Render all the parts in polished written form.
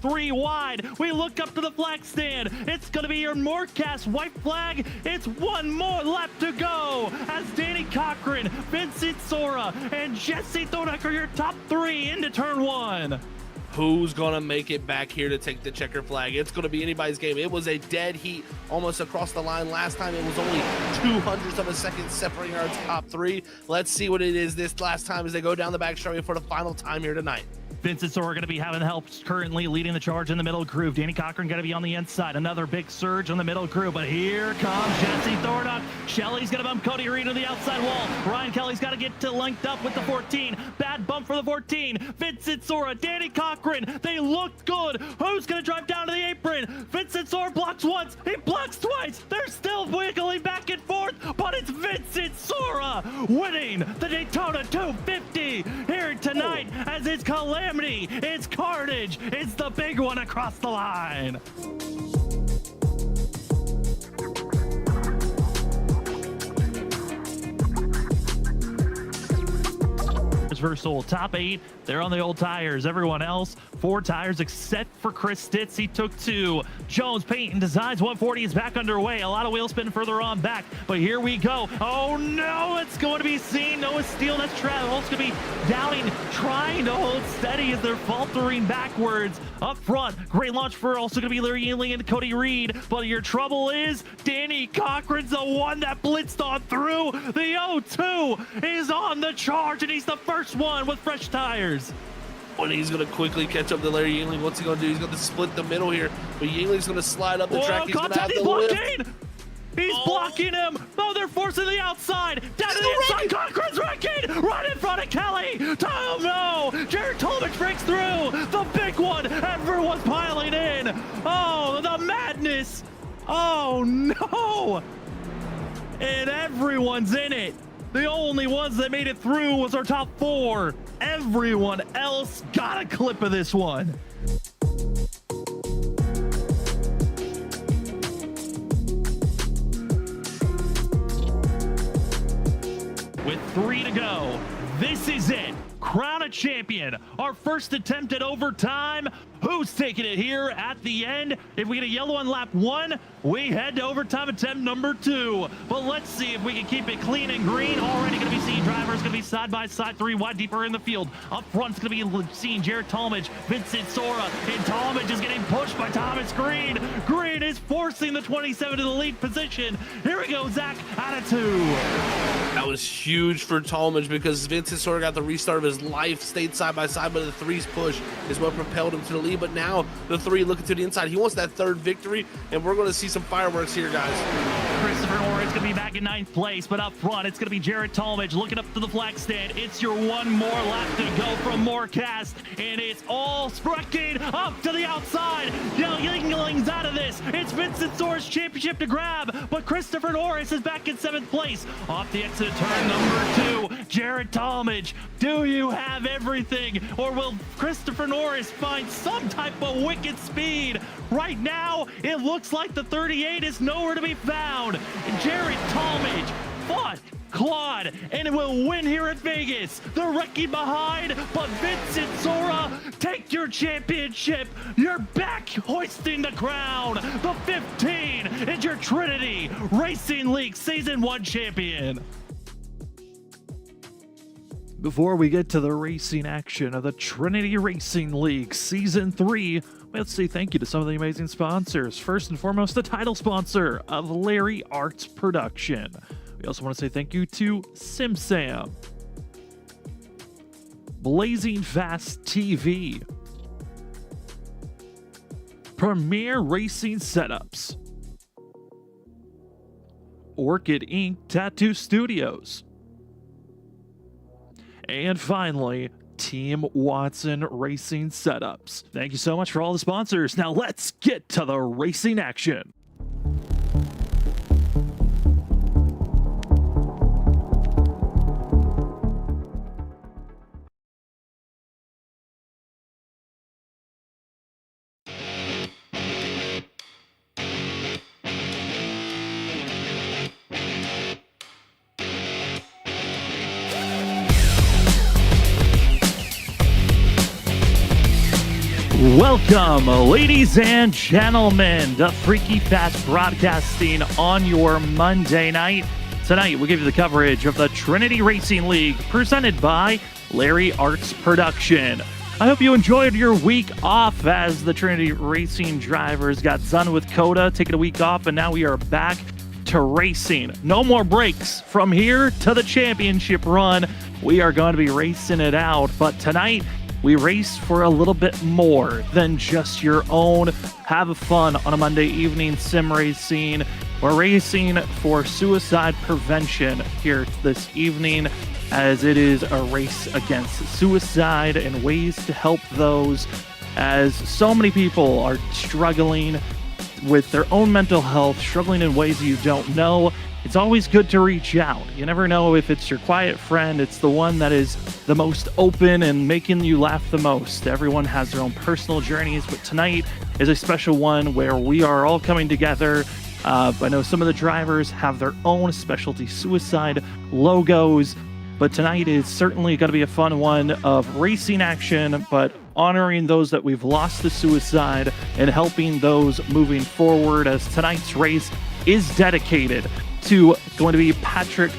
3 wide. We look up to the flag stand. It's going to be your Morecast white flag. It's one more lap to go as Danny Cochran, Vincent Sora, and Jesse Thodak are your top 3 into turn 1. Who's gonna make it back here to take the checker flag? It's gonna be anybody's game. It was a dead heat almost across the line last time. It was only 0.02 of a second separating our top 3. Let's see what it is this last time as they go down the back straight for the final time here tonight. Vincent Sora going to be having help, currently leading the charge in the middle groove. Danny Cochran going to be on the inside. Another big surge on the middle groove, but here comes Jesse Thordock. Shelly's going to bump Cody Reed on the outside wall. Ryan Kelly's got to get to linked up with the 14. Bad bump for the 14. Vincent Sora, Danny Cochran, they look good. Who's going to drive down to the apron? Vincent Sora blocks once, he blocks twice. They're still wiggling back and forth, but it's Vincent Sora winning the Daytona 250 here tonight as it's Calamity. It's Carnage. It's the big one across the line. Versal, top 8, they're on the old tires. Everyone else, 4 tires except for Chris Stitz. He took 2. Jones Paint and Designs 140 is back underway. A lot of wheel spin further on back, but here we go. Oh no, it's going to be seen. Noah Steele, that's Travis. It's going to be Dowling trying to hold steady as they're faltering backwards. Up front, great launch for also going to be Larry Yingling and Cody Reed, but your trouble is Danny Cochran's the one that blitzed on through. The 0-2 is on the charge, and he's the first one with fresh tires. And he's going to quickly catch up to Larry Yingling. What's he going to do? He's going to split the middle here, but Yingling's going to slide up the track. He's going to have the lift. He's blocking him. Oh, they're forcing the outside. Down to the inside. Cochran's wrecking. Right in front of Kelly. Oh, no. Jared Tolbert breaks through. The big one. Everyone's piling in. Oh, the madness. Oh, no. And everyone's in it. The only ones that made it through was our top 4. Everyone else got a clip of this one. With 3 to go, this is it. Crown a champion. Our first attempt at overtime. Who's taking it here at the end? If we get a yellow on lap 1, we head to overtime attempt number 2. But let's see if we can keep it clean and green. Already going to be seeing drivers going to be side by side, 3 wide deeper in the field. Up front's going to be seeing Jared Talmadge, Vincent Sora, and Talmadge is getting pushed by Thomas Green. Green is forcing the 27 to the lead position. Here we go, Zach, out of 2. That was huge for Talmadge because Vincent Sora got the restart of his life, stayed side by side, but the 3's push is what propelled him to the lead. But now the 3 looking to the inside. He wants that 3rd victory, and we're going to see some fireworks here, guys. Christopher Norris going to be back in 9th place, but up front, it's going to be Jared Talmadge looking up to the flag stand. It's your one more lap to go from Morecast, and it's all spreading up to the outside. Yingling's out of this. It's Vincent Sora's championship to grab, but Christopher Norris is back in 7th place. Off the exit of turn number 2, Jared Talmadge. Do you have everything, or will Christopher Norris find some type of wicked speed? Right now, it looks like the 38 is nowhere to be found. Jared Talmadge fought, clawed, and will win here at Vegas. They're wrecking behind, but Vincent Sora, take your championship. You're back hoisting the crown. The 15 is your Trinity Racing League Season 1 champion. Before we get to the racing action of the Trinity Racing League Season 3, let's say thank you to some of the amazing sponsors. First and foremost, the title sponsor of Larry Arts Production. We also want to say thank you to SimSam, Blazing Fast TV, Premier Racing Setups, Orchid Ink Tattoo Studios, and finally, Team Watson Racing Setups. Thank you so much for all the sponsors. Now let's get to the racing action. Welcome, ladies and gentlemen, to Freaky Fast Broadcasting on your Monday night. Tonight, we'll give you the coverage of the Trinity Racing League, presented by Larry Arts Production. I hope you enjoyed your week off as the Trinity Racing drivers got done with COTA, taking a week off, and now we are back to racing. No more breaks from here to the championship run. We are going to be racing it out, but tonight, we race for a little bit more than just your own have fun on a Monday evening sim racing. We're racing for suicide prevention here this evening, as it is a race against suicide and ways to help those, as so many people are struggling with their own mental health, struggling in ways you don't know. It's always good to reach out. You never know if it's your quiet friend, it's the one that is the most open and making you laugh the most. Everyone has their own personal journeys, but tonight is a special one where we are all coming together. I know some of the drivers have their own specialty suicide logos, but tonight is certainly going to be a fun one of racing action, but honoring those that we've lost to suicide and helping those moving forward, as tonight's race is dedicated to going to be Pierce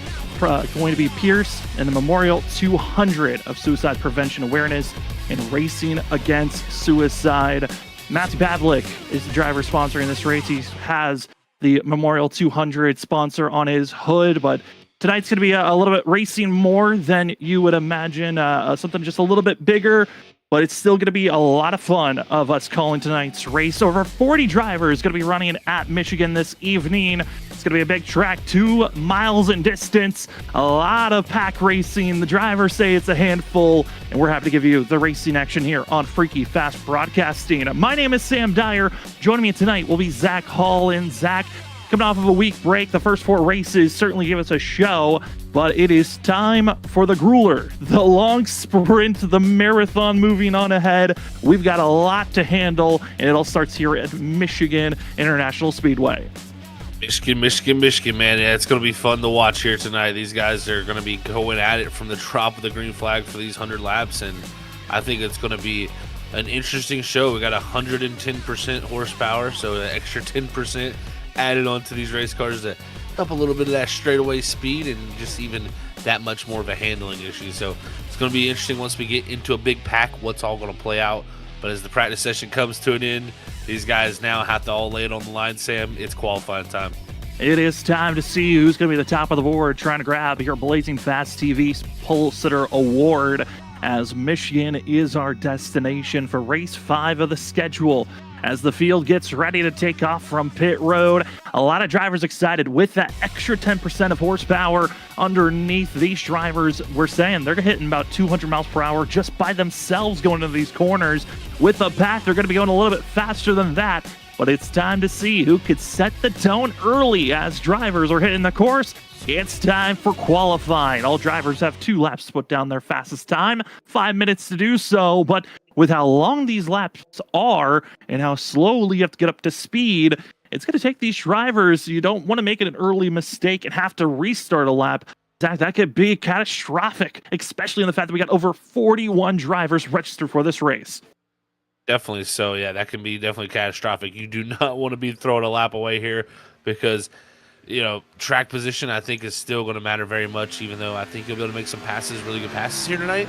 and the Memorial 200 of suicide prevention awareness and racing against suicide. Matthew Pavlik is the driver sponsoring this race. He has the Memorial 200 sponsor on his hood, but tonight's going to be a little bit racing more than you would imagine, something just a little bit bigger, but it's still going to be a lot of fun of us calling tonight's race. Over 40 drivers going to be running at Michigan this evening. It's going to be a big track, 2 miles in distance, a lot of pack racing. The drivers say it's a handful, and we're happy to give you the racing action here on Freaky Fast Broadcasting. My name is Sam Dyer. Joining me tonight will be Zach Hall. And Zach, coming off of a week break, the first 4 races certainly give us a show, but it is time for the grueler, the long sprint, the marathon moving on ahead. We've got a lot to handle, and it all starts here at Michigan International Speedway. Michigan, man. Yeah, it's going to be fun to watch here tonight. These guys are going to be going at it from the drop of the green flag for these 100 laps, and I think it's going to be an interesting show. We got 110% horsepower, so an extra 10% added onto these race cars to help a little bit of that straightaway speed and just even that much more of a handling issue. So it's going to be interesting once we get into a big pack what's all going to play out. But as the practice session comes to an end, these guys now have to all lay it on the line, Sam. It's qualifying time. It is time to see who's going to be the top of the board, trying to grab your Blazing Fast TV Pole Sitter Award, as Michigan is our destination for race 5 of the schedule. As the field gets ready to take off from pit road, a lot of drivers excited with that extra 10% of horsepower underneath these drivers. We're saying they're hitting about 200 miles per hour just by themselves going into these corners. With the pack, they're going to be going a little bit faster than that, but it's time to see who could set the tone early as drivers are hitting the course. It's time for qualifying. All drivers have 2 laps to put down their fastest time, 5 minutes to do so, but with how long these laps are and how slowly you have to get up to speed, it's going to take these drivers. You don't want to make it an early mistake and have to restart a lap. That could be catastrophic, especially in the fact that we got over 41 drivers registered for this race. Definitely so. Yeah, that can be definitely catastrophic. You do not want to be throwing a lap away here because, you know, track position I think is still going to matter very much, even though I think you'll be able to make some passes, really good passes here tonight.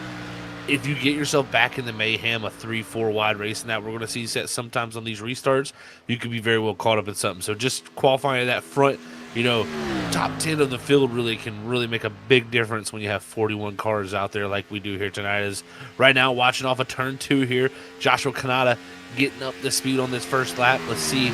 If you get yourself back in the mayhem, a 3-4 wide race, and that we're going to see set sometimes on these restarts, you could be very well caught up in something. So just qualifying that front, you know, top 10 of the field really can really make a big difference when you have 41 cars out there like we do here tonight. Is right now watching off of turn 2 here, Joshua Kanata getting up the speed on this first lap. Let's see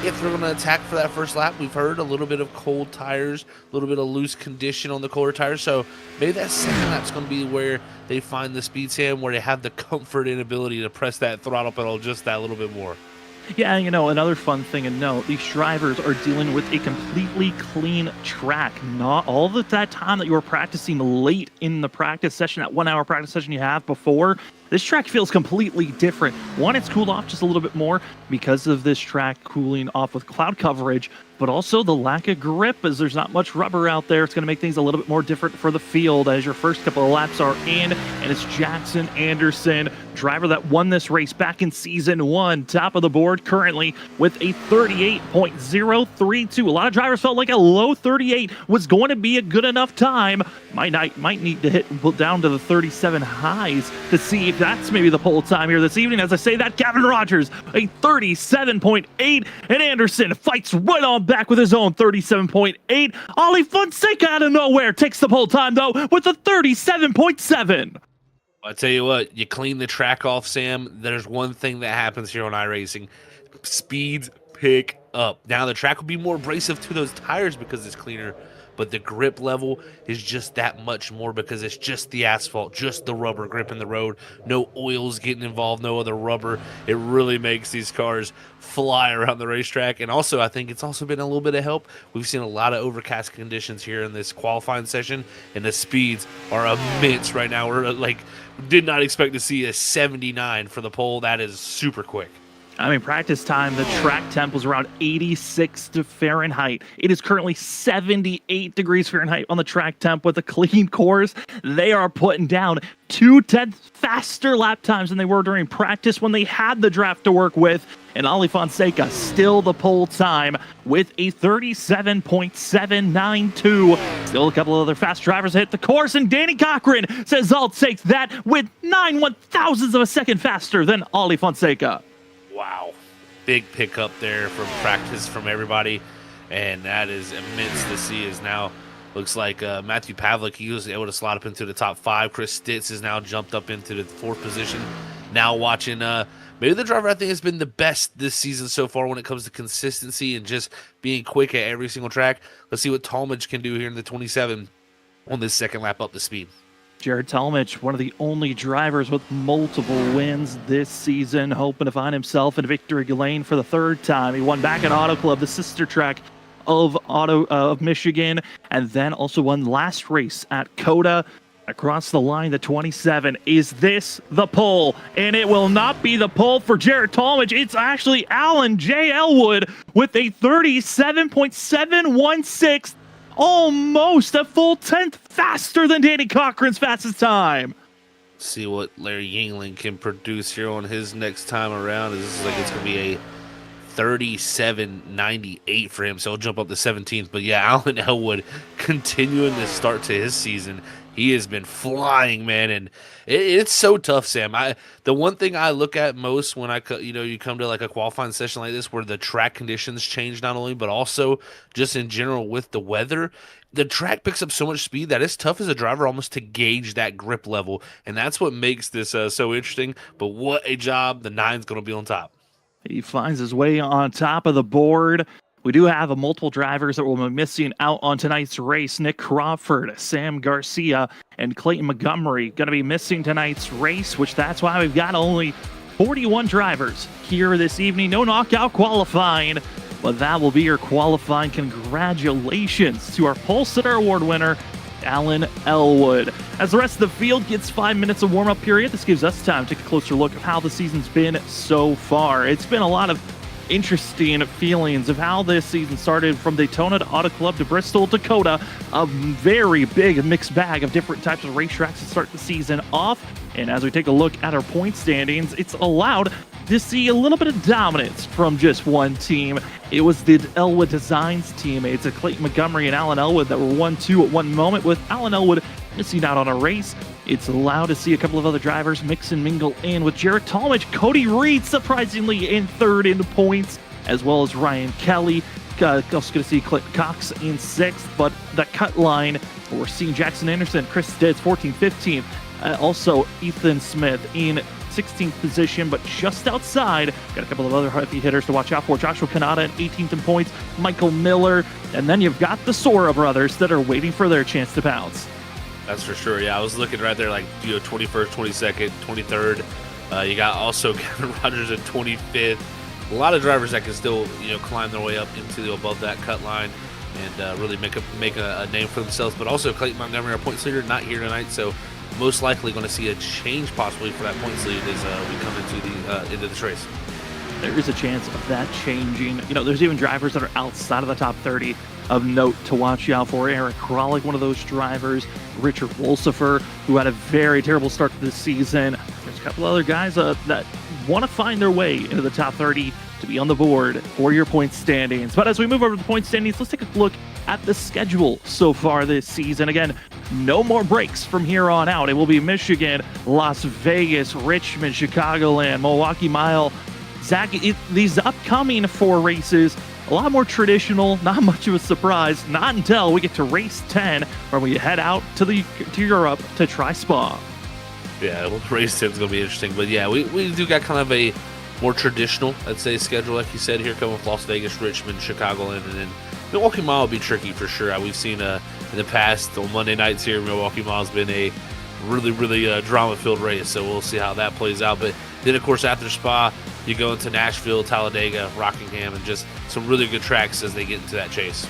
if they're going to attack for that first lap. We've heard a little bit of cold tires, a little bit of loose condition on the colder tires, so maybe that second lap's going to be where they find the speed, Sam, where they have the comfort and ability to press that throttle pedal just that little bit more. Yeah, you know, another fun thing to note, these drivers are dealing with a completely clean track. Not all of that time that you were practicing late in the practice session, that 1 hour practice session you have before, This track feels completely different. One, it's cooled off just a little bit more because of this track cooling off with cloud coverage, but also the lack of grip as there's not much rubber out there. It's going to make things a little bit more different for the field as your first couple of laps are in, and it's Jackson Anderson, driver that won this race back in season 1, top of the board currently with a 38.032. A lot of drivers felt like a low 38 was going to be a good enough time. Might need to hit down to the 37 highs to see if that's maybe the pole time here this evening. As I say that, Gavin Rogers, a 37.8, and Anderson fights right on back with his own 37.8. Ollie Fonseca out of nowhere takes the pole time, though, with a 37.7. I tell you what, you clean the track off, Sam. There's one thing that happens here on iRacing. Speeds pick up. Now, the track will be more abrasive to those tires because it's cleaner, but the grip level is just that much more because it's just the asphalt, just the rubber grip in the road. No oils getting involved, no other rubber. It really makes these cars fly around the racetrack. And also, I think it's also been a little bit of help. We've seen a lot of overcast conditions here in this qualifying session, and the speeds are immense right now. We're did not expect to see a 79 for the pole. That is super quick. I mean, practice time, the track temp was around 86 Fahrenheit. It is currently 78 degrees Fahrenheit on the track temp with a clean course. They are putting down 2/10 faster lap times than they were during practice when they had the draft to work with. And Ollie Fonseca still the pole time with a 37.792. Still a couple of other fast drivers hit the course, and Danny Cochran says, I'll take that with 9/1000ths of a second faster than Ollie Fonseca. Wow. Big pickup there from practice from everybody, and that is immense to see. Is now looks like Matthew Pavlik, he was able to slot up into the top 5. Chris Stitz has now jumped up into the 4th position. Now watching maybe the driver I think has been the best this season so far when it comes to consistency and just being quick at every single track. Let's see what Talmadge can do here in the 27 on this second lap up the speed. Jared Talmadge, one of the only drivers with multiple wins this season, hoping to find himself in victory lane for the 3rd time. He won back at Auto Club, the sister track of Michigan, and then also won last race at COTA. Across the line, the 27. Is this the pole? And it will not be the pole for Jared Talmadge. It's actually Alan J. Elwood with a 37.716. Almost a full 10th faster than Danny Cochran's fastest time. See what Larry Yingling can produce here on his next time around. This is like it's going to be a 37.98 for him, so he'll jump up to 17th. But yeah, Alan Elwood continuing the start to his season. He has been flying, man, and it's so tough, Sam. The one thing I look at most when you come to like a qualifying session like this, where the track conditions change not only, but also just in general with the weather, the track picks up so much speed that it's tough as a driver almost to gauge that grip level, and that's what makes this so interesting. But what a job! The 9's going to be on top. He finds his way on top of the board. We do have multiple drivers that will be missing out on tonight's race. Nick Crawford, Sam Garcia, and Clayton Montgomery going to be missing tonight's race, which that's why we've got only 41 drivers here this evening. No knockout qualifying, but that will be your qualifying. Congratulations to our Pole Sitter Award winner, Alan Elwood. As the rest of the field gets 5 minutes of warm-up period, this gives us time to take a closer look at how the season's been so far. It's been a lot of interesting feelings of how this season started, from Daytona to Auto Club to Bristol to COTA. A very big mixed bag of different types of racetracks to start the season off. And as we take a look at our point standings, it's allowed to see a little bit of dominance from just one team. It was the Elwood Designs teammates of Clayton Montgomery and Alan Elwood that were 1-2 at one moment, with Alan Elwood missing out on a race. It's allowed to see a couple of other drivers mix and mingle in, with Jared Talmadge, Cody Reed surprisingly in 3rd in points, as well as Ryan Kelly. Also going to see Clinton Cox in 6th, but the cut line, we're seeing Jackson Anderson, Chris Stitz 14th, 15th. Also Ethan Smith in 16th position, but just outside. Got a couple of other heavy hitters to watch out for. Joshua Kanata in 18th in points, Michael Miller, and then you've got the Sora brothers that are waiting for their chance to pounce. That's for sure. Yeah, I was looking right there, like 21st, 22nd, 23rd. You got also Kevin Rogers at 25th. A lot of drivers that can still climb their way up into above that cut line and really make a name for themselves. But also Clayton Montgomery, our points leader, not here tonight, so most likely going to see a change possibly for that points lead as we come into this race. There is a chance of that changing. You know, there's even drivers that are outside of the top 30 of note to watch out for. Eric Kralik, one of those drivers. Richard Wolsifer, who had a very terrible start to this season. There's a couple other guys that want to find their way into the top 30 to be on the board for your point standings. But as we move over to the point standings, let's take a look at the schedule so far this season. Again, no more breaks from here on out. It will be Michigan, Las Vegas, Richmond, Chicagoland, Milwaukee Mile. Zach, these upcoming 4 races, a lot more traditional, not much of a surprise, not until we get to race 10, where we head out to Europe to try Spa. Yeah, well, race 10 is going to be interesting. But yeah, we do got kind of a more traditional, I'd say, schedule, like you said, here coming with Las Vegas, Richmond, Chicagoland, and then Milwaukee Mile will be tricky for sure. We've seen in the past on Monday nights here, Milwaukee Mile has been a really drama-filled race, so we'll see how that plays out. But then, of course, after Spa, you go into Nashville, Talladega, Rockingham, and just some really good tracks as they get into that chase.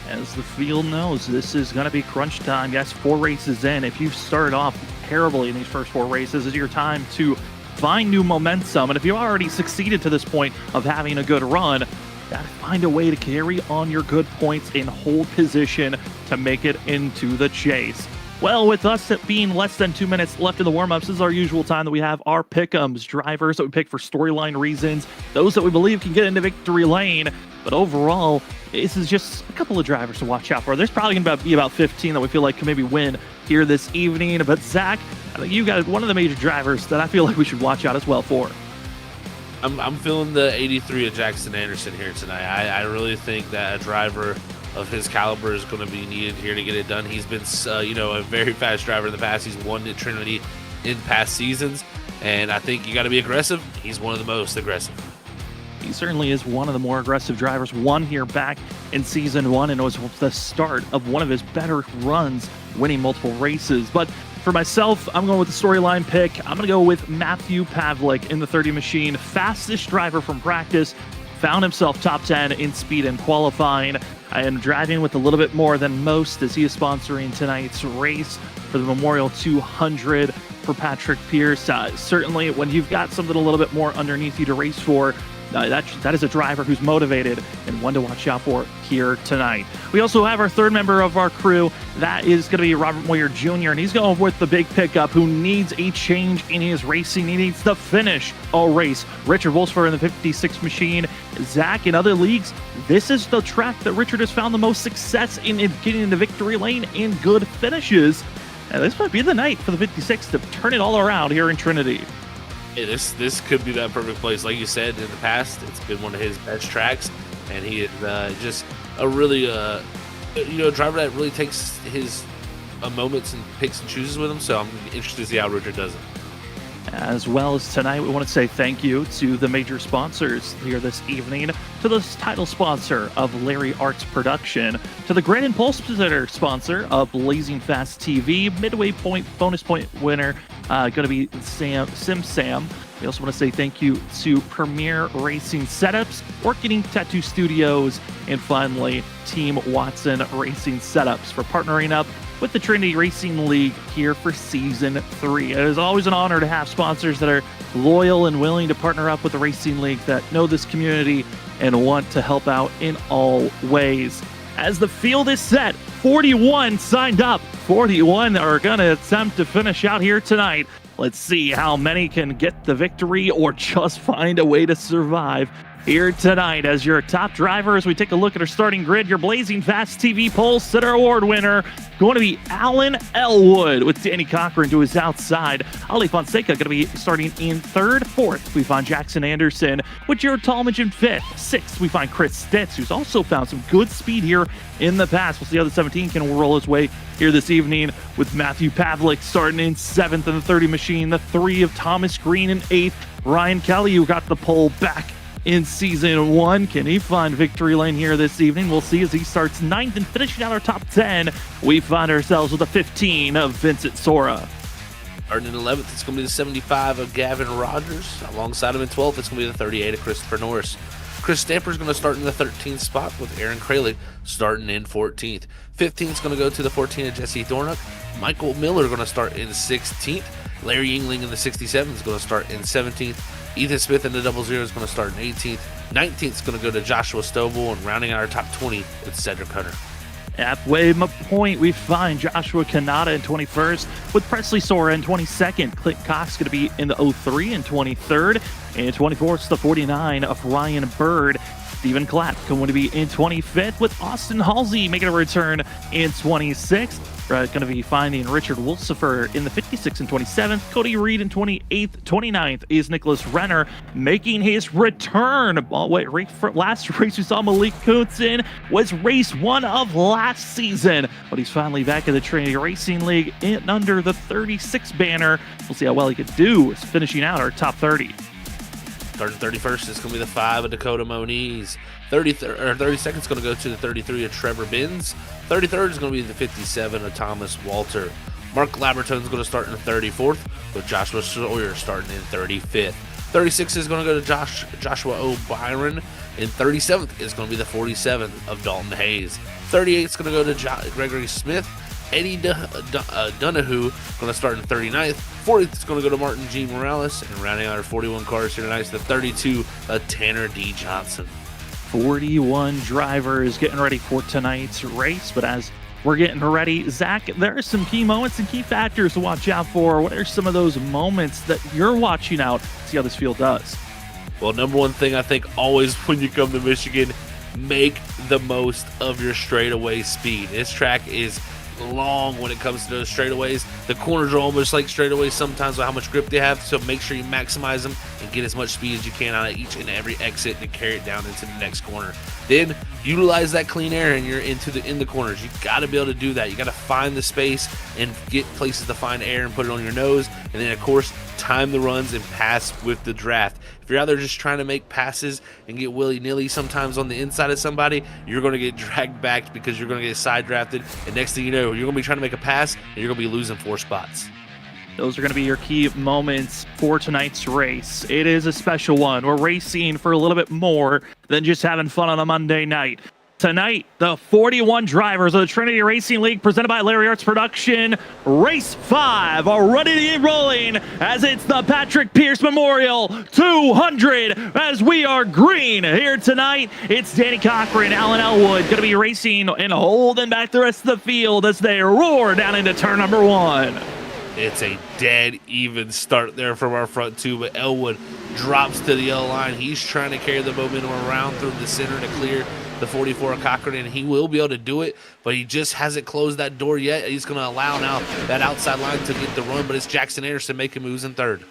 As the field knows, this is going to be crunch time. Yes, 4 races in. If you've started off terribly in these first 4 races, it's your time to find new momentum. And if you already succeeded to this point of having a good run, got to find a way to carry on your good points and hold position to make it into the chase. Well, with us being less than 2 minutes left in the warm-ups, this is our usual time that we have our pick'ems, drivers that we pick for storyline reasons, those that we believe can get into victory lane. But overall, this is just a couple of drivers to watch out for. There's probably going to be about 15 that we feel like can maybe win here this evening. But Zach, I think you got one of the major drivers that I feel like we should watch out as well for. I'm feeling the 83 of Jackson Anderson here tonight. I really think that a driver of his caliber is going to be needed here to get it done. He's been, a very fast driver in the past. He's won at Trinity in past seasons, and I think you got to be aggressive. He's one of the most aggressive. He certainly is one of the more aggressive drivers. Won here back in season 1, and it was the start of one of his better runs, winning multiple races. But for myself, I'm going with the storyline pick. I'm going to go with Matthew Pavlik in the 30 machine. Fastest driver from practice. Found himself top 10 in speed and qualifying. I am driving with a little bit more than most as he is sponsoring tonight's race for the Memorial 200 for Patrick Pierce. Certainly, when you've got something a little bit more underneath you to race for, that is a driver who's motivated and one to watch out for here tonight. We also have our third member of our crew. That is going to be Robert Moyer Jr., and he's going with the big pickup who needs a change in his racing. He needs to finish a race. Richard Wolfsburg in the 56 machine. Zach, in other leagues, this is the track that Richard has found the most success in getting into victory lane in good finishes. And this might be the night for the 56 to turn it all around here in Trinity. Hey, this could be that perfect place. Like you said, in the past, it's been one of his best tracks, and he is just a really, driver that really takes his moments and picks and chooses with them. So I'm interested to see how Richard does it. As well as tonight, we want to say thank you to the major sponsors here this evening, to the title sponsor of Larry Arts Production, to the Grand Impulse sponsor of Blazing Fast TV, Midway Point bonus point winner, going to be Sam. We also want to say thank you to Premier Racing Setups, Orchiding Tattoo Studios, and finally, Team Watson Racing Setups for partnering up with the Trinity Racing League here for Season 3. It is always an honor to have sponsors that are loyal and willing to partner up with the Racing League, that know this community and want to help out in all ways. As the field is set, 41 signed up. 41 are going to attempt to finish out here tonight. Let's see how many can get the victory or just find a way to survive here tonight. As your top driver, as we take a look at our starting grid, your Blazing Fast TV Pole Sitter Award winner, going to be Alan Elwood with Danny Cochran to his outside. Ali Fonseca going to be starting in third. Fourth, we find Jackson Anderson with Jared Talmadge in fifth. Sixth, we find Chris Stitz, who's also found some good speed here in the past. We'll see how the 17 can roll his way here this evening, with Matthew Pavlik starting in seventh in the 30 machine. The 3 of Thomas Green in eighth. Ryan Kelly, who got the pole back in season 1. Can he find victory lane here this evening? We'll see as he starts 9th and finishing out our top 10. We find ourselves with a 15 of Vincent Sora. Starting in 11th, it's going to be the 75 of Gavin Rogers. Alongside him in 12th, it's going to be the 38 of Christopher Norris. Chris Stamper's going to start in the 13th spot, with Aaron Kralik starting in 14th. 15th is going to go to the 14 of Jesse Dornock. Michael Miller going to start in 16th. Larry Yingling in the 67 is going to start in 17th. Ethan Smith in the 00 is going to start in 18th. 19th is going to go to Joshua Stovall, and rounding out our top 20 with Cedric Hunter. Halfway point, we find Joshua Kanata in 21st, with Presley Sora in 22nd. Clint Cox going to be in the 03 and 23rd. And 24th, the 49 of Ryan Bird. Stephen Clapp going to be in 25th, with Austin Halsey making a return in 26th. Going to be finding Richard Wolsifer in the 56th and 27th. Cody Reed in 28th. 29th is Nicholas Renner making his return. Last race we saw Malik Kuntz in was race 1 of last season, but he's finally back in the Trinity Racing League in under the 36 banner. We'll see how well he could do finishing out our top 30. Starting 31st is going to be the 5 of Dakota Moniz. 32nd is going to go to the 33 of Trevor Binns. 33rd is going to be the 57 of Thomas Walter. Mark Laberton is going to start in the 34th, with Joshua Sawyer starting in 35th. 36th is going to go to Joshua O'Byron. And 37th is going to be the 47 of Dalton Hayes. 38th is going to go to Gregory Smith. Eddie Donahue going to start in 39th. 40th is going to go to Martin G. Morales. And rounding out our 41 cars here tonight is the 32 of Tanner D. Johnson. 41 drivers getting ready for tonight's race. But as we're getting ready, Zach, there are some key moments and key factors to watch out for. What are some of those moments that you're watching out to see how this field does? Well, number one thing I think always when you come to Michigan, make the most of your straightaway speed. This track is long when it comes to those straightaways. The corners are almost like straightaways sometimes with how much grip they have, so make sure you maximize them and get as much speed as you can out of each and every exit to carry it down into the next corner. Then utilize that clean air and you're in the corners. You got to be able to do that. You got to find the space and get places to find air and put it on your nose, and then of course time the runs and pass with the draft. If you're out there just trying to make passes and get willy-nilly sometimes on the inside of somebody, you're going to get dragged back because you're going to get side drafted, and next thing you know, you're going to be trying to make a pass and you're going to be losing 4 spots. Those are going to be your key moments for tonight's race. It is a special one. We're racing for a little bit more than just having fun on a Monday night. Tonight, the 41 drivers of the Trinity Racing League, presented by Larry Arts Production, Race 5 are ready to get rolling as it's the Patrick Pierce Memorial 200 as we are green here tonight. It's Danny Cochran, Alan Elwood going to be racing and holding back the rest of the field as they roar down into turn number 1. It's a dead even start there from our front two, but Elwood drops to the yellow line. He's trying to carry the momentum around through the center to clear the 44 of Cochran, and he will be able to do it, but he just hasn't closed that door yet. He's going to allow now that outside line to get the run, but it's Jackson Anderson making moves in third.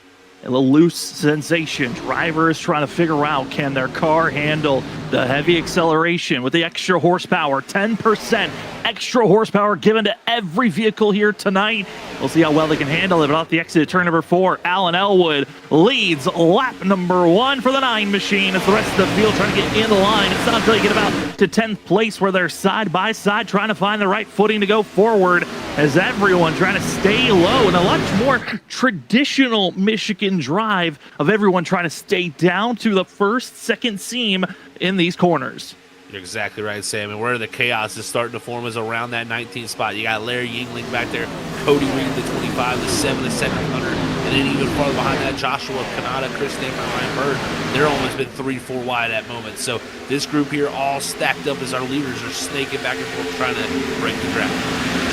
A little loose sensation. Drivers trying to figure out, can their car handle the heavy acceleration with the extra horsepower? 10% extra horsepower given to every vehicle here tonight. We'll see how well they can handle it. But off the exit of turn number 4, Alan Elwood leads lap number 1 for the 9 machine. As the rest of the field trying to get in the line. It's not until you get about to 10th place where they're side by side trying to find the right footing to go forward, as everyone trying to stay low. And a much more traditional Michigan drive of everyone trying to stay down to the first, second seam in these corners. You're exactly right, Sam. And where the chaos is starting to form is around that 19th spot. You got Larry Yingling back there, Cody Reed, the 25, the 7, the Cedric Hunter, and then even farther behind that, Joshua Kanata, Chris Stamper, and Ryan Bird. They're almost been 3-4 wide at moments. So this group here all stacked up as our leaders are snaking back and forth trying to break the draft.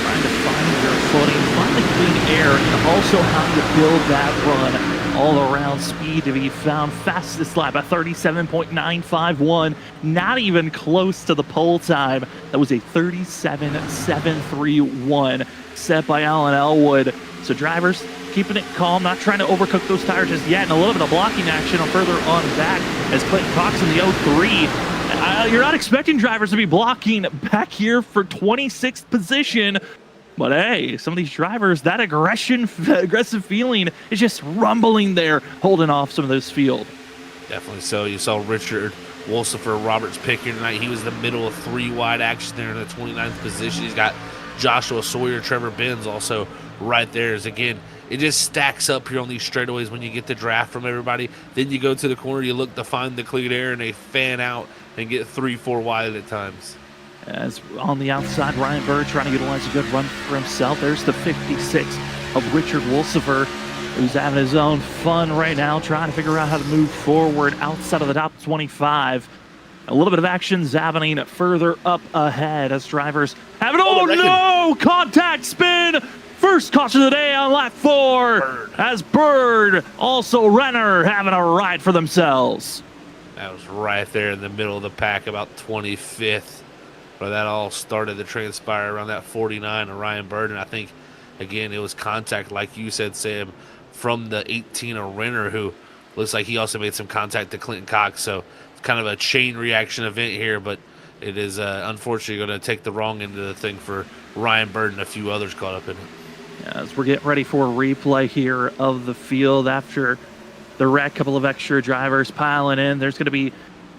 Trying to find your footing, find the clean air, and also how to build that run. All around speed to be found. Fastest lap at 37.951. Not even close to the pole time. That was a 37.731 set by Alan Elwood. So drivers keeping it calm, not trying to overcook those tires just yet. And a little bit of blocking action further on back as Clayton Cox in the 03. You're not expecting drivers to be blocking back here for 26th position. But hey, some of these drivers, that aggressive feeling is just rumbling there, holding off some of this field. Definitely so. You saw Richard Wolsifer, Roberts pick here tonight. He was in the middle of 3 wide action there in the 29th position. He's got Joshua Sawyer, Trevor Binns also right there. As again, it just stacks up here on these straightaways when you get the draft from everybody. Then you go to the corner, you look to find the clean air, and they fan out and get 3-4 wide at times. As on the outside, Ryan Bird trying to utilize a good run for himself. There's the 56 of Richard Wolsifer, who's having his own fun right now, trying to figure out how to move forward outside of the top 25. A little bit of action's happening further up ahead as drivers have it. Oh no! Contact spin! First caution of the day on lap 4 as Bird, also Renner, having a ride for themselves. That was right there in the middle of the pack, about 25th. Where that all started to transpire around that 49 of Ryan Bird. And I think, again, it was contact, like you said, Sam, from the 18 of Renner, who looks like he also made some contact to Clinton Cox. So it's kind of a chain reaction event here, but it is unfortunately going to take the wrong end of the thing for Ryan Bird and a few others caught up in it. As we're getting ready for a replay here of the field after the wreck, couple of extra drivers piling in. There's going to be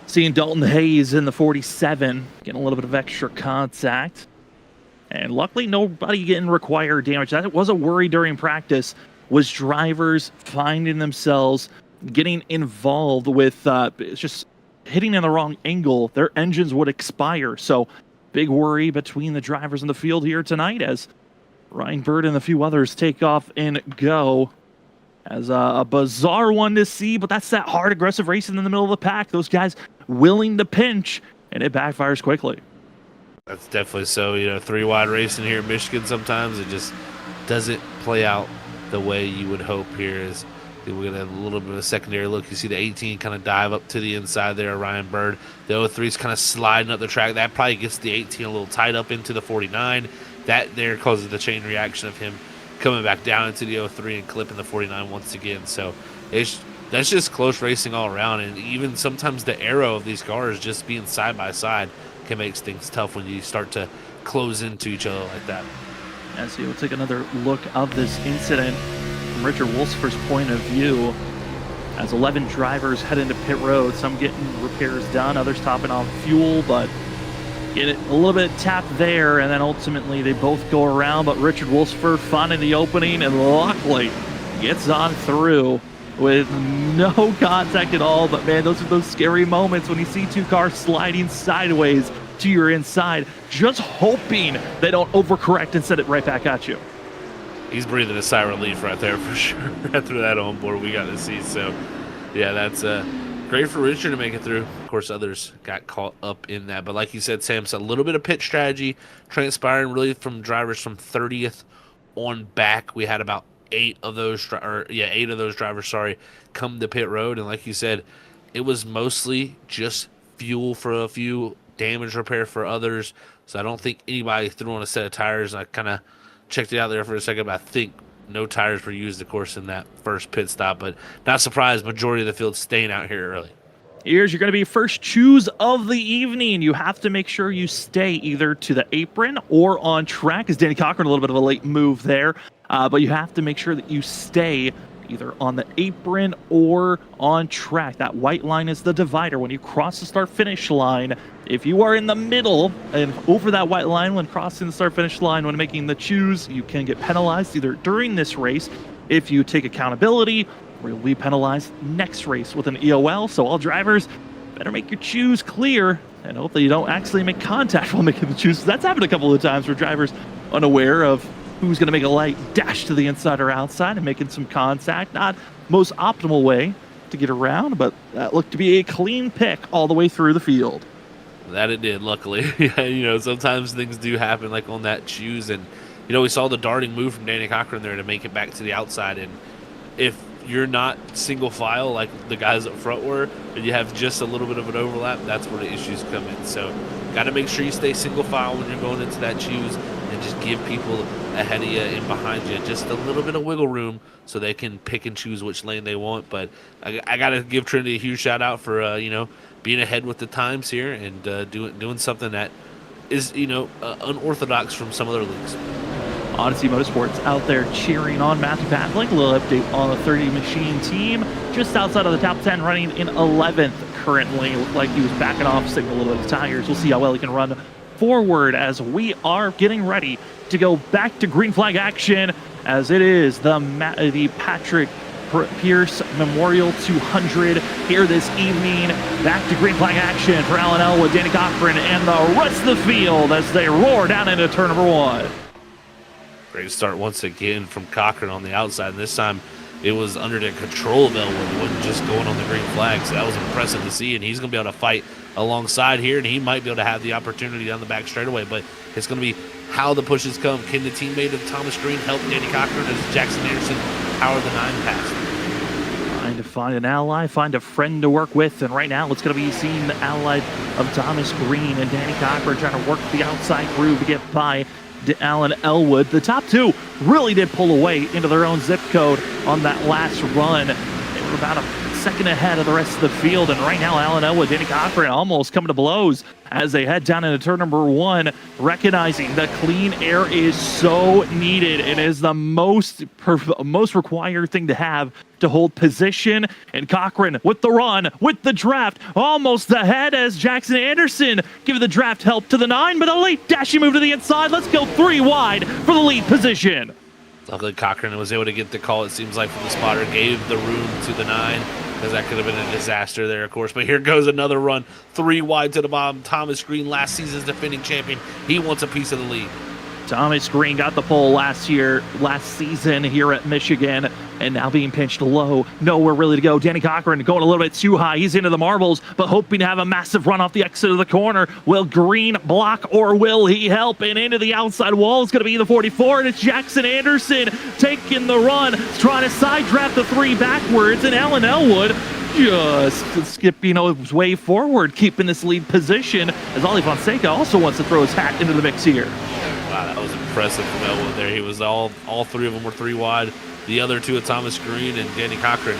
seeing Dalton Hayes in the 47, getting a little bit of extra contact. And luckily, nobody getting required damage. That was a worry during practice, was drivers finding themselves getting involved with just hitting in the wrong angle. Their engines would expire. So big worry between the drivers in the field here tonight as Ryan Bird and a few others take off and go. As a bizarre one to see, but that's that hard, aggressive racing in the middle of the pack. Those guys willing to pinch, and it backfires quickly. That's definitely so. You know, 3 wide racing here in Michigan, sometimes it just doesn't play out the way you would hope here. As we're going to have a little bit of a secondary look. You see the 18 kind of dive up to the inside there, Ryan Bird. The 03 is kind of sliding up the track. That probably gets the 18 a little tight up into the 49. That there causes the chain reaction of him coming back down into the 03 and clipping the 49 once again. So that's just close racing all around. And even sometimes the aero of these cars just being side by side can make things tough when you start to close into each other like that. As we'll take another look of this incident from Richard Wolsifer's point of view, as 11 drivers head into pit road, some getting repairs done, others topping off fuel, but get it a little bit tapped there, and then ultimately they both go around, but Richard Wolsifer finding the opening and luckily gets on through with no contact at all. But man, those are those scary moments when you see 2 cars sliding sideways to your inside, just hoping they don't overcorrect and send it right back at you. He's breathing a sigh of relief right there for sure after that onboard we got to see. So yeah, that's great for Richard to make it through. Of course, others got caught up in that. But like you said, Sam, it's a little bit of pit strategy transpiring really from drivers from 30th on back. We had about 8 of those drivers, come to pit road. And like you said, it was mostly just fuel for a few, damage repair for others. So I don't think anybody threw on a set of tires. I kind of checked it out there for a second, but I think no tires were used, of course, in that first pit stop. But not surprised, majority of the field staying out here early. Here's you're going to be first choose of the evening. You have to make sure you stay either to the apron or on track, as Danny Cochran, a little bit of a late move there. But you have to make sure that you stay either on the apron or on track. That white line is the divider. When you cross the start-finish line, if you are in the middle and over that white line when crossing the start-finish line, when making the choose, you can get penalized either during this race if you take accountability, or you'll be penalized next race with an EOL. So all drivers better make your choose clear and hope that you don't actually make contact while making the choose. That's happened a couple of times where drivers unaware of who's going to make a light dash to the inside or outside and making some contact. Not most optimal way to get around, but that looked to be a clean pick all the way through the field. That it did, luckily. Sometimes things do happen like on that choose. And, we saw the darting move from Danny Cochran there to make it back to the outside. And if you're not single file like the guys up front were, and you have just a little bit of an overlap, that's where the issues come in. So got to make sure you stay single file when you're going into that choose and just give people ahead of you and behind you just a little bit of wiggle room so they can pick and choose which lane they want. But I got to give Trinity a huge shout out for, being ahead with the times here and doing something that is, unorthodox from some other leagues. Odyssey Motorsports out there cheering on Matthew Pavlik. A little update on the 30 machine team. Just outside of the top 10, running in 11th currently. Looked like he was backing off, saving a little bit of tires. We'll see how well he can run forward as we are getting ready to go back to green flag action as it is the Patrick Pierce Memorial 200 here this evening. Back to green flag action for Alan Elwood, Danny Cochran, and the rest of the field as they roar down into turn number 1. Great start once again from Cochran on the outside, and this time it was under the control of Elwood. It wasn't just going on the green flag, so that was impressive to see, and he's going to be able to fight alongside here, and he might be able to have the opportunity on the back straightaway, but it's going to be how the pushes come. Can the teammate of Thomas Green help Danny Cochran as Jackson Anderson power the 9 past? Trying to find an ally, find a friend to work with, and right now it's going to be seeing the ally of Thomas Green and Danny Cochran trying to work the outside groove to get by Alan Elwood. The top 2 really did pull away into their own zip code on that last run. They were about a second ahead of the rest of the field, and right now Alan Elwood, Danny Cochran almost coming to blows as they head down into turn number 1, recognizing that clean air is so needed and is the most required thing to have to hold position. And Cochran with the run, with the draft, almost ahead as Jackson Anderson giving the draft help to the 9, but a late dashing move to the inside. Let's go 3 wide for the lead position. Luckily, Cochran was able to get the call, it seems like, from the spotter, gave the room to the 9, because that could have been a disaster there, of course. But here goes another run, 3 wide to the bottom. Thomas Green, last season's defending champion. He wants a piece of the lead. Thomas Green got the pole last season here at Michigan, and now being pinched low. Nowhere really to go. Danny Cochran going a little bit too high. He's into the marbles, but hoping to have a massive run off the exit of the corner. Will Green block or will he help? And into the outside wall is going to be the 44, and it's Jackson Anderson taking the run, trying to side draft the 3 backwards, and Alan Elwood just skipping his way forward, keeping this lead position, as Ollie Fonseca also wants to throw his hat into the mix here. Wow, that was impressive from Elwood there. He was all 3 of them were 3 wide. The other 2 of Thomas Green and Danny Cochran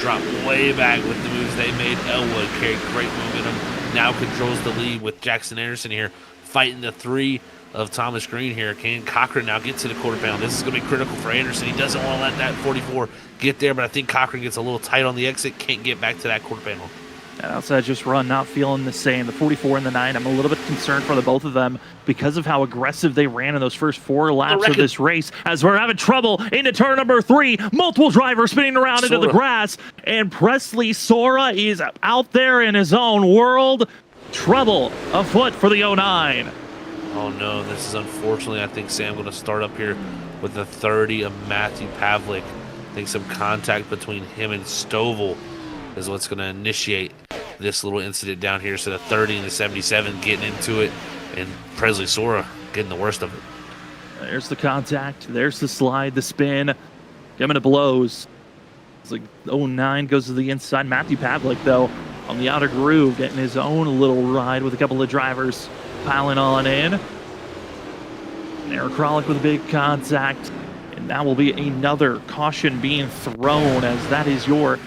dropped way back with the moves they made. Elwood carried great momentum, now controls the lead with Jackson Anderson here fighting the 3 of Thomas Green here. Can Cochran now get to the quarter panel? This is going to be critical for Anderson. He doesn't want to let that 44 get there, but I think Cochran gets a little tight on the exit, can't get back to that quarter panel. That outside just run, not feeling the same. The 44 and the 9, I'm a little bit concerned for the both of them because of how aggressive they ran in those first 4 laps of this race, as we're having trouble into turn number 3. Multiple drivers spinning around into the grass, and Presley Sora is out there in his own world. Trouble afoot for the 09. Oh no, this is unfortunately, I think Sam going to start up here with the 30 of Matthew Pavlik. I think some contact between him and Stovall is what's going to initiate this little incident down here. So the 30 and the 77 getting into it, and Presley Sora getting the worst of it. There's the contact. There's the slide, the spin. Coming to blows. It's like 09 goes to the inside. Matthew Pavlik, though, on the outer groove, getting his own little ride with a couple of drivers piling on in. And Eric Kralik with a big contact. And that will be another caution being thrown, as that is your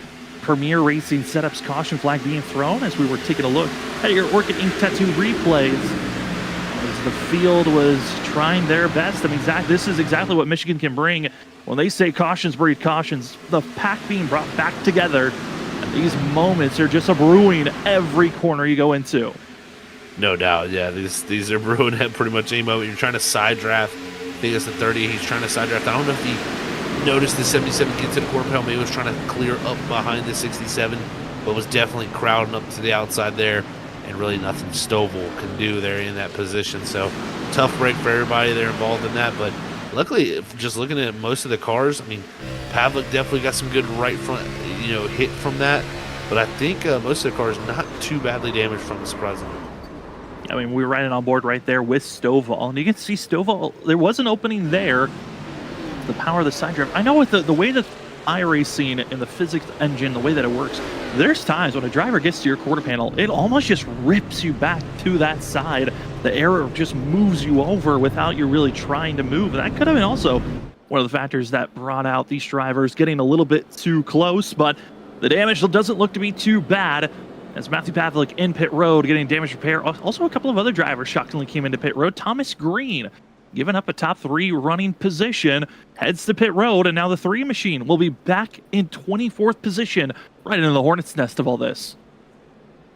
Premier Racing Setups caution flag being thrown, as we were taking a look at your Orchid Ink Tattoo replays. As the field was trying their best. I mean, this is exactly what Michigan can bring. When they say cautions breed cautions, the pack being brought back together. And these moments are just a brewing every corner you go into. No doubt, yeah. These are brewing at pretty much any moment. You're trying to side draft. I think it's the 30. He's trying to side draft. I don't know if he noticed the 77 get to the quarter panel. Maybe he was trying to clear up behind the 67, but was definitely crowding up to the outside there, and really nothing Stovall can do there in that position. So tough break for everybody there involved in that. But luckily, just looking at most of the cars, I mean, Pavlik definitely got some good right front, hit from that. But I think most of the cars not too badly damaged from it, surprisingly. I mean, we were riding on board right there with Stovall, and you can see Stovall, there was an opening there. The power of the side drive. I know with the way that iRacing and the physics engine, the way that it works, there's times when a driver gets to your quarter panel, it almost just rips you back to that side. The air just moves you over without you really trying to move. And that could have been also one of the factors that brought out these drivers getting a little bit too close, but the damage doesn't look to be too bad. As Matthew Pavlik in pit road getting damage repair. Also, a couple of other drivers shockingly came into pit road. Thomas Green giving up a top 3 running position, heads to pit road, and now the 3 machine will be back in 24th position, right into the hornet's nest of all this.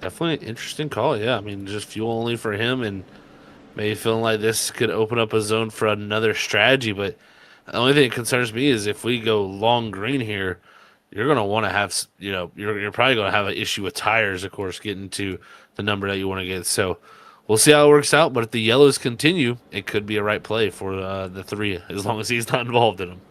Definitely an interesting call, yeah. I mean, just fuel only for him, and maybe feeling like this could open up a zone for another strategy, but The only thing that concerns me is if we go long green here, you're going to want to have, you're probably going to have an issue with tires, of course, getting to the number that you want to get. So we'll see how it works out. But if the yellows continue, it could be a right play for the 3, as long as he's not involved in them.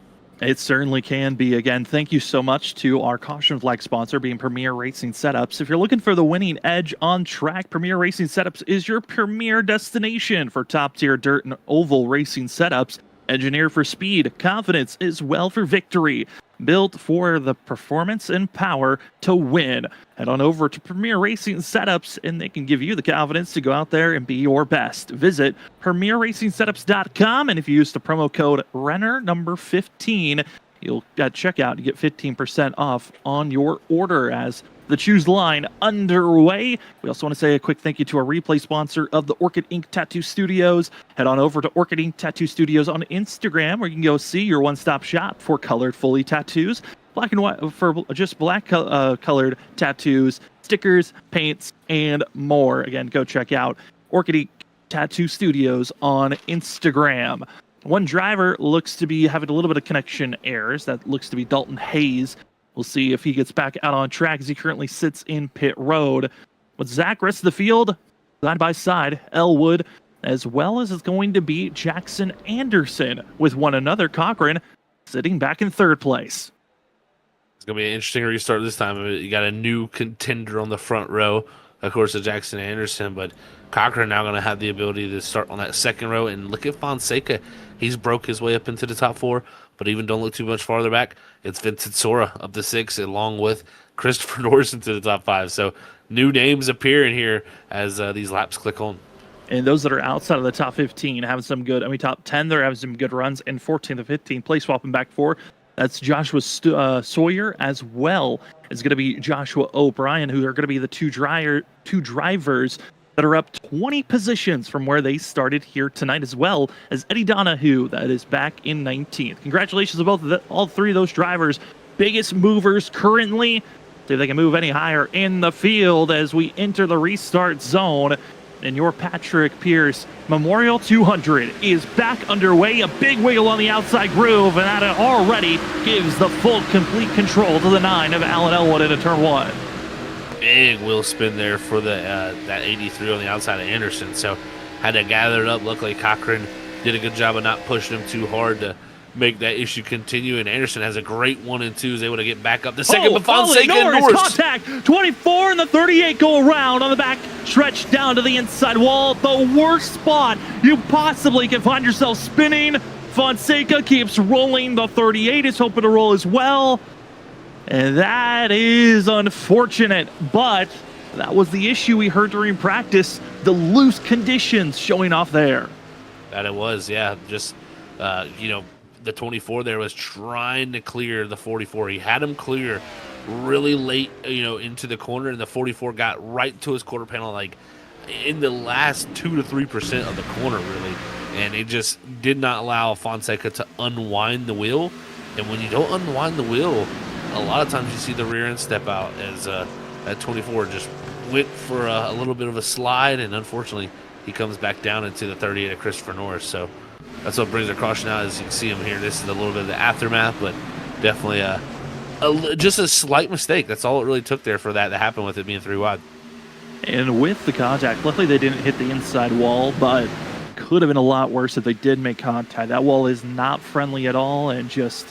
It certainly can be. Again, thank you so much to our caution flag sponsor, being Premier Racing Setups. If you're looking for the winning edge on track, Premier Racing Setups is your premier destination for top-tier dirt and oval racing setups. Engineered for speed, confidence, as well for victory. Built for the performance and power to win. Head on over to Premier Racing Setups, and they can give you the confidence to go out there and be your best. Visit PremierRacingSetups.com, and if you use the promo code Renner number 15, you'll at checkout you get 15% off on your order as the Choose line underway. We also want to say a quick thank you to our replay sponsor of the Orchid Ink Tattoo Studios. Head on over to Orchid Ink Tattoo Studios on Instagram, where you can go see your one-stop shop for colored Foley tattoos, black and white for just black colored tattoos, stickers, paints, and more. Again, go check out Orchid Ink Tattoo Studios on Instagram. One driver looks to be having a little bit of connection errors. That looks to be Dalton Hayes. We'll see if he gets back out on track as he currently sits in pit road. With Zach, rest of the field, side by side, Elwood, as well as it's going to be Jackson Anderson with one another, Cochran, sitting back in third place. It's going to be an interesting restart this time. You got a new contender on the front row, of course, of Jackson Anderson, but Cochran now going to have the ability to start on that second row. And look at Fonseca. He's broke his way up into the top 4, but even don't look too much farther back. It's Vincent Sora up to 6, along with Christopher Norris into the top 5. So new names appearing here as these laps click on. And those that are outside of the top 15 having some good, top 10, they're having some good runs. And 14 to 15, play swapping back 4. That's Joshua Sawyer, as well as going to be Joshua O'Brien, who are going to be the two drivers that are up 20 positions from where they started here tonight, as well as Eddie Donahue, that is back in 19th. Congratulations to all 3 of those drivers. Biggest movers currently. See if they can move any higher in the field as we enter the restart zone. And your Patrick Pierce Memorial 200 is back underway. A big wiggle on the outside groove, and that already gives the full complete control to the 9 of Alan Elwood into turn 1. Big wheel spin there for that 83 on the outside of Anderson. So had to gather it up. Luckily, Cochran did a good job of not pushing him too hard to make that issue continue. And Anderson has a great 1 and 2, is able to get back up the second. But Fonseca and Norris. Contact. 24 and the 38 go around on the back stretch down to the inside wall. The worst spot you possibly can find yourself spinning. Fonseca keeps rolling. The 38 is hoping to roll as well. And that is unfortunate, but that was the issue we heard during practice, the loose conditions showing off there. That it was, yeah. Just, the 24 there was trying to clear the 44. He had him clear really late, into the corner, and the 44 got right to his quarter panel, like in the last 2 to 3% of the corner, really. And it just did not allow Fonseca to unwind the wheel. And when you don't unwind the wheel, a lot of times you see the rear end step out as that 24 just went for a little bit of a slide, and unfortunately he comes back down into the 38 of Christopher Norris. So that's what brings our caution out. As you can see him here, this is a little bit of the aftermath, but definitely just a slight mistake. That's all it really took there for that to happen, with it being 3 wide. And with the contact, luckily they didn't hit the inside wall, but could have been a lot worse if they did make contact. That wall is not friendly at all, and just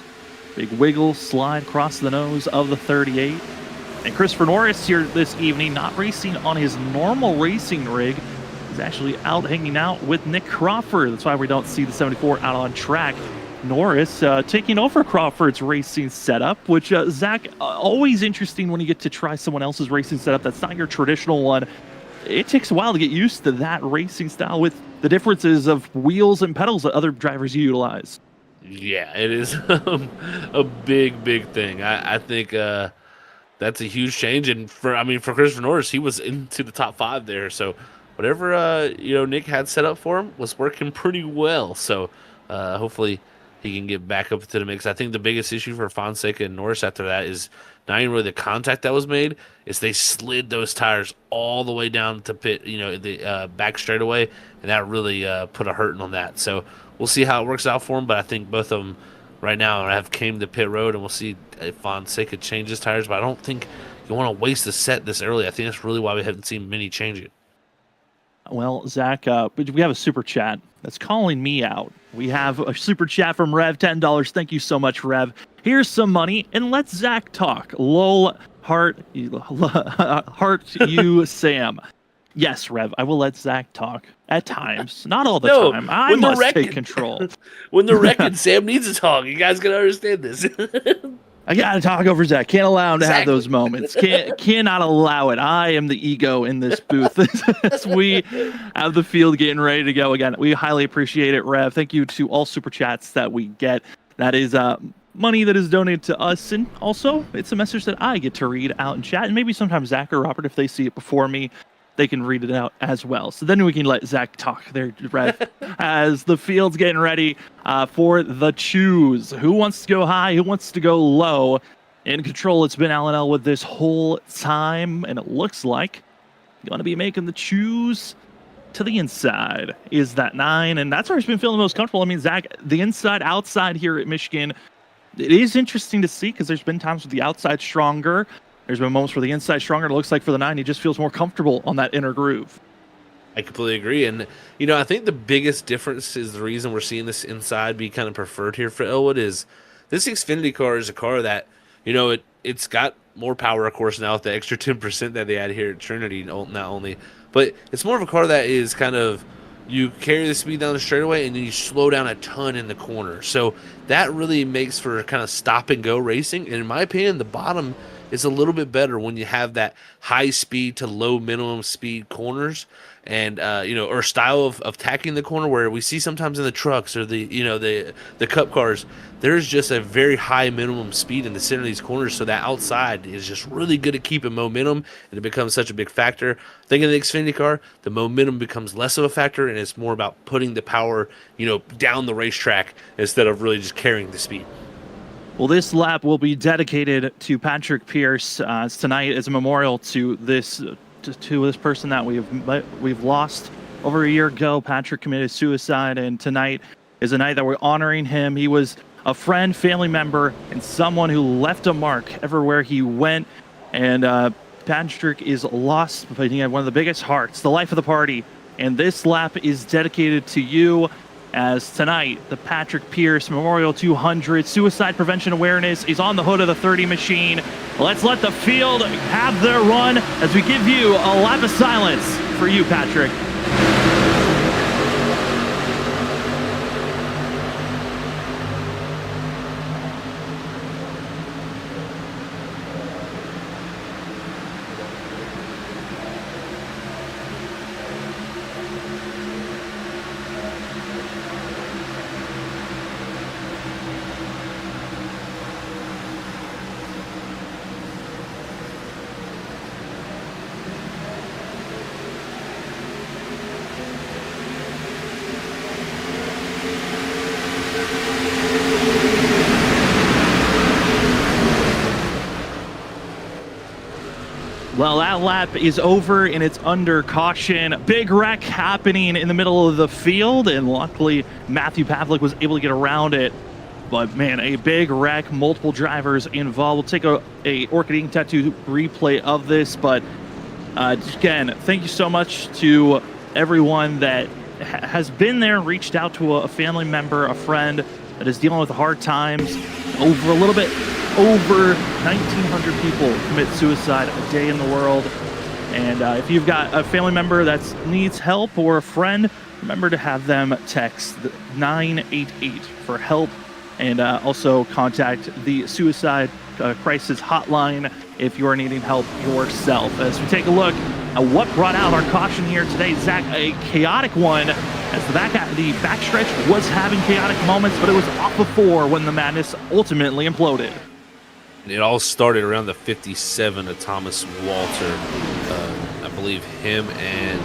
big wiggle, slide across the nose of the 38. And Christopher Norris here this evening, not racing on his normal racing rig. He's actually out hanging out with Nick Crawford. That's why we don't see the 74 out on track. Norris taking over Crawford's racing setup, which, Zach, always interesting when you get to try someone else's racing setup that's not your traditional one. It takes a while to get used to that racing style with the differences of wheels and pedals that other drivers utilize. Yeah, it is a big thing. I think that's a huge change. And for Christopher Norris, he was into the top 5 there. So whatever Nick had set up for him was working pretty well. So hopefully he can get back up to the mix. I think the biggest issue for Fonseca and Norris after that is not even really the contact that was made, is they slid those tires all the way down to pit, the back straightaway, and that really put a hurting on that. So we'll see how it works out for them, but I think both of them right now have came to pit road, and we'll see if Fonseca changes tires, but I don't think you want to waste the set this early. I think that's really why we haven't seen many change it. Well, Zach, we have a super chat that's calling me out. We have a super chat from Rev, $10. Thank you so much, Rev. Here's some money, and let's Zach talk. Lol, heart you, Sam. Yes, Rev, I will let Zach talk at times. Not all the time. I must take control. When they're wrecking, Sam needs to talk. You guys got to understand this. I gotta talk over Zach. Can't allow him to have those moments. Cannot allow it. I am the ego in this booth as we have the field getting ready to go again. We highly appreciate it, Rev. Thank you to all super chats that we get. That is money that is donated to us, and also it's a message that I get to read out in chat, and maybe sometimes Zach or Robert, if they see it before me, they can read it out as well. So then we can let Zach talk there, Rev, as the field's getting ready for the choose. Who wants to go high? Who wants to go low? In control, it's been L&L with this whole time, and it looks like you're going to be making the choose to the inside. Is that 9? And that's where he's been feeling the most comfortable. I mean, Zach, the inside, outside here at Michigan, it is interesting to see because there's been times with the outside stronger. There's been moments where the inside stronger. It looks like for the 9, he just feels more comfortable on that inner groove. I completely agree. And, I think the biggest difference is the reason we're seeing this inside be kind of preferred here for Elwood is this Xfinity car is a car that, it's got more power, of course, now with the extra 10% that they add here at Trinity, not only. But it's more of a car that is kind of, you carry the speed down the straightaway and then you slow down a ton in the corner. So that really makes for kind of stop-and-go racing. And in my opinion, the bottom is a little bit better when you have that high speed to low minimum speed corners and or style of tacking the corner where we see sometimes in the trucks or the cup cars, there's just a very high minimum speed in the center of these corners, so that outside is just really good at keeping momentum, and it becomes such a big factor. I think in the Xfinity car, the momentum becomes less of a factor, and it's more about putting the power down the racetrack instead of really just carrying the speed. Well, this lap will be dedicated to Patrick Pierce tonight as a memorial to this person that we've lost over a year ago. Patrick committed suicide, and tonight is a night that we're honoring him. He was a friend, family member, and someone who left a mark everywhere he went. And Patrick is lost, but he had one of the biggest hearts, the life of the party. And this lap is dedicated to you, as tonight, the Patrick Pierce Memorial 200 Suicide Prevention Awareness is on the hood of the 30 machine. Let's let the field have their run as we give you a lap of silence for you, Patrick. Well, that lap is over and it's under caution. Big wreck happening in the middle of the field, and luckily Matthew Pavlik was able to get around it. But man, a big wreck, multiple drivers involved. We'll take a Orchid Ink Tattoo replay of this, but again, thank you so much to everyone that has been there and reached out to a family member, a friend that is dealing with hard times. Over 1,900 people commit suicide a day in the world. And if you've got a family member that needs help or a friend, remember to have them text 988 for help, and also contact the suicide crisis hotline if you are needing help yourself. As we take a look at what brought out our caution here today, Zach, a chaotic one, as the backstretch was having chaotic moments, but it was off of 4 when the madness ultimately imploded. It all started around the 57 of Thomas Walter. I believe him and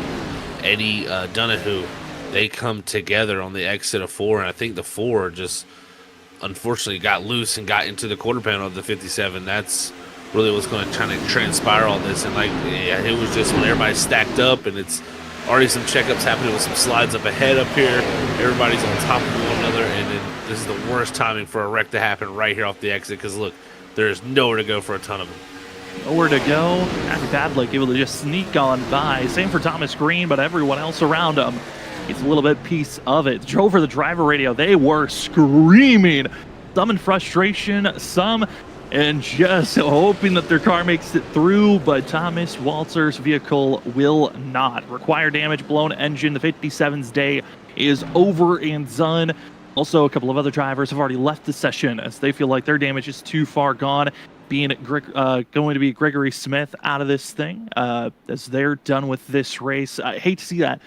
Eddie Donahue, they come together on the exit of 4, and I think the 4 just unfortunately got loose and got into the quarter panel of the 57. That's really what's going to try to transpire all this. And like, yeah, it was just when everybody's stacked up and it's already some checkups happening with some slides up ahead up here. Everybody's on top of one another, and then this is the worst timing for a wreck to happen right here off the exit because look, there's nowhere to go for a ton of them. Nowhere to go. Matthew Pavlik able to just sneak on by. Same for Thomas Green, but everyone else around him gets a little bit piece of it. Drove for the driver radio. They were screaming. Some in frustration, some and just hoping that their car makes it through, but Thomas Walter's vehicle will not. Require damage, blown engine. The 57's day is over and done. Also, a couple of other drivers have already left the session as they feel like their damage is too far gone. Being going to be Gregory Smith out of this thing as they're done with this race. I hate to see that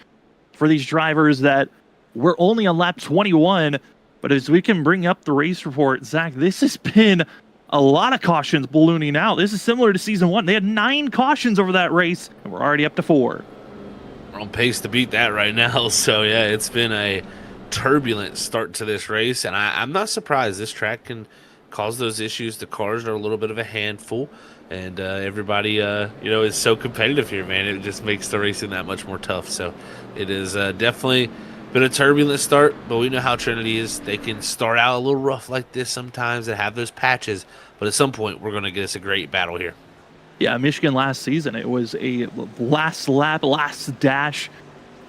for these drivers that we're only on lap 21, but as we can bring up the race report, Zach, this has been a lot of cautions ballooning out. This is similar to season 1. They had 9 cautions over that race, and we're already up to 4. We're on pace to beat that right now. So yeah, it's been a turbulent start to this race, and I'm not surprised. This track can cause those issues. The cars are a little bit of a handful, and everybody is so competitive here, man. It just makes the racing that much more tough. So it is definitely been a turbulent start, but we know how Trinity is. They can start out a little rough like this sometimes and have those patches, but at some point we're going to get us a great battle here. Yeah, Michigan last season, it was a last lap, last dash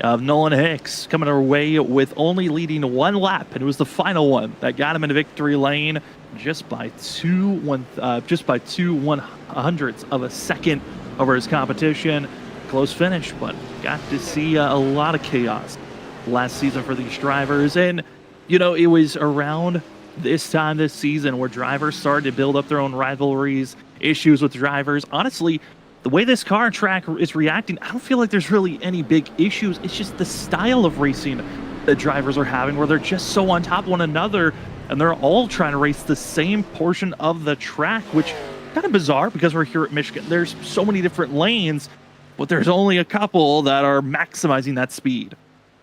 of Nolan Hicks coming our way with only leading 1 lap, and it was the final one that got him into victory lane just by 2/100ths of a second over his competition. Close finish, but got to see a lot of chaos last season for these drivers. And it was around this time this season where drivers started to build up their own rivalries, issues with drivers. Honestly, the way this car track is reacting, I don't feel like there's really any big issues. It's just the style of racing that drivers are having where they're just so on top of one another and they're all trying to race the same portion of the track, which kind of bizarre because we're here at Michigan. There's so many different lanes, but there's only a couple that are maximizing that speed.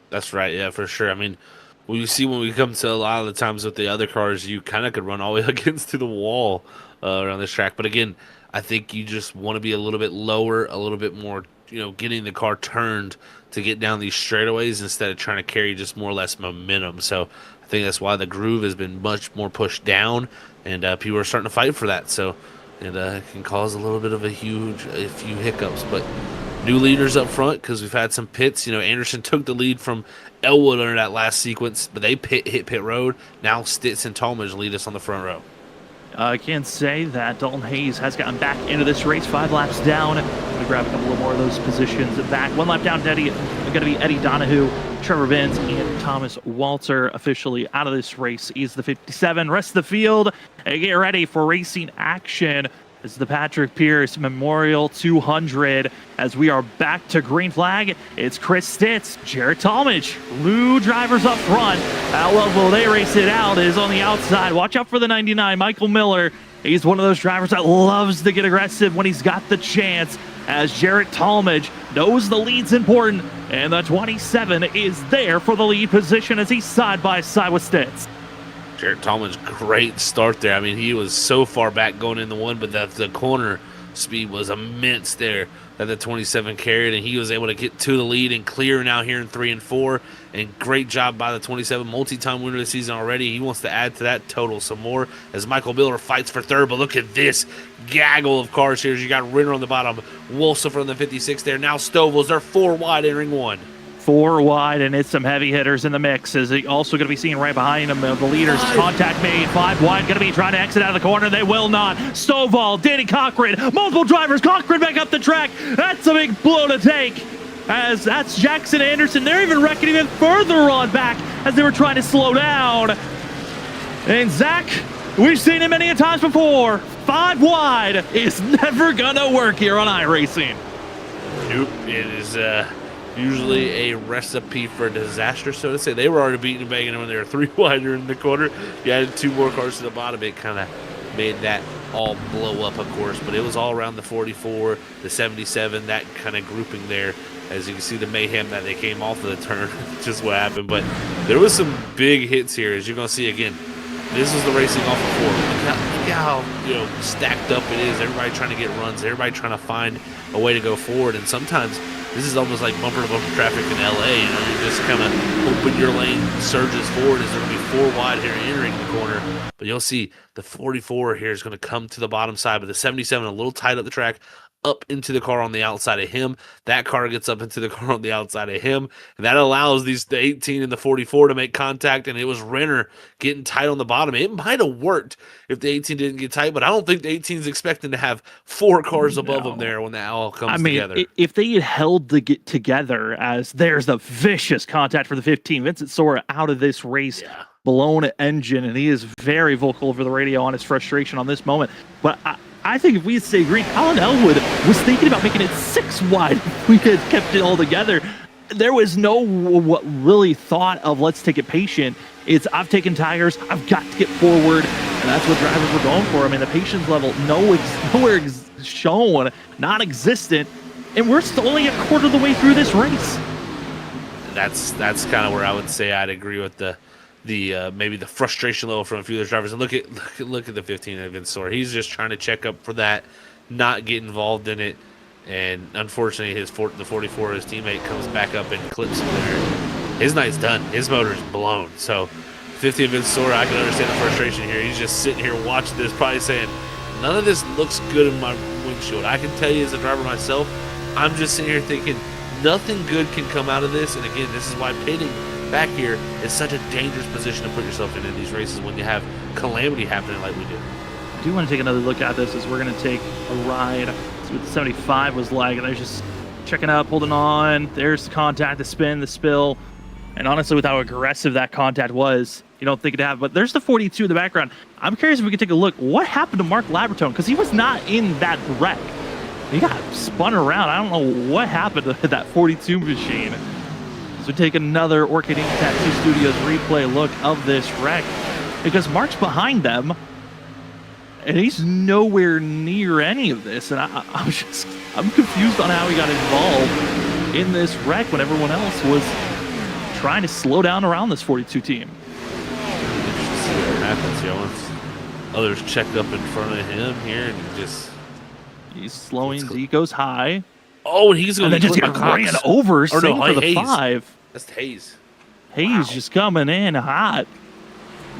That's right, yeah, for sure. I mean, when we come to a lot of the times with the other cars, you kind of could run all the way against to the wall around this track. But again, I think you just want to be a little bit lower, a little bit more, getting the car turned to get down these straightaways instead of trying to carry just more or less momentum. So I think that's why the groove has been much more pushed down, and people are starting to fight for that. So it can cause a little bit of a few hiccups. But new leaders up front because we've had some pits. Anderson took the lead from Elwood under that last sequence, but they hit pit road. Now Stitz and Talmadge lead us on the front row. I can say that Dalton Hayes has gotten back into this race 5 laps down. Going to grab a couple of more of those positions back. 1 lap down, going to be Eddie Donahue, Trevor Benz, and Thomas Walter officially out of this race. He's the 57. Rest of the field, get ready for racing action. This is the Patrick Pierce Memorial 200 as we are back to green flag. It's Chris Stitz, Jared Talmadge, blue drivers up front. How well will they race it out is on the outside. Watch out for the 99, Michael Miller. He's one of those drivers that loves to get aggressive when he's got the chance, as Jared Talmadge knows the lead's important, and the 27 is there for the lead position as he's side by side with Stitz. Jared Talmadge, great start there. I mean, he was so far back going in the one, but the corner speed was immense there that the 27 carried, and he was able to get to the lead and clear now here in 3 and 4. And great job by the 27, multi-time winner of the season already. He wants to add to that total some more as Michael Miller fights for third. But look at this gaggle of cars here. You got Renner on the bottom, Wolsa from the 56 there. Now Stovall's, they're 4 wide entering 1. 4 wide, and it's some heavy hitters in the mix. Is he also going to be seen right behind him? The leaders contact made. 5 wide, going to be trying to exit out of the corner. They will not. Stovall, Danny Cochran, multiple drivers. Cochran back up the track. That's a big blow to take, as that's Jackson Anderson. They're even wrecking even further on back as they were trying to slow down. And Zach, we've seen him many times before. 5 wide is never going to work here on iRacing. Nope, it is usually a recipe for disaster, so to say. They were already beating and banging when they were 3 wider in the corner. You added 2 more cars to the bottom. It kind of made that all blow up, of course, but it was all around the 44, the 77, that kind of grouping there. As you can see, the mayhem that they came off of the turn, just what happened. But there was some big hits here, as you're going to see again. This is the racing off of 4. Look how stacked up it is. Everybody trying to get runs. Everybody trying to find a way to go forward. And sometimes this is almost like bumper to bumper traffic in LA. You just kind of open your lane, surges forward as there will be 4 wide here entering the corner. But you'll see the 44 here is going to come to the bottom side, but the 77 a little tight up the track, up into the car on the outside of him. That car gets up into the car on the outside of him, and that allows the 18 and the 44 to make contact. And it was Renner getting tight on the bottom. It might have worked if the 18 didn't get tight, but I don't think the 18 is expecting to have 4 cars above them there when that all comes together. If they had held to get together, as there's the vicious contact for the 15, Vincent Sora out of this race. Yeah. Blown engine, and he is very vocal over the radio on his frustration on this moment. But I think if we had stayed green, Colin Elwood was thinking about making it 6 wide if we had kept it all together. There was no really thought of let's take it patient. It's I've taken tires, I've got to get forward, and that's what drivers were going for. I mean, the patience level nowhere shown, non-existent, and we're still only a quarter of the way through this race. That's kind of where I would say I'd agree with the maybe the frustration level from a few of those drivers. And look at the 15 of Vince Sora. He's just trying to check up for that, not get involved in it. And unfortunately, the 44, his teammate, comes back up and clips him there. His night's done. His motor's blown. So 15 of Vince Sora, I can understand the frustration here. He's just sitting here watching this, probably saying, none of this looks good in my windshield. I can tell you as a driver myself, I'm just sitting here thinking nothing good can come out of this. And again, this is why pitting back here is such a dangerous position to put yourself in these races when you have calamity happening like we do. I do want to take another look at this as we're going to take a ride. So the 75 was lagging. There's just checking up, holding on. There's the contact, the spin, the spill. And honestly, with how aggressive that contact was, you don't think it'd have. But there's the 42 in the background. I'm curious if we could take a look. What happened to Mark Labratone? Because he was not in that wreck. He got spun around. I don't know what happened to that 42 machine. So take another Orchid Ink Tattoo Studios replay look of this wreck, because Mark's behind them and he's nowhere near any of this. And I'm confused on how he got involved in this wreck when everyone else was trying to slow down around this 42 team. Interesting to see what happens here once others check up in front of him here, and he's slowing. Z goes high. Oh, and he's going to just get ran over. For the Hayes. 5. That's Hayes. Hayes just coming in hot,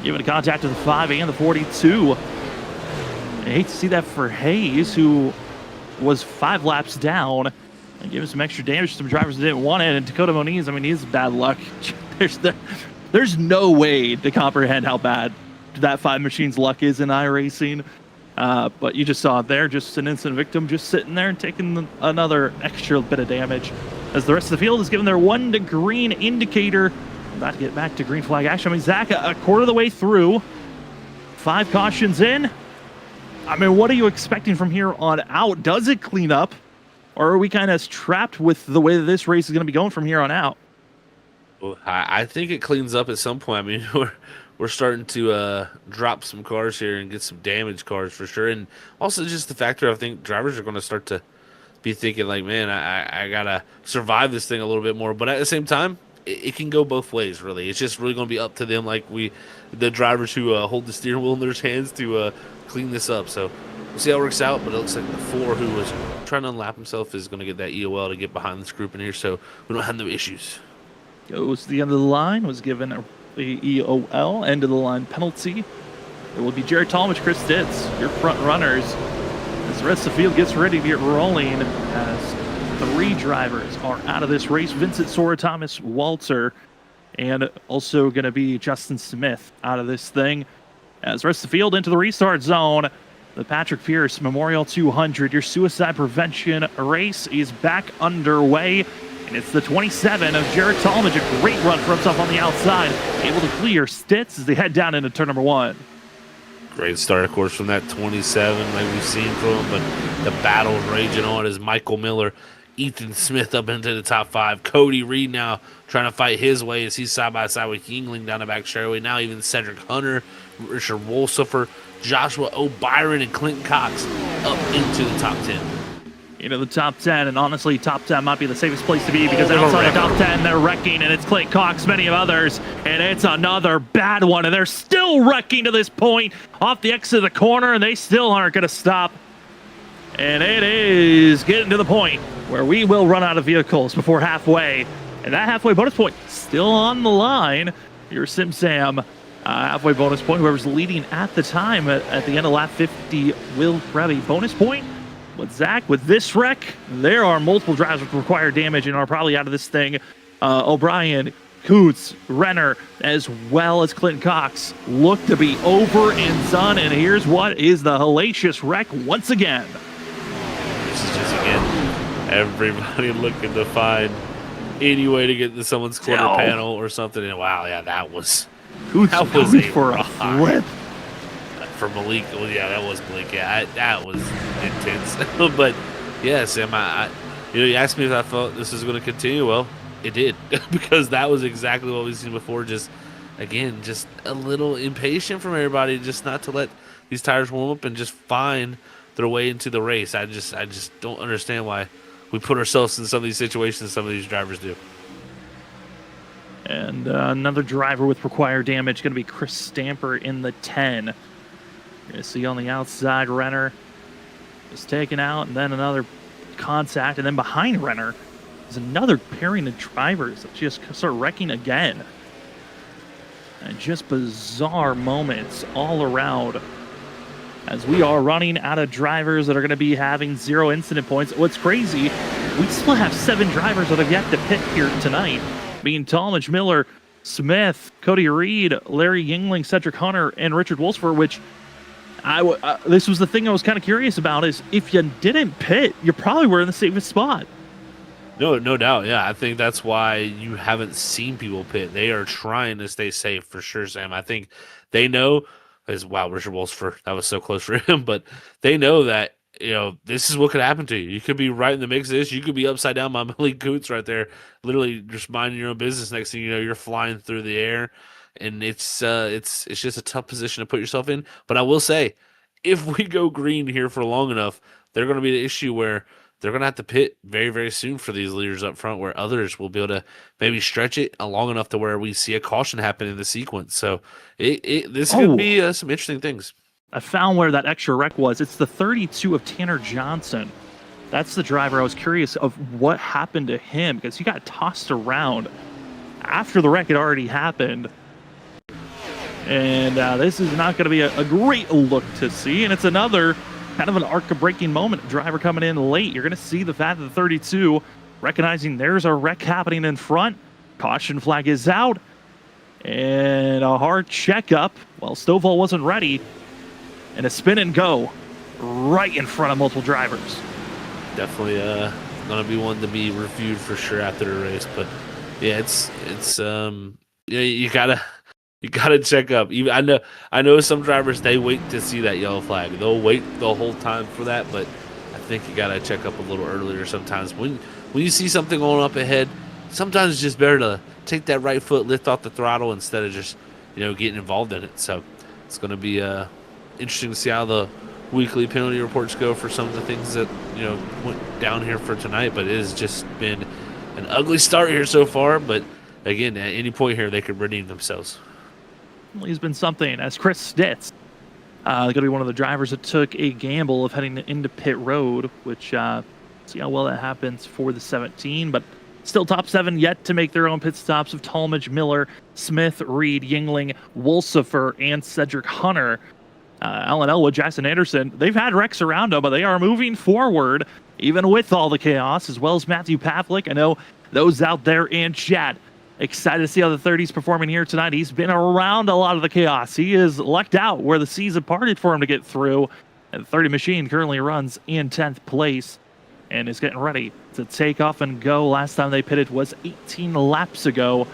giving a contact to the 5 and the 42. I hate to see that for Hayes, who was 5 laps down, and giving some extra damage to some drivers that didn't want it. And Dakota Moniz, I mean, he's bad luck. There's no way to comprehend how bad that 5 machine's luck is in iRacing. But you just saw it there, just an instant victim just sitting there and taking another extra bit of damage, as the rest of the field is given their 1 to green indicator. About to get back to green flag action. I mean, Zach, a quarter of the way through, 5 cautions in. I mean, what are you expecting from here on out? Does it clean up, or are we kind of trapped with the way that this race is going to be going from here on out? Well, I think it cleans up at some point. I mean, we're starting to drop some cars here and get some damaged cars for sure. And also just the factor, I think drivers are going to start to be thinking like, man, I got to survive this thing a little bit more. But at the same time, it can go both ways, really. It's just really going to be up to them, like the drivers who hold the steering wheel in their hands to clean this up. So we'll see how it works out. But it looks like the 4 who was trying to unlap himself is going to get that EOL to get behind this group in here. So we don't have no issues. Goes to the end of the line, was given the EOL, end of the line penalty. It will be Jared Talmadge, Chris Ditz, your front runners, as the rest of the field gets ready to get rolling, as 3 drivers are out of this race. Vincent Sora, Thomas Walter, and also going to be Justin Smith out of this thing. As the rest of the field into the restart zone, the Patrick Pierce Memorial 200, your suicide prevention race, is back underway. And it's the 27 of Jared Talmadge, a great run for himself on the outside, able to clear Stitz as they head down into turn number 1. Great start, of course, from that 27, like we've seen from him, but the battle's raging on as Michael Miller, Ethan Smith up into the top 5. Cody Reed now trying to fight his way as he's side by side with Yingling down the back straightaway. Now even Cedric Hunter, Richard Wolsifer, Joshua O'Byron, and Clinton Cox up into the top 10. into the top 10, and honestly, top 10 might be the safest place to be because outside the top 10, they're wrecking, and it's Clay Cox, many of others, and it's another bad one, and they're still wrecking to this point off the exit of the corner, and they still aren't going to stop. And it is getting to the point where we will run out of vehicles before halfway, and that halfway bonus point still on the line. Your Sim Sam halfway bonus point. Whoever's leading at the time at the end of lap 50 will grab a bonus point. With Zach, with this wreck, there are multiple drives which require damage and are probably out of this thing. O'Brien, Coots, Renner, as well as Clinton Cox look to be over and done. And here's what is the hellacious wreck once again. This is just, again, everybody looking to find any way to get to someone's quarter panel or something. And wow, yeah, that was Coots going for a flip. For Malik, well, yeah, that was Malik. Yeah, that was intense. But yeah, Sam, you asked me if I thought this was going to continue. Well, it did because that was exactly what we've seen before. Just again, just a little impatient from everybody, just not to let these tires warm up and just find their way into the race. I just don't understand why we put ourselves in some of these situations some of these drivers do. And another driver with required damage going to be Chris Stamper in the 10. You're going to see on the outside, Renner is taken out, and then another contact, and then behind Renner is another pairing of drivers that just start wrecking again. And just bizarre moments all around as we are running out of drivers that are going to be having 0 incident points. What's crazy, we still have 7 drivers that have yet to pit here tonight, being Talmadge, Miller, Smith, Cody Reed, Larry Yingling, Cedric Hunter, and Richard Wolfsfer, which this was the thing I was kind of curious about, is if you didn't pit, you probably were in the safest spot. No doubt. Yeah, I think that's why you haven't seen people pit. They are trying to stay safe for sure, Sam. I think they know, wow, Richard Wolfsfer, that was so close for him, but they know that, this is what could happen to you. You could be right in the mix of this. You could be upside down by Malik Coots right there, literally just minding your own business. Next thing you know, you're flying through the air. And it's just a tough position to put yourself in. But I will say, if we go green here for long enough, they're going to be the issue where they're going to have to pit very, very soon for these leaders up front, where others will be able to maybe stretch it long enough to where we see a caution happen in the sequence. So this could be some interesting things. I found where that extra wreck was. It's the 32 of Tanner Johnson. That's the driver. I was curious of what happened to him because he got tossed around after the wreck had already happened. And this is not going to be a great look to see. And it's another kind of an arc-breaking moment. Driver coming in late. You're going to see the fact that the 32 recognizing there's a wreck happening in front. Caution flag is out. And a hard checkup. Well, Stovall wasn't ready. And a spin and go right in front of multiple drivers. Definitely going to be one to be reviewed for sure after the race. But yeah, it's you gotta check up. Even I know some drivers, they wait to see that yellow flag. They'll wait the whole time for that, but I think you gotta check up a little earlier sometimes. When you see something going up ahead, sometimes it's just better to take that right foot, lift off the throttle instead of just getting involved in it. So it's gonna be interesting to see how the weekly penalty reports go for some of the things that went down here for tonight. But it has just been an ugly start here so far. But again, at any point here, they could redeem themselves. He's been something, as Chris Stitz, going to be one of the drivers that took a gamble of heading into pit road, which see how well that happens for the 17, but still top 7 yet to make their own pit stops of Talmadge, Miller, Smith, Reed, Yingling, Wolfsfer, and Cedric Hunter. Alan Elwood, Jackson Anderson, they've had wrecks around them, but they are moving forward, even with all the chaos, as well as Matthew Pavlik. I know those out there in chat excited to see how the 30's performing here tonight. He's been around a lot of the chaos. He is lucked out where the season parted for him to get through. And the 30 machine currently runs in 10th place and is getting ready to take off and go. Last time they pitted was 18 laps ago.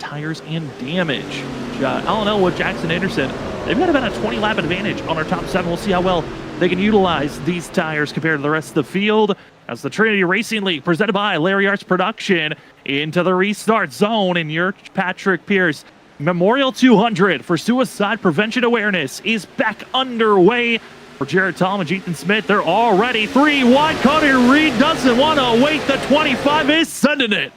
Tires and damage. Alan Elwood, Jackson Anderson, they've got about a 20-lap advantage on our top 7. We'll see how well they can utilize these tires compared to the rest of the field. As the Trinity Racing League, presented by Larry Arts Production, into the restart zone, and your Patrick Pierce Memorial 200 for Suicide Prevention Awareness is back underway. for Jared Talmadge, Ethan Smith. They're already 3 wide. Cody Reed doesn't want to wait. The 25 is sending it.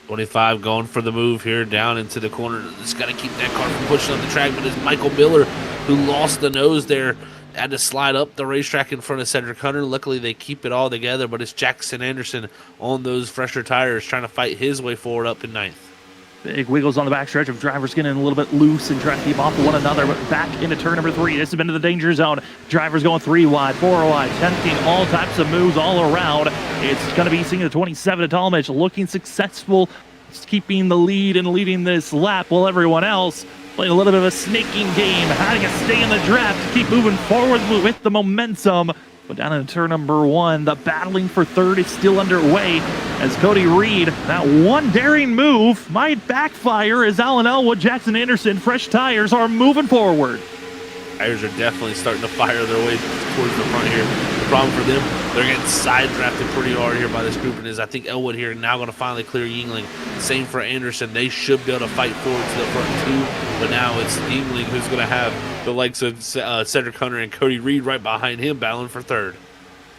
25 going for the move here down into the corner. Just got to keep that car from pushing on the track, but it's Michael Miller who lost the nose there. Had to slide up the racetrack in front of Cedric Hunter. Luckily, they keep it all together, but it's Jackson Anderson on those fresher tires trying to fight his way forward up in 9th. Big wiggles on the backstretch of drivers getting a little bit loose and trying to keep off of one another, but back into turn number 3. This has been to the danger zone. Drivers going 3 wide, 4 wide, tempting all types of moves all around. It's going to be seeing the 27 to Talmadge looking successful, keeping the lead and leading this lap while everyone else playing a little bit of a snaking game. How do you stay in the draft to keep moving forward with the momentum? But down in turn number 1, the battling for 3rd is still underway as Cody Reed, that one daring move might backfire as Alan Elwood, Jackson Anderson, fresh tires are moving forward. Tires are definitely starting to fire their way towards the front here. The problem for them, they're getting side drafted pretty hard here by this group, and is I think Elwood here now going to finally clear Yingling. Same for Anderson. They should be able to fight forward to the front too, but now it's Yingling who's going to have the likes of Cedric Hunter and Cody Reed right behind him battling for 3rd.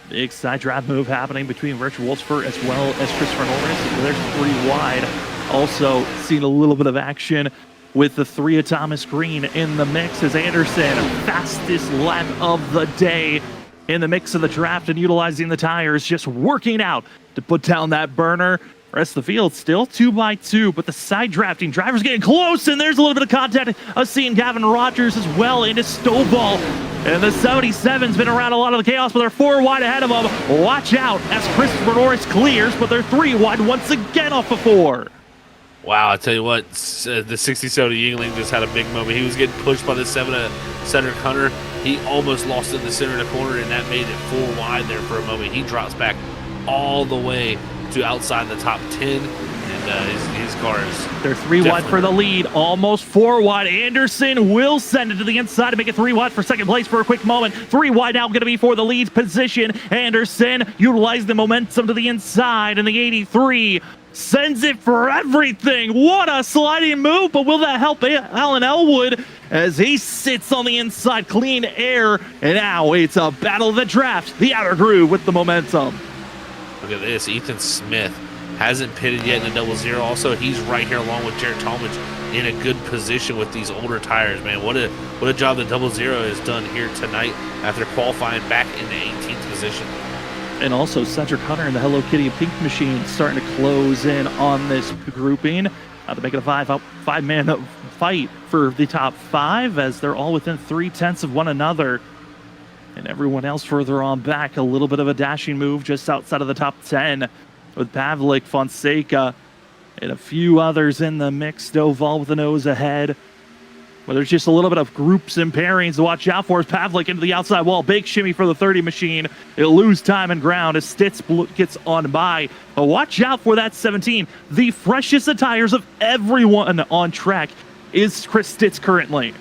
Big side draft move happening between Richard Wolfsburg as well as Christopher Norris. There's 3 wide. Also seeing a little bit of action with the 3 of Thomas Green in the mix as Anderson, fastest lap of the day in the mix of the draft and utilizing the tires, just working out to put down that burner. Rest of the field still 2 by 2, but the side drafting drivers getting close, and there's a little bit of contact. Us seeing Gavin Rogers as well into Stovall. And the 77's been around a lot of the chaos, but they're 4 wide ahead of them. Watch out as Christopher Norris clears, but they're 3 wide once again off of 4. Wow, I tell you what, the 67 Yingling just had a big moment. He was getting pushed by the 7 of Cedric Hunter. He almost lost in the center of the corner, and that made it 4 wide there for a moment. He drops back all the way to outside the top 10, and his car is... They're 3 wide for the lead, almost 4 wide. Anderson will send it to the inside to make it 3 wide for second place for a quick moment. 3 wide now going to be for the lead position. Anderson utilizing the momentum to the inside, and the 83 sends it for everything. What a sliding move, but will that help Alan Elwood as he sits on the inside, clean air, and now it's a battle of the draft. The outer groove with the momentum. Look at this, Ethan Smith hasn't pitted yet in a 00. Also, he's right here along with Jared Talmadge in a good position with these older tires, man. What a job the 00 has done here tonight after qualifying back in the 18th position. And also Cedric Hunter and the Hello Kitty Pink Machine starting to close in on this grouping to make it a five-man fight for the top 5 as they're all within 3/10 of one another. And everyone else further on back, a little bit of a dashing move just outside of the top 10 with Pavlik, Fonseca, and a few others in the mix. Stovall with the nose ahead. Well, there's just a little bit of groups and pairings to watch out for as Pavlik into the outside wall. Big shimmy for the 30 machine. It'll lose time and ground as Stitz gets on by. But watch out for that 17. The freshest of tires of everyone on track is Chris Stitz currently.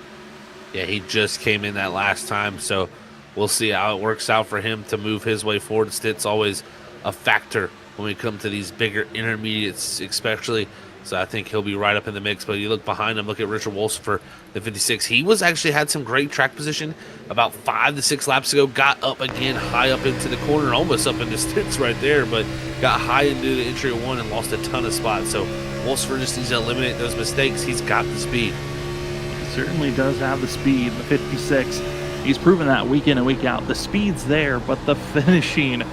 Yeah, he just came in that last time, so we'll see how it works out for him to move his way forward. Stitz always a factor when we come to these bigger intermediates, especially. So I think he'll be right up in the mix. But you look behind him, look at Richard Wolfs for the 56. He was actually had some great track position about 5 to 6 laps ago. Got up again, high up into the corner, almost up into Stitz right there, but got high into the entry 1 and lost a ton of spots. So Wolfs just needs to eliminate those mistakes. He's got the speed. He certainly does have the speed, the 56. He's proven that week in and week out. The speed's there, but the finishing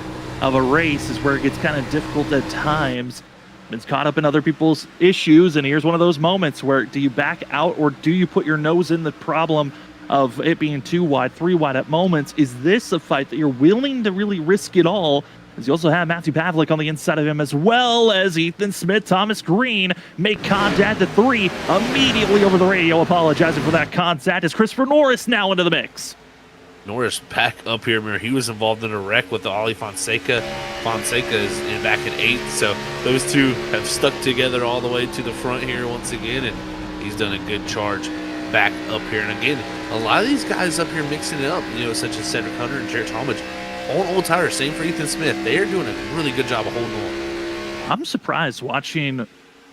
of a race is where it gets kind of difficult at times. It's caught up in other people's issues, and here's one of those moments where do you back out or do you put your nose in the problem of it being 2 wide, 3 wide at moments? Is this a fight that you're willing to really risk it all? As you also have Matthew Pavlik on the inside of him, as well as Ethan Smith, Thomas Green make contact at 3, immediately over the radio apologizing for that contact as Christopher Norris now into the mix. Norris back up here. Remember, he was involved in a wreck with the Ollie Fonseca. Fonseca is back in 8th, so those two have stuck together all the way to the front here once again, and he's done a good charge back up here. And again, a lot of these guys up here mixing it up, you know, such as Cedric Hunter and Jared Talmadge, on old tires. Same for Ethan Smith. They are doing a really good job of holding on. I'm surprised watching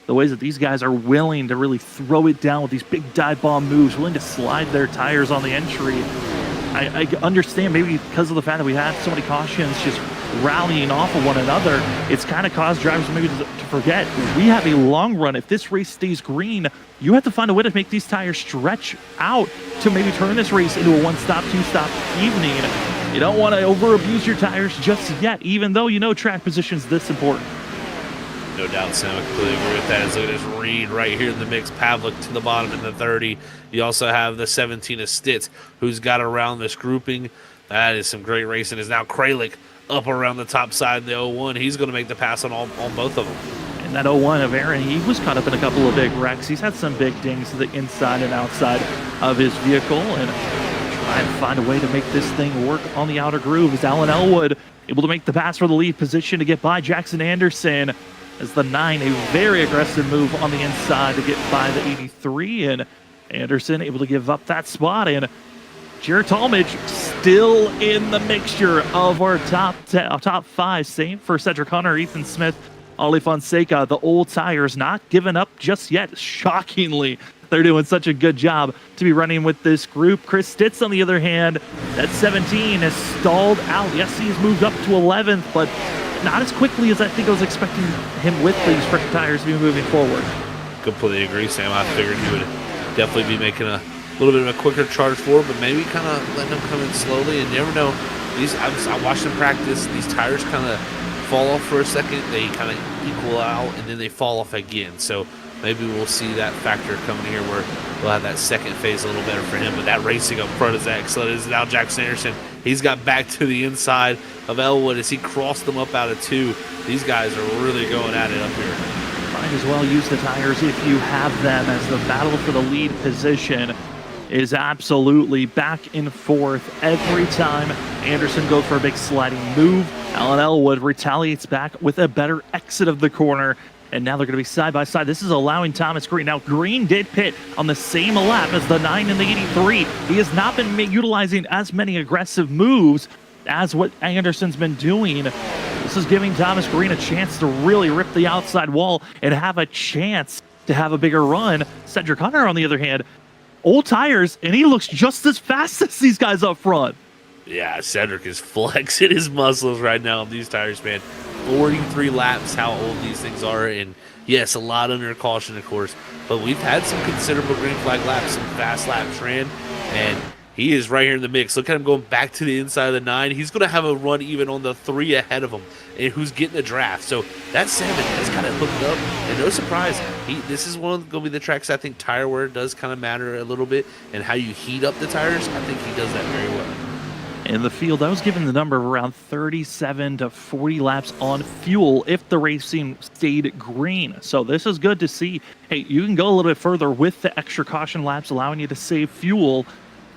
the ways that these guys are willing to really throw it down with these big dive bomb moves, willing to slide their tires on the entry. I understand maybe because of the fact that we had so many cautions just rallying off of one another, it's kind of caused drivers maybe to forget we have a long run. If this race stays green, you have to find a way to make these tires stretch out to maybe turn this race into a one-stop, two-stop evening. You don't want to over-abuse your tires just yet, even though you know track position's this important. No doubt, Sam. I completely agree with that. Look at this Reed right here in the mix. Pavlik to the bottom in the 30. You also have the 17 of Stitz, who's got around this grouping. That is some great racing. Is now Kralik up around the top side of the 01. He's going to make the pass on both of them. And that 01 of Aaron, he was caught up in a couple of big wrecks. He's had some big dings to the inside and outside of his vehicle, and try and find a way to make this thing work on the outer groove. Is Alan Elwood able to make the pass for the lead position to get by Jackson Anderson? As the 9, a very aggressive move on the inside to get by the 83, and Anderson able to give up that spot. And Jared Talmadge still in the mixture of our top 5. Same for Cedric Hunter, Ethan Smith, Ali Fonseca. The old tires not giving up just yet. Shockingly, they're doing such a good job to be running with this group. Chris Stitz, on the other hand, that 17 has stalled out. Yes, he's moved up to 11th, but not as quickly as I think I was expecting him with these fresh tires to be moving forward. Completely agree, Sam. I figured he would definitely be making a little bit of a quicker charge forward, but maybe kind of letting them come in slowly. And you never know. I watched them practice. These tires kind of fall off for a second. They kind of equal out, and then they fall off again. So maybe we'll see that factor coming here where we'll have that second phase a little better for him. But that racing up front is excellent. It's now Jackson Anderson. He's got back to the inside of Elwood as he crossed them up out of 2. These guys are really going at it up here. Might as well use the tires if you have them, as the battle for the lead position is absolutely back and forth every time Anderson goes for a big sliding move. Alan Elwood retaliates back with a better exit of the corner. And now they're going to be side by side. This is allowing Thomas Green. Now, Green did pit on the same lap as the 9 and the 83. He has not been utilizing as many aggressive moves as what Anderson's been doing. This is giving Thomas Green a chance to really rip the outside wall and have a chance to have a bigger run. Cedric Hunter, on the other hand, old tires, and he looks just as fast as these guys up front. Yeah, Cedric is flexing his muscles right now on these tires, man. 43 laps, how old these things are, and yes, a lot under caution, of course, but we've had some considerable green flag laps, some fast laps ran, and he is right here in the mix. Look at him going back to the inside of the 9. He's going to have a run even on the 3 ahead of him, and who's getting a draft. So that 7 has kind of hooked up, and no surprise, this is going to be the tracks I think tire wear does kind of matter a little bit, and how you heat up the tires. I think he does that very well. In the field, I was given the number of around 37 to 40 laps on fuel if the racing stayed green. So this is good to see. Hey, you can go a little bit further with the extra caution laps, allowing you to save fuel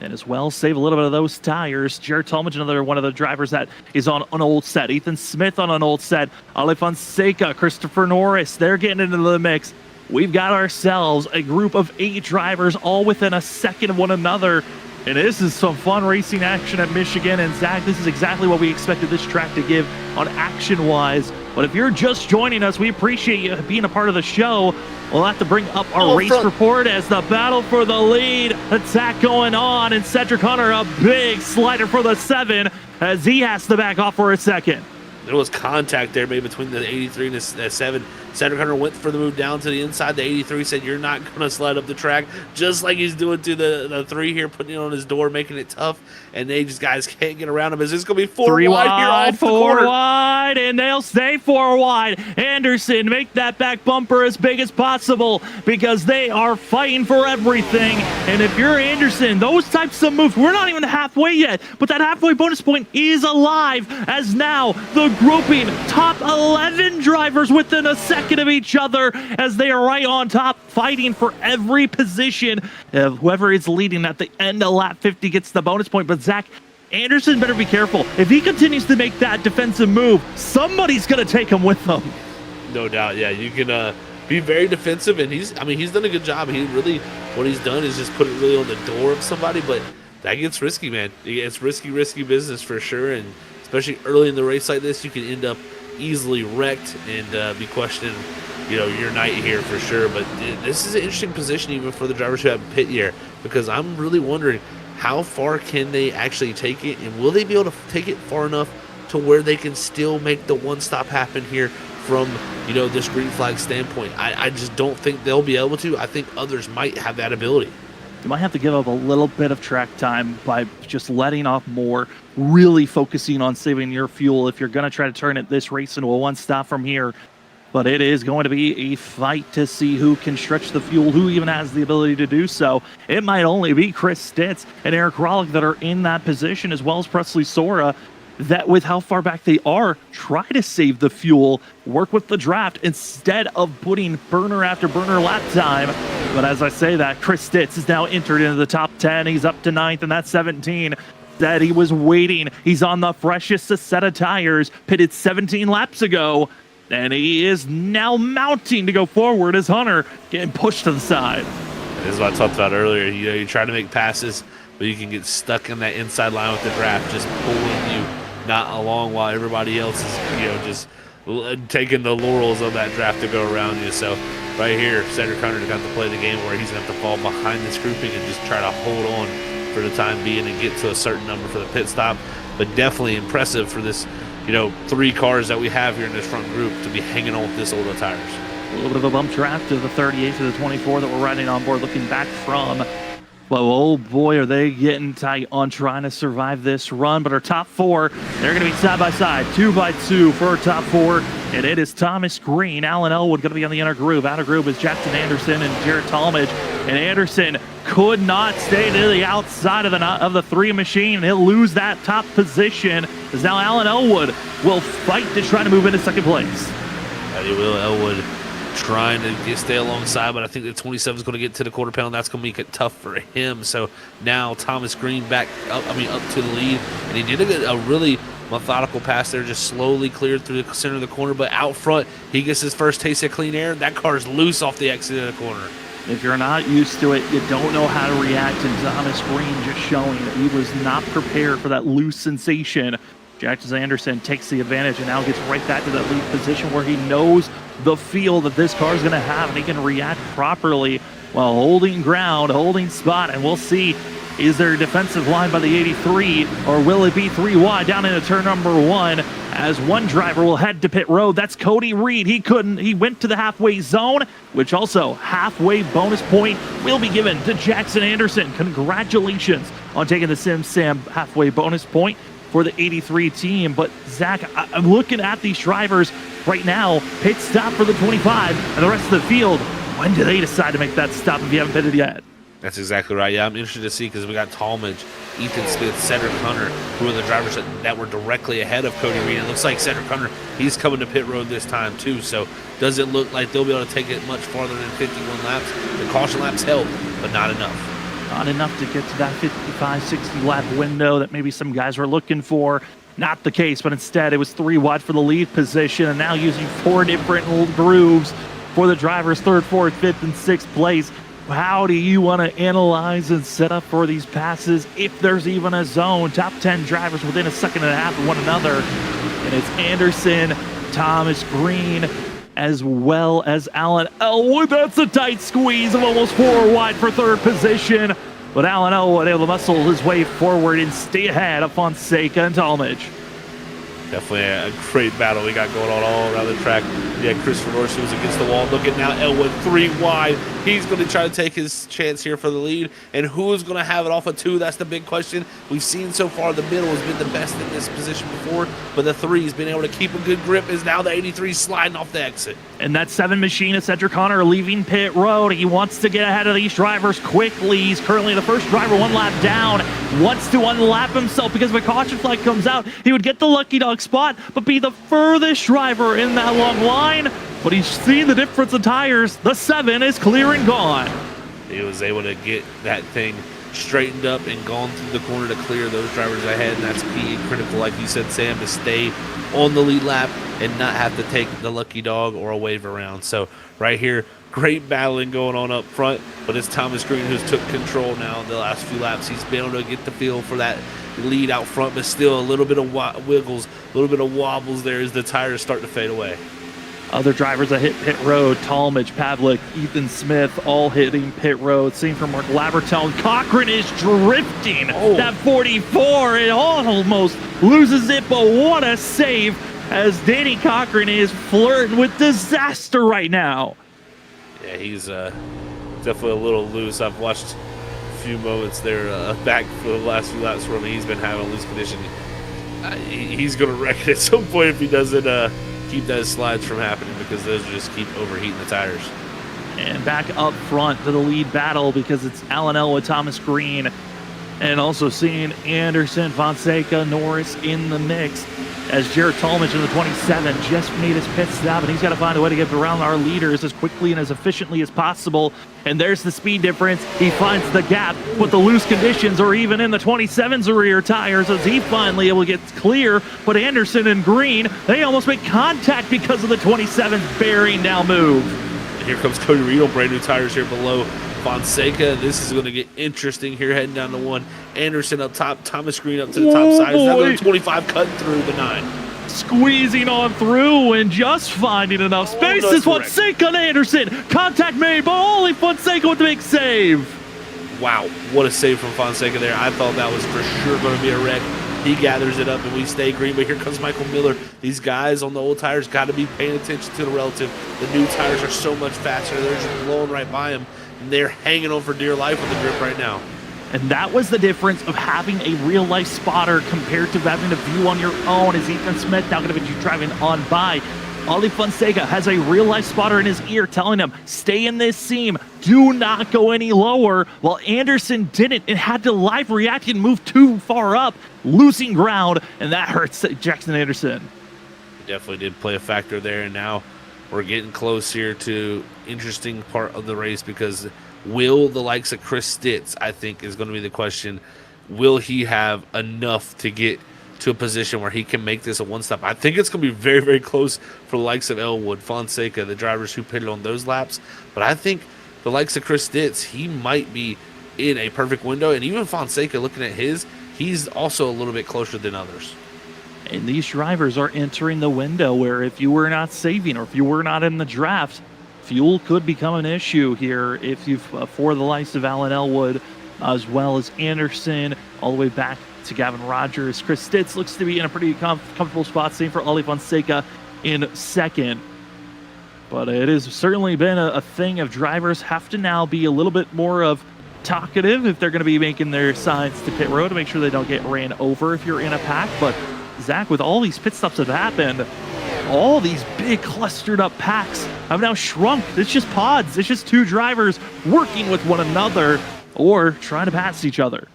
and as well save a little bit of those tires. Jared Talmadge, another one of the drivers that is on an old set. Ethan Smith on an old set. Ale Fonseca, Christopher Norris, they're getting into the mix. We've got ourselves a group of 8 drivers all within a second of one another. And this is some fun racing action at Michigan. And Zach, this is exactly what we expected this track to give on action-wise. But if you're just joining us, we appreciate you being a part of the show. We'll have to bring up our race report as the battle for the lead attack going on. And Cedric Hunter, a big slider for the 7 as he has to back off for a second. There was contact there made between the 83 and the 7. Cedric Hunter went for the move down to the inside. The 83 said, "You're not going to slide up the track," just like he's doing to the 3 here, putting it on his door, making it tough. And they just guys can't get around him. Is this going to be 4 wide here off the corner? 4 wide, and they'll stay 4 wide. Anderson, make that back bumper as big as possible because they are fighting for everything. And if you're Anderson, those types of moves, we're not even halfway yet, but that halfway bonus point is alive as now the grouping top 11 drivers within a second of each other as they are right on top, fighting for every position. Whoever is leading at the end of lap 50 gets the bonus point. But Zach, Anderson better be careful. If he continues to make that defensive move, somebody's going to take him with them. No doubt, yeah. You can be very defensive, and he's done a good job. What he's done is just put it really on the door of somebody, but that gets risky, man. It's risky business for sure, and especially early in the race like this, you can end up easily wrecked and be questioning, your night here for sure. But this is an interesting position even for the drivers who have pit here, because I'm really wondering, how far can they actually take it, and will they be able to take it far enough to where they can still make the one stop happen here from, you know, this green flag standpoint? I just don't think they'll be able to. I think others might have that ability. You might have to give up a little bit of track time by just letting off more, really focusing on saving your fuel if you're going to try to turn this race into a one stop from here. But it is going to be a fight to see who can stretch the fuel, who even has the ability to do so. It might only be Chris Stitz and Eric Rollick that are in that position, as well as Presley Sora, that with how far back they are, try to save the fuel, work with the draft instead of putting burner after burner lap time. But as I say that, Chris Stitz is now entered into the top 10. He's up to 9th, and that's 17. That he was waiting. He's on the freshest set of tires, pitted 17 laps ago. And he is now mounting to go forward as Hunter getting pushed to the side. This is what I talked about earlier. You know, you try to make passes, but you can get stuck in that inside line with the draft, just pulling you not along while everybody else is, you know, just taking the laurels of that draft to go around you. So right here, Cedric Hunter got to play the game where he's going to have to fall behind this grouping and just try to hold on for the time being and get to a certain number for the pit stop. But definitely impressive for this, you know, 3 cars that we have here in this front group to be hanging on with this older tires. A little bit of a bump draft to the 38 to the 24 that we're riding on board, looking back from. Well, oh boy, are they getting tight on trying to survive this run. But our top 4, they're going to be side by side, 2 by 2 for our top 4. And it is Thomas Green, Alan Elwood going to be on the inner group. Outer group is Jackson Anderson and Jared Talmadge. And Anderson could not stay to the outside of the 3 machine. He'll lose that top position as now Alan Elwood will fight to try to move into second place. He will. Elwood trying to stay alongside, but I think the 27 is going to get to the quarter panel. That's going to make it tough for him. So now Thomas Green back up, up to the lead, and he did a really methodical pass there, just slowly cleared through the center of the corner, but out front, he gets his first taste of clean air. That car's loose off the exit of the corner. If you're not used to it, you don't know how to react, and Thomas Green just showing that he was not prepared for that loose sensation. Jackson Anderson takes the advantage and now gets right back to that lead position where he knows the feel that this car is going to have, and he can react properly while holding ground, holding spot. And we'll see, is there a defensive line by the 83, or will it be 3 wide down into turn number 1 as one driver will head to pit road? That's Cody Reed. He went to the halfway zone, which also halfway bonus point will be given to Jackson Anderson. Congratulations on taking the Sim Sam halfway bonus point for the 83 team. But Zach, I'm looking at these drivers right now. Pit stop for the 25 and the rest of the field. When do they decide to make that stop if you haven't pitted yet? That's exactly right. Yeah, I'm interested to see, because we got Talmadge, Ethan Smith, Cedric Hunter, who are the drivers that were directly ahead of Cody Reed. It looks like Cedric Hunter, he's coming to pit road this time too, so doesn't look like they'll be able to take it much farther than 51 laps. The caution laps help, but not enough. Not enough to get to that 55, 60 lap window that maybe some guys were looking for. Not the case, but instead it was 3 wide for the lead position, and now using 4 different grooves for the drivers, 3rd, 4th, 5th, and 6th place. How do you want to analyze and set up for these passes if there's even a zone? Top 10 drivers within a second and a half of one another. And it's Anderson, Thomas Green, as well as Alan Elwood. That's a tight squeeze of almost 4 wide for 3rd position. But Alan Elwood able to muscle his way forward and stay ahead of Fonseca and Talmadge. Definitely a great battle we got going on all around the track. Yeah, Christopher Norris was against the wall. Look at now Elwood 3 wide. He's going to try to take his chance here for the lead. And who is going to have it off of 2? That's the big question. We've seen so far the middle has been the best in this position before, but the 3's been able to keep a good grip, as now the 83 sliding off the exit. And that 7 machine is Cedric Hunter leaving pit road. He wants to get ahead of these drivers quickly. He's currently the first driver 1 lap down. Wants to unlap himself because if a caution flag comes out, he would get the lucky dog spot, but be the furthest driver in that long line. But he's seen the difference in tires. The 7 is clear and gone. He was able to get that thing straightened up and gone through the corner to clear those drivers ahead, and that's key and critical, like you said, Sam, to stay on the lead lap and not have to take the lucky dog or a wave around. So right here, great battling going on up front, but it's Thomas Green who's took control now in the last few laps. He's been able to get the feel for that lead out front, but still a little bit of wiggles, a little bit of wobbles there as the tires start to fade away. Other drivers that hit pit road, Talmadge, Pavlik, Ethan Smith, all hitting pit road. Same for Mark Labertone. Cochran is drifting that 44. It almost loses it, but what a save as Danny Cochran is flirting with disaster right now. Yeah, he's definitely a little loose. I've watched a few moments there back for the last few laps from him. He's been having a loose condition. He's going to wreck it at some point if he doesn't keep those slides from happening, because those just keep overheating the tires. And back up front to the lead battle, because it's Alan Elwood, Thomas Green, and also seeing Anderson, Fonseca, Norris in the mix, as Jared Talmadge in the 27 just made his pit stop, and he's got to find a way to get around our leaders as quickly and as efficiently as possible. And there's the speed difference. He finds the gap, but the loose conditions are even in the 27's rear tires as he finally able to get clear. But Anderson and Green, they almost make contact because of the 27's bearing down move. And here comes Cody Reed on brand new tires here below Fonseca. This is going to get interesting here heading down to 1. Anderson up top, Thomas Green up to the top side. He's now going to 25, cutting through the 9. Squeezing on through and just finding enough space. This Fonseca and Anderson. Contact made, but only Fonseca with the big save. Wow, what a save from Fonseca there. I thought that was for sure going to be a wreck. He gathers it up and we stay green, but here comes Michael Miller. These guys on the old tires got to be paying attention to the relative. The new tires are so much faster. They're just blowing right by them. And they're hanging on for dear life with the grip right now. And that was the difference of having a real-life spotter compared to having a view on your own, as Ethan Smith now going to be driving on by. Ollie Fonseca has a real-life spotter in his ear telling him, stay in this seam, do not go any lower, while Anderson didn't and had to live react and move too far up, losing ground, and that hurts Jackson Anderson. He definitely did play a factor there, and now we're getting close here to interesting part of the race, because will the likes of Chris Stitz, I think, is going to be the question. Will he have enough to get to a position where he can make this a one-stop? I think it's going to be very, very close for the likes of Elwood, Fonseca, the drivers who pitted on those laps. But I think the likes of Chris Stitz, he might be in a perfect window. And even Fonseca, looking at his, he's also a little bit closer than others. And these drivers are entering the window where if you were not saving or if you were not in the draft, fuel could become an issue here if you for the likes of Alan Elwood, as well as Anderson, all the way back to Gavin Rogers. Chris Stitz looks to be in a pretty comfortable spot. Same for Ollie Fonseca in second. But it has certainly been a thing of drivers have to now be a little bit more of talkative if they're going to be making their signs to pit road to make sure they don't get ran over if you're in a pack. But Zach, with all these pit stops that have happened, all these big clustered up packs have now shrunk. It's just pods. It's just two drivers working with one another or trying to pass each other.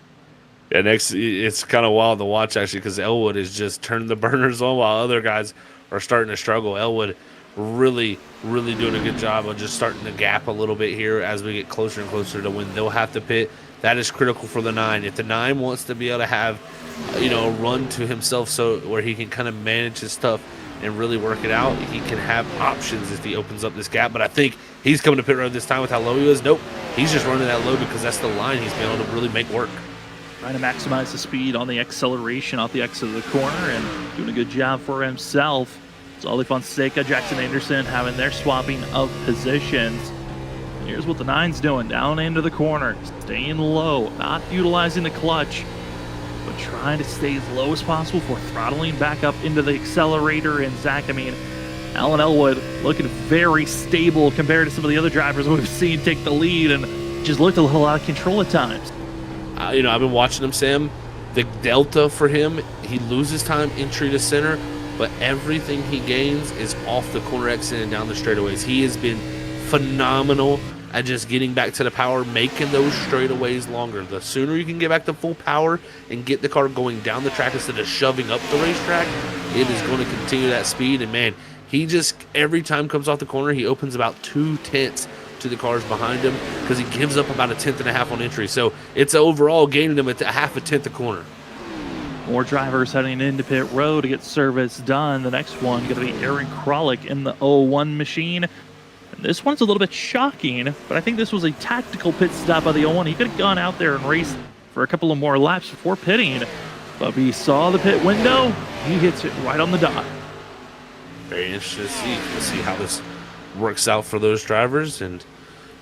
Yeah, next, it's kind of wild to watch, actually, because Elwood is just turning the burners on while other guys are starting to struggle. Elwood really doing a good job of just starting to gap a little bit here as we get closer and closer to when they'll have to pit. That is critical for the 9. If the 9 wants to be able to have, a run to himself so where he can kind of manage his stuff and really work it out, he can have options if he opens up this gap. But I think he's coming to pit road this time with how low he was. Nope, he's just running that low because that's the line he's been able to really make work. Trying to maximize the speed on the acceleration off the exit of the corner and doing a good job for himself. It's Ollie Fonseca, Jackson Anderson having their swapping of positions. Here's what the 9's doing, down into the corner, staying low, not utilizing the clutch, but trying to stay as low as possible for throttling back up into the accelerator. And Zach, Alan Elwood looking very stable compared to some of the other drivers we've seen take the lead and just looked a little out of control at times. I've been watching him, Sam. The delta for him, he loses time entry to center, but everything he gains is off the corner exit and down the straightaways. He has been phenomenal at just getting back to the power, making those straightaways longer. The sooner you can get back to full power and get the car going down the track instead of shoving up the racetrack, it is going to continue that speed. And man, he just, every time comes off the corner, he opens about 2/10 to the cars behind him because he gives up about 1/10.5 on entry. So it's overall gaining him at a 0.5 a corner. More drivers heading into pit road to get service done. The next one going to be Aaron Krolick in the 01 machine. And this one's a little bit shocking, but I think this was a tactical pit stop by the 01. He could have gone out there and raced for a couple of more laps before pitting, but he saw the pit window. He hits it right on the dot. Very interesting to see. We'll see how this works out for those drivers and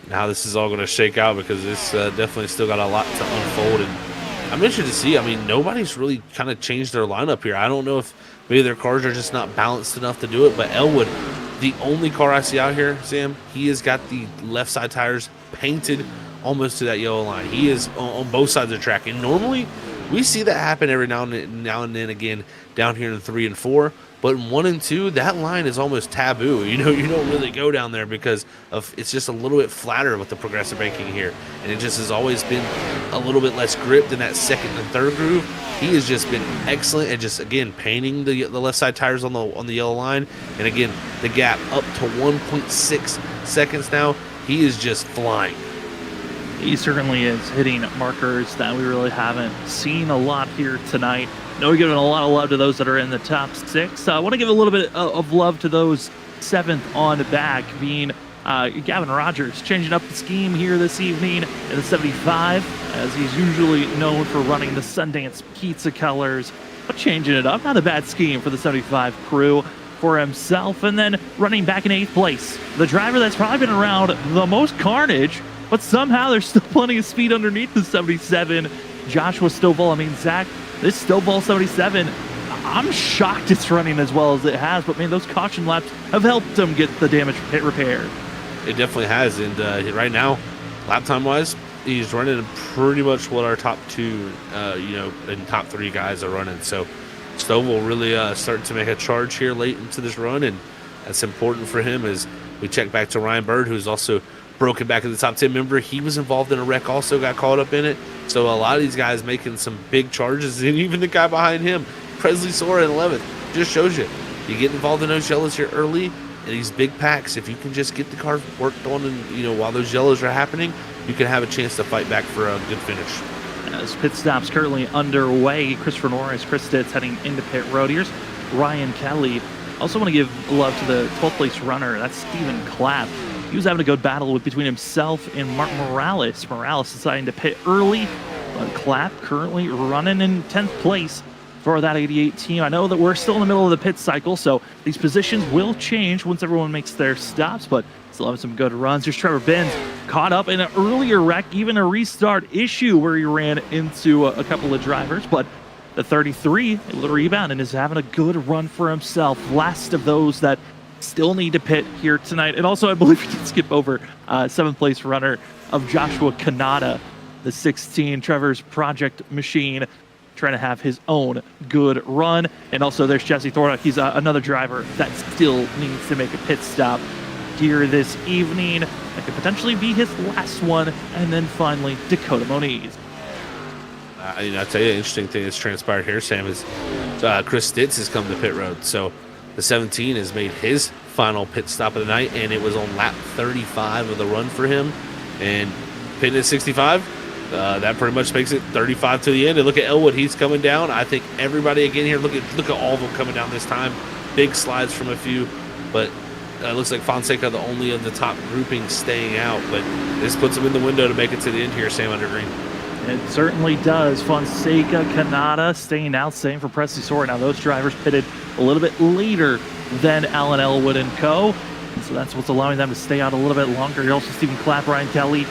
how this is all going to shake out, because this definitely still got a lot to unfold. And I'm interested to see. I mean, nobody's really kind of changed their lineup here. I don't know if maybe their cars are just not balanced enough to do it, but Elwood, the only car I see out here, Sam, he has got the left side tires painted almost to that yellow line. He is on both sides of the track, and normally we see that happen every now and then again down here in 3 and 4. But in 1 and 2, that line is almost taboo. You know, you don't really go down there because of it's just a little bit flatter with the progressive braking here, and it just has always been a little bit less gripped in that second and third groove. He has just been excellent at just again painting the left side tires on the yellow line, and again the gap up to 1.6 seconds now. He is just flying. He certainly is hitting markers that we really haven't seen a lot here tonight. No, we're giving a lot of love to those that are in the top 6. I want to give a little bit of love to those 7th on back, being Gavin Rogers, changing up the scheme here this evening in the 75, as he's usually known for running the Sundance Pizza colors, but changing it up. Not a bad scheme for the 75 crew for himself. And then running back in 8th place, the driver that's probably been around the most carnage, but somehow there's still plenty of speed underneath the 77, Joshua Stovall. I mean, Zach, this Stovall 77, I'm shocked it's running as well as it has, but man, those caution laps have helped him get the damage pit repaired. It definitely has, and right now, lap time wise, he's running pretty much what our top 2, and top 3 guys are running. So Stovall really starting to make a charge here late into this run, and that's important for him. As we check back to Ryan Bird, who's also broken back in the top 10. Remember, he was involved in a wreck, also got caught up in it. So a lot of these guys making some big charges, and even the guy behind him, Presley Sora in 11th, just shows you get involved in those yellows here early, and these big packs. If you can just get the car worked on, and while those yellows are happening, you can have a chance to fight back for a good finish. As pit stops currently underway, Christopher Norris, Chris Stitz heading into pit road. Here's Ryan Kelly. Also want to give love to the 12th place runner. That's Stephen Clapp. He was having a good battle between himself and Mark Morales. Morales deciding to pit early, but Clapp currently running in 10th place for that 88 team. I know that we're still in the middle of the pit cycle, so these positions will change once everyone makes their stops, but still having some good runs. Here's Trevor Benz, caught up in an earlier wreck, even a restart issue where he ran into a couple of drivers, but the 33 able to rebound and is having a good run for himself. Last of those that still need to pit here tonight. And also, I believe we did skip over 7th place runner of Joshua Kanata, the 16, Trevor's Project Machine, trying to have his own good run. And also there's Jesse Thornock. He's another driver that still needs to make a pit stop here this evening. That could potentially be his last one. And then finally, Dakota Moniz. I'll tell you, an interesting thing that's transpired here, Sam, is Chris Stitz has come to pit road. So the 17 has made his final pit stop of the night, and it was on lap 35 of the run for him. And pitting at 65, that pretty much makes it 35 to the end. And look at Elwood, he's coming down. I think everybody again here, look at all of them coming down this time. Big slides from a few, but it looks like Fonseca the only of the top grouping staying out. But this puts him in the window to make it to the end here, Sam Undergreen. It certainly does. Fonseca, Kanata staying out, same for Presley Sora. Now those drivers pitted a little bit later than Alan Elwood and co. And so that's what's allowing them to stay out a little bit longer. You also Stephen Clapp, Ryan Kelly,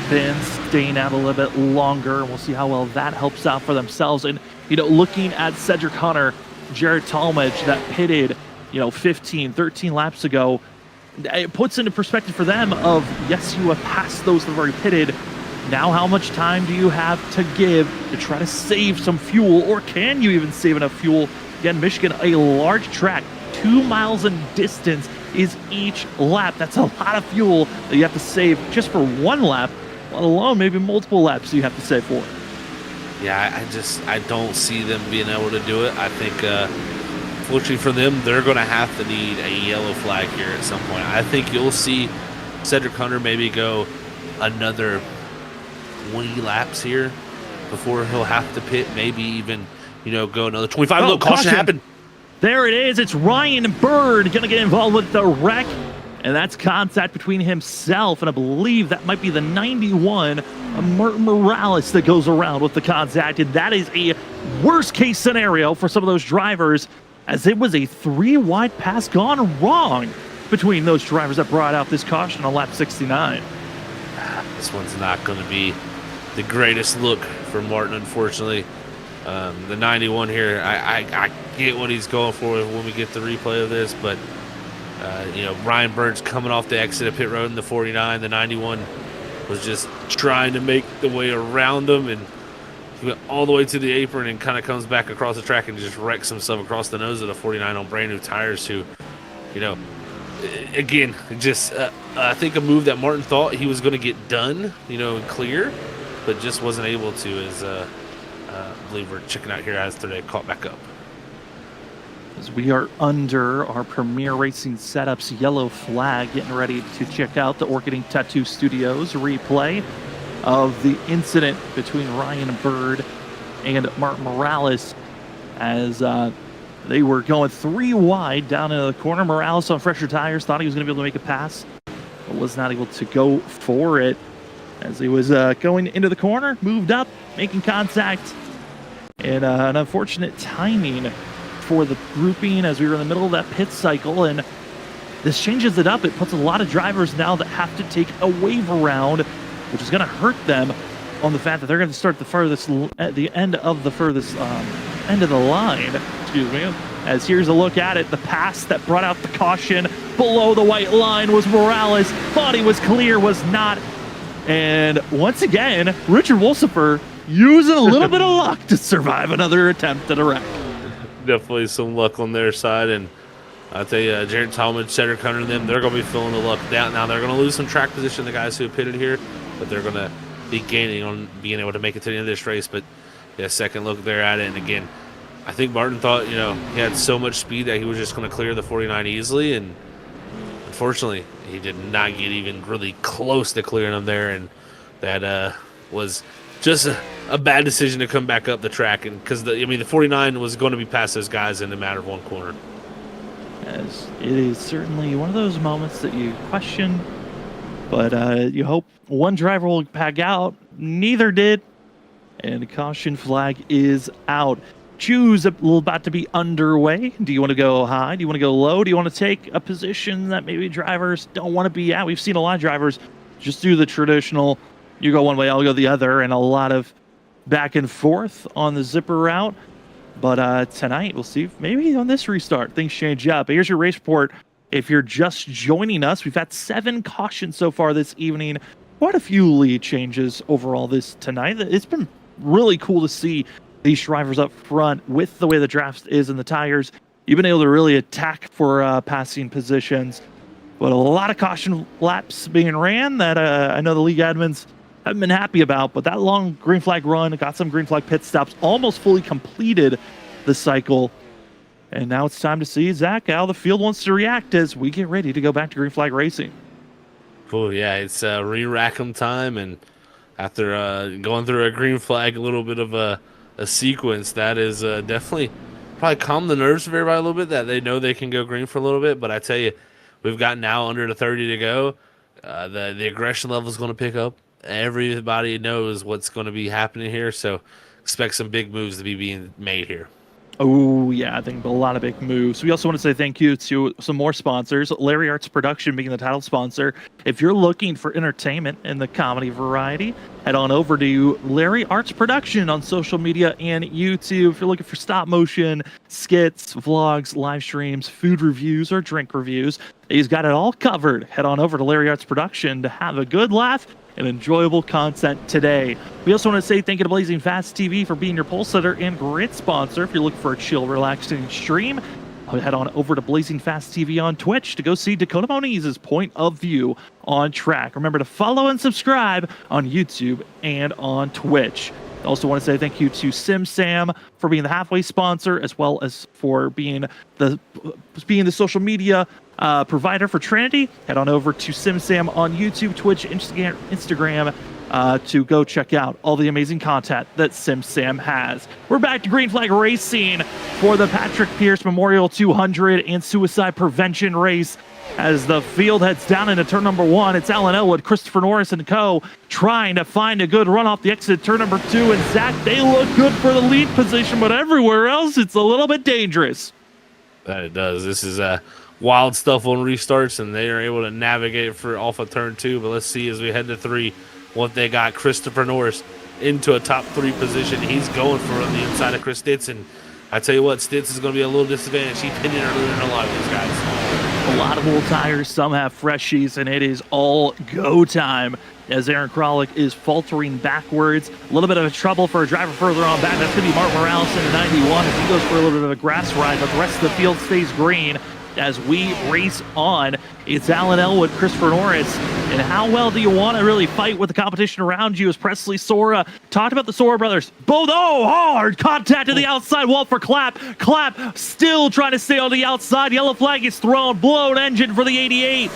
Ben staying out a little bit longer. We'll see how well that helps out for themselves. And, looking at Cedric Hunter, Jared Talmadge that pitted, 15, 13 laps ago, it puts into perspective for them of, yes, you have passed those that have already pitted. Now how much time do you have to give to try to save some fuel, or can you even save enough fuel? Again, Michigan, a large track, 2 miles in distance is each lap. That's a lot of fuel that you have to save just for one lap, let alone maybe multiple laps you have to save for. Yeah, I don't see them being able to do it. I think, fortunately for them, they're going to have to need a yellow flag here at some point. I think you'll see Cedric Hunter maybe go another 20 laps here before he'll have to pit, maybe even, go another 25. Look, caution happened. There it is. It's Ryan Bird going to get involved with the wreck, and that's contact between himself, and I believe that might be the 91, Martin Morales, that goes around with the contact, and that is a worst-case scenario for some of those drivers as it was a 3-wide pass gone wrong between those drivers that brought out this caution on lap 69. This one's not going to be the greatest look for Martin, unfortunately. The 91 here, I get what he's going for when we get the replay of this, but you know, Ryan Burns coming off the exit of pit road in the 49, the 91 was just trying to make the way around him, and he went all the way to the apron and kind of comes back across the track and just wrecks himself across the nose of the 49 on brand new tires. Who, you know, again, just I think a move that Martin thought he was going to get done, you know, and clear, but just wasn't able to, as I believe we're checking out here as they caught back up. As we are under our Premier Racing Setups yellow flag, getting ready to check out the Orchiding Tattoo Studios replay of the incident between Ryan Bird and Martin Morales, as they were going 3 wide down into the corner. Morales on fresher tires thought he was going to be able to make a pass, but was not able to go for it as he was going into the corner, moved up, making contact, and an unfortunate timing for the grouping as we were in the middle of that pit cycle. And this changes it up. It puts a lot of drivers now that have to take a wave around, which is going to hurt them on the fact that they're going to start the furthest at the end of the furthest end of the line. Excuse me. As here's a look at it, the pass that brought out the caution below the white line was Morales. Thought he was clear, was not. And once again, Richard Wolsifer using a little bit of luck to survive another attempt at a wreck. Definitely some luck on their side, and I'll tell you, Jared Talmadge, Cedric Hunter, and them, they're going to be filling the luck down. Now they're going to lose some track position, the guys who have pitted here, but they're going to be gaining on being able to make it to the end of this race. But yeah, second look there at it, and again, I think Martin thought, you know, he had so much speed that he was just going to clear the 49 easily, and unfortunately, he did not get even really close to clearing them there, and that was just a bad decision to come back up the track, and because the 49 was going to be past those guys in a matter of one corner. As it is certainly one of those moments that you question, but you hope one driver will pack out. Neither did, and the caution flag is out. Choose about to be underway. Do you want to go high? Do you want to go low? Do you want to take a position that maybe drivers don't want to be at? We've seen a lot of drivers just do the traditional, you go one way, I'll go the other, and a lot of back and forth on the zipper route. But tonight, we'll see if maybe on this restart, things change up. But here's your race report. If you're just joining us, we've had 7 cautions so far this evening. Quite a few lead changes overall tonight. It's been really cool to see these drivers up front with the way the draft is and the tires. You've been able to really attack for passing positions. But a lot of caution laps being ran that I know the league admins haven't been happy about, but that long green flag run, got some green flag pit stops, almost fully completed the cycle. And now it's time to see, Zach, how the field wants to react as we get ready to go back to green flag racing. Cool, yeah, it's re-rack 'em time, and after going through a green flag, a little bit of a sequence, that is definitely probably calm the nerves of everybody a little bit, that they know they can go green for a little bit. But I tell you, we've got now under the 30 to go. The aggression level is going to pick up. Everybody knows what's going to be happening here, so expect some big moves to be being made here. Oh, yeah, I think a lot of big moves. We also want to say thank you to some more sponsors. Larry Arts Production being the title sponsor. If you're looking for entertainment in the comedy variety, head on over to Larry Arts Production on social media and YouTube. If you're looking for stop motion, skits, vlogs, live streams, food reviews, or drink reviews, he's got it all covered. Head on over to Larry Arts Production to have a good laugh and enjoyable content today. We also want to say thank you to Blazing Fast TV for being your pole setter and grid sponsor. If you're looking for a chill, relaxing stream, head on over to Blazing Fast TV on Twitch to go see Dakota Moniz's point of view on track. Remember to follow and subscribe on YouTube and on Twitch. I also want to say thank you to SimSam for being the halfway sponsor, as well as for being the social media provider for Trinity. Head on over to SimSam on YouTube, Twitch, Instagram to go check out all the amazing content that SimSam has. We're back to Green Flag Racing for the Patrick Pierce Memorial 200 and Suicide Prevention Race. As the field heads down into turn number 1, it's Alan Elwood, Christopher Norris, and co. trying to find a good run off the exit turn number 2. And Zach, they look good for the lead position, but everywhere else, it's a little bit dangerous. That it does. This is wild stuff on restarts, and they are able to navigate for off of turn 2. But let's see as we head to 3 what they got. Christopher Norris into a top 3 position. He's going for on the inside of Chris Stitz, and I tell you what, Stitz is going to be a little disadvantaged. He pinned it earlier than a lot of these guys. A lot of old tires, some have freshies, and it is all go time as Aaron Kralik is faltering backwards. A little bit of a trouble for a driver further on back. That's going to be Mark Morales in the 91 as he goes for a little bit of a grass ride, but the rest of the field stays green as we race on. It's Alan Elwood, Christopher Norris, and how well do you want to really fight with the competition around you? As Presley Sora talked about the Sora brothers. Both, hard contact to the outside wall for Clapp. Clapp still trying to stay on the outside. Yellow flag is thrown. Blown engine for the 88.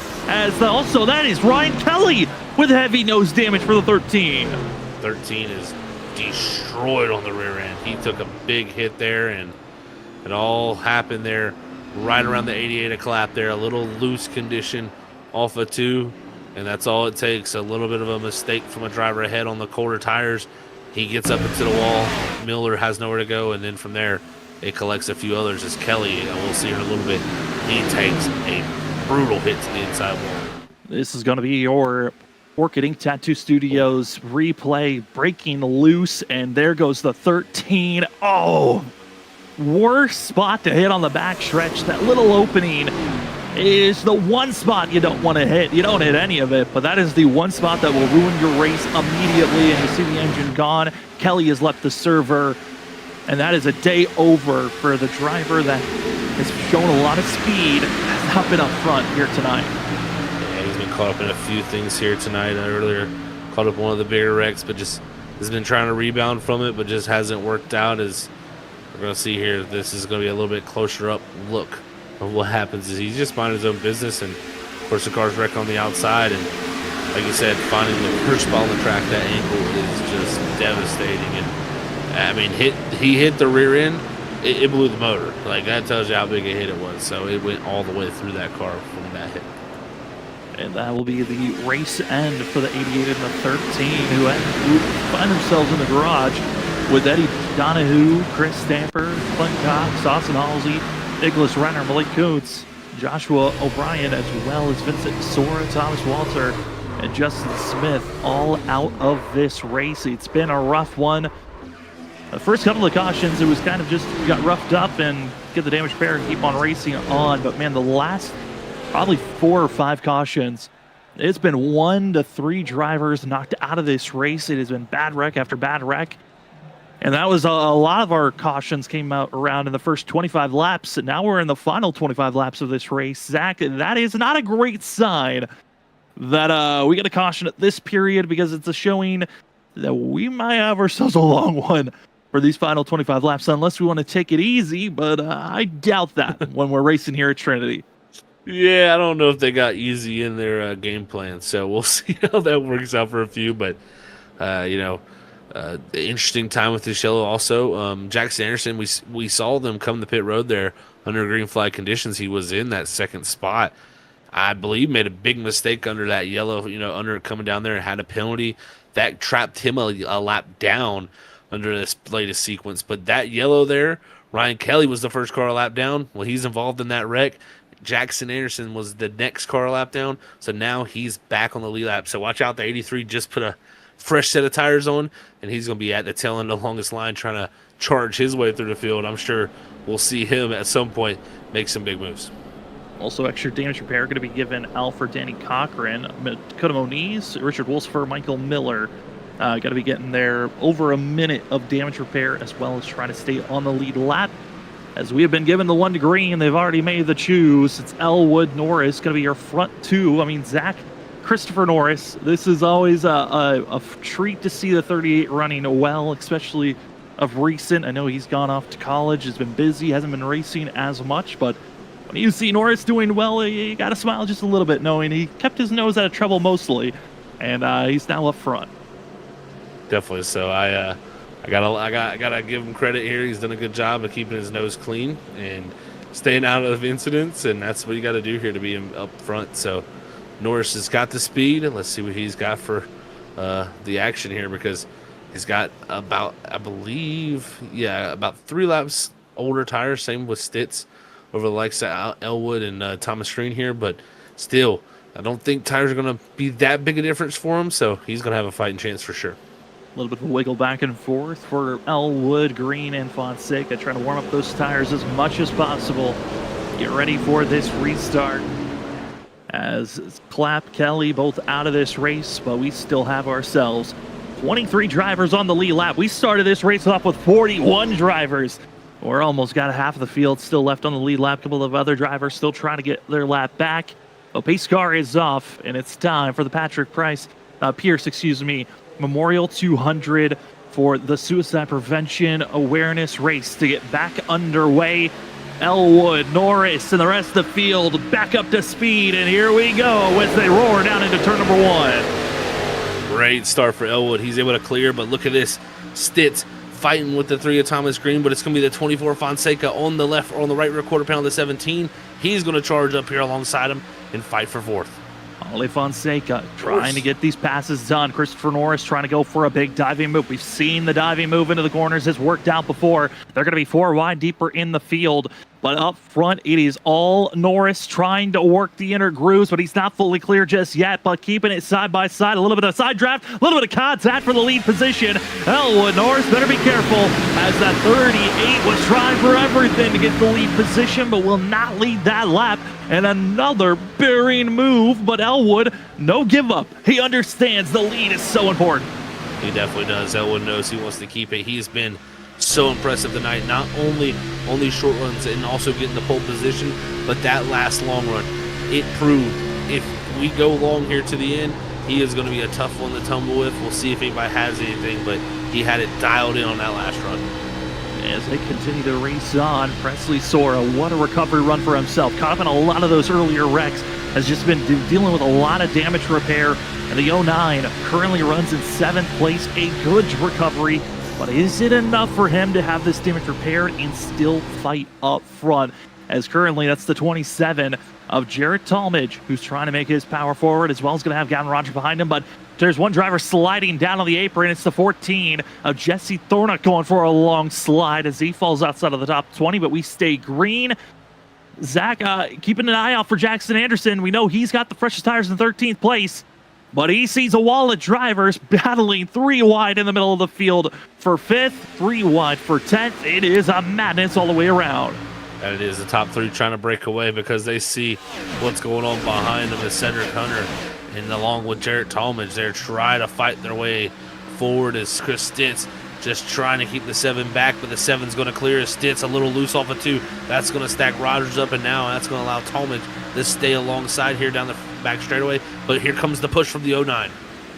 Also, that is Ryan Kelly with heavy nose damage for the 13. 13 is destroyed on the rear end. He took a big hit there, and it all happened there right around the 88 of Clapp there. A little loose condition off of 2, and that's all it takes. A little bit of a mistake from a driver ahead on the colder tires. He gets up into the wall. Miller has nowhere to go, and then from there, it collects a few others as Kelly, we'll see her in a little bit, he takes a brutal hit to the inside wall. This is going to be your Orchid Ink Tattoo Studios replay, breaking loose, and there goes the 13. Oh, worst spot to hit on the back stretch. That little opening is the one spot you don't want to hit. You don't hit any of it, but that is the one spot that will ruin your race immediately, and you see the engine gone. Kelly has left the server, and that is a day over for the driver that has shown a lot of speed, has not been up front here tonight. Yeah, he's been caught up in a few things here tonight. Earlier, caught up one of the bigger wrecks, but just has been trying to rebound from it, but just hasn't worked out. As we're going to see here, this is going to be a little bit closer up look of what happens. Is he's just minding his own business, and of course the car's wrecked on the outside, and like you said, finding the first spot on the track, that angle is just devastating. And I mean, he hit the rear end, it blew the motor. Like, that tells you how big a hit it was. So it went all the way through that car from that hit. And that will be the race end for the 88 and the 13, who find themselves in the garage with Eddie Donahue, Chris Stamper, Clint Cox, Austin Halsey, Nicholas Renner, Malik Koontz, Joshua O'Brien, as well as Vincent Sora, Thomas Walter, and Justin Smith, all out of this race. It's been a rough one. The first couple of cautions, it was kind of just got roughed up and get the damage repair and keep on racing on. But man, the last probably 4 or 5 cautions, it's been 1 to 3 drivers knocked out of this race. It has been bad wreck after bad wreck. And that was a lot of our cautions came out around in the first 25 laps. And now we're in the final 25 laps of this race. Zach, that is not a great sign that we get a caution at this period, because it's a showing that we might have ourselves a long one for these final 25 laps, unless we want to take it easy. But I doubt that when we're racing here at Trinity. Yeah, I don't know if they got easy in their game plan. So we'll see how that works out for a few. But, interesting time with this yellow also. Jackson Anderson, we saw them come the pit road there under green flag conditions. He was in that second spot. I believe made a big mistake under that yellow, under coming down there, and had a penalty. That trapped him a lap down under this latest sequence. But that yellow there, Ryan Kelly was the first car a lap down. Well, he's involved in that wreck. Jackson Anderson was the next car a lap down. So now he's back on the lead lap. So watch out, the 83 just put a fresh set of tires on, and he's going to be at the tail end of the longest line trying to charge his way through the field. I'm sure we'll see him at some point make some big moves. Also, extra damage repair going to be given Alfred Danny Cochran, Dakota Moniz, Richard Wolfsfer, Michael Miller. Got to be getting there over a minute of damage repair, as well as trying to stay on the lead lap. As we have been given the 1 to green, they've already made the choose. It's Elwood Norris going to be your front 2. I mean, Zach, Christopher Norris. This is always a treat to see the 38 running well, especially of recent. I know he's gone off to college, has been busy, hasn't been racing as much, but when you see Norris doing well, you got to smile just a little bit, knowing he kept his nose out of trouble mostly, and he's now up front. Definitely. So I gotta give him credit here. He's done a good job of keeping his nose clean and staying out of incidents, and that's what you got to do here to be up front. So Norris has got the speed, and let's see what he's got for the action here, because he's got about, I believe, about 3 laps older tires. Same with Stitz over the likes of Elwood and Thomas Green here, but still, I don't think tires are going to be that big a difference for him, so he's going to have a fighting chance for sure. A little bit of a wiggle back and forth for Elwood, Green, and Fonseca, trying to warm up those tires as much as possible. Get ready for this restart. As Clapp, Kelly, both out of this race, but we still have ourselves 23 drivers on the lead lap. We started this race off with 41 drivers. We're almost got half of the field still left on the lead lap. A couple of other drivers still trying to get their lap back. But pace car is off, and it's time for the Patrick Pierce, Memorial 200 for the Suicide Prevention Awareness Race to get back underway. Elwood, Norris, and the rest of the field back up to speed, and here we go as they roar down into turn number 1. Great start for Elwood. He's able to clear, but look at this. Stitz fighting with the 3 of Thomas Green, but it's going to be the 24 Fonseca on the left or on the right rear quarter panel of the 17. He's going to charge up here alongside him and fight for 4th. Ollie Fonseca trying to get these passes done. Christopher Norris trying to go for a big diving move. We've seen the diving move into the corners has worked out before. They're going to be 4 wide deeper in the field. But up front, it is all Norris trying to work the inner grooves, but he's not fully clear just yet, but keeping it side by side. A little bit of side draft, a little bit of contact for the lead position. Elwood, Norris better be careful as that 38 was trying for everything to get the lead position, but will not lead that lap. And another bearing move, but Elwood, no give up. He understands the lead is so important. He definitely does. Elwood knows he wants to keep it. He's been so impressive tonight, not only on these short runs and also getting the pole position, but that last long run. It proved if we go long here to the end, he is going to be a tough one to tumble with. We'll see if anybody has anything, but he had it dialed in on that last run. As they continue to race on, Presley Sora, what a recovery run for himself. Caught up in a lot of those earlier wrecks, has just been dealing with a lot of damage repair. And the 09 currently runs in 7th place, a good recovery. But is it enough for him to have this damage repaired and still fight up front? As currently, that's the 27 of Jarrett Talmadge, who's trying to make his power forward, as well as going to have Gavin Roger behind him. But there's one driver sliding down on the apron. It's the 14 of Jesse Thornock going for a long slide as he falls outside of the top 20, but we stay green. Zach, keeping an eye out for Jackson Anderson. We know he's got the freshest tires in 13th place. But he sees a wall of drivers battling 3 wide in the middle of the field for 5th, 3 wide for 10th. It is a madness all the way around. And it is the top 3 trying to break away because they see what's going on behind them as Cedric Hunter and along with Jarrett Talmadge. They're trying to fight their way forward as Chris Stitz just trying to keep the 7 back, but the 7's going to clear as Stitz a little loose off of 2. That's going to stack Rogers up and now that's going to allow Talmadge to stay alongside here down the back straightaway. But here comes the push from the 09.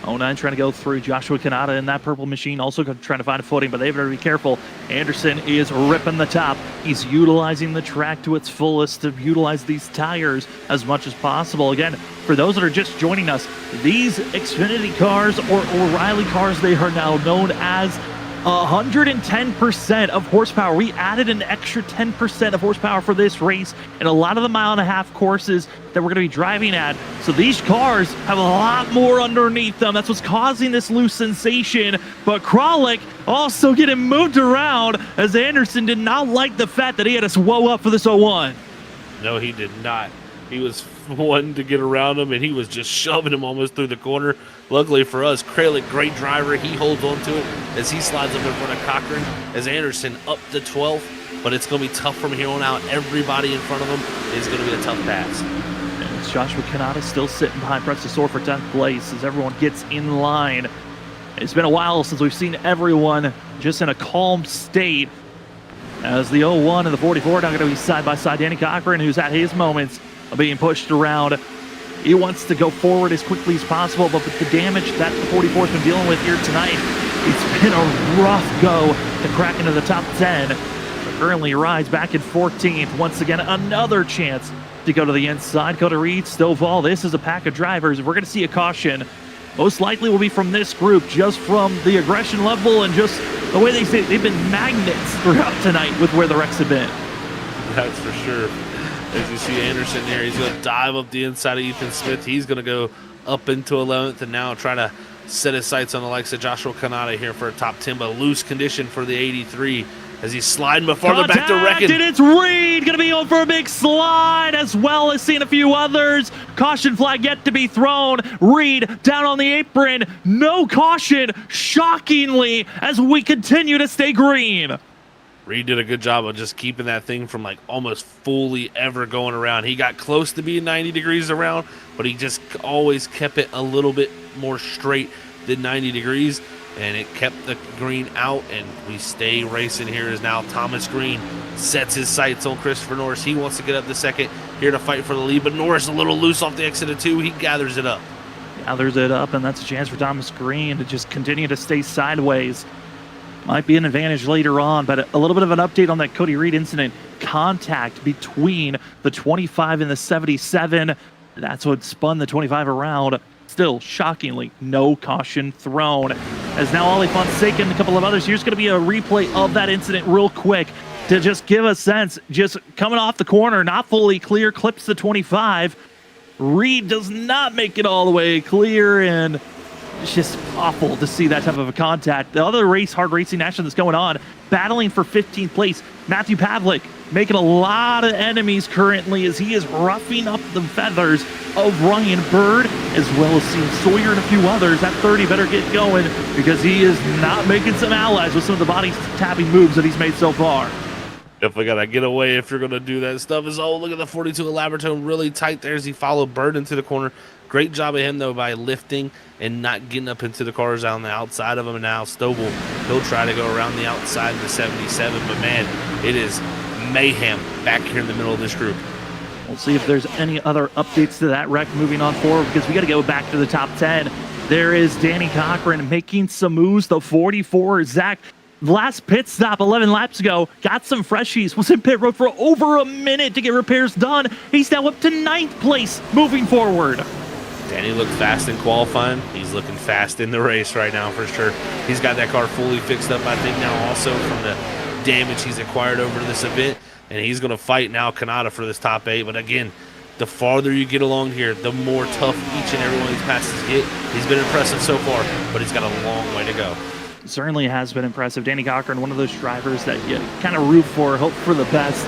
09 trying to go through Joshua Kanata in that purple machine, also trying to find a footing, but they better be careful. Anderson is ripping the top. He's utilizing the track to its fullest to utilize these tires as much as possible. Again, for those that are just joining us, these Xfinity cars or O'Reilly cars, they are now known as 110% of horsepower. We added an extra 10% of horsepower for this race in a lot of the 1.5-mile courses that we're going to be driving at. So these cars have a lot more underneath them. That's what's causing this loose sensation. But Kralik also getting moved around as Anderson did not like the fact that he had to swow up for this 01. No, he did not. He was wanting to get around him, and he was just shoving him almost through the corner. Luckily for us, Kralik, great driver. He holds on to it as he slides up in front of Cochran as Anderson up to 12th. But it's going to be tough from here on out. Everybody in front of him is going to be a tough pass. And Joshua Kanata still sitting behind Presley Sora for 10th place as everyone gets in line. It's been a while since we've seen everyone just in a calm state as the 01 and the 44 now going to be side by side. Danny Cochran, who's at his moments of being pushed around. He wants to go forward as quickly as possible, but with the damage that the 44's been dealing with here tonight, it's been a rough go to crack into the top 10. But currently rides back in 14th. Once again, another chance to go to the inside. Go to Reed, Stovall. This is a pack of drivers. If we're going to see a caution, most likely will be from this group, just from the aggression level and just the way they say they've been magnets throughout tonight with where the wrecks have been. That's for sure. As you see Anderson there, he's going to dive up the inside of Ethan Smith. He's going to go up into 11th and now try to set his sights on the likes of Joshua Kanata here for a top 10, but loose condition for the 83 as he's sliding but farther back to Contact, Reckon. and it's Reed going to be on for a big slide, as well as seeing a few others. Caution flag yet to be thrown. Reed down on the apron. No caution, shockingly, as we continue to stay green. Reed did a good job of just keeping that thing from like almost fully ever going around. He got close to being 90 degrees around, but he just always kept it a little bit more straight than 90 degrees, and it kept the green out, and we stay racing here as now Thomas Green sets his sights on Christopher Norris. He wants to get up the second here to fight for the lead, but Norris a little loose off the exit of 2. He gathers it up. Gathers it up, and that's a chance for Thomas Green to just continue to stay sideways. Might be an advantage later on, but a little bit of an update on that Cody Reed incident. Contact between the 25 and the 77. That's what spun the 25 around. Still, shockingly, no caution thrown. As now Ollie Fonseca and a couple of others, here's going to be a replay of that incident real quick to just give a sense. Just coming off the corner, not fully clear, clips the 25. Reed does not make it all the way clear, and it's just awful to see that type of a contact. The other hard racing action that's going on, battling for 15th place, Matthew Pavlik making a lot of enemies currently as he is roughing up the feathers of Ryan Bird, as well as seeing Sawyer and a few others. That 30 better get going, because he is not making some allies with some of the body tapping moves that he's made so far. Definitely got to get away if you're going to do that stuff. Look at the 42 of Labertone really tight there as he followed Bird into the corner. Great job of him, though, by lifting and not getting up into the cars on the outside of him. And now Stovall, he'll try to go around the outside of the 77. But, man, it is mayhem back here in the middle of this group. We'll see if there's any other updates to that wreck moving on forward, because we got to go back to the top 10. There is Danny Cochran making some moves. The 44, Zach, last pit stop 11 laps ago, got some freshies, was in pit road for over a minute to get repairs done. He's now up to 9th place moving forward. Danny looked fast in qualifying. He's looking fast in the race right now for sure. He's got that car fully fixed up, I think, now also from the damage he's acquired over this event. And he's going to fight now Kanata for this top 8. But again, the farther you get along here, the more tough each and every one of these passes get. He's been impressive so far, but he's got a long way to go. Certainly has been impressive. Danny Cochran, one of those drivers that you kind of root for, hope for the best.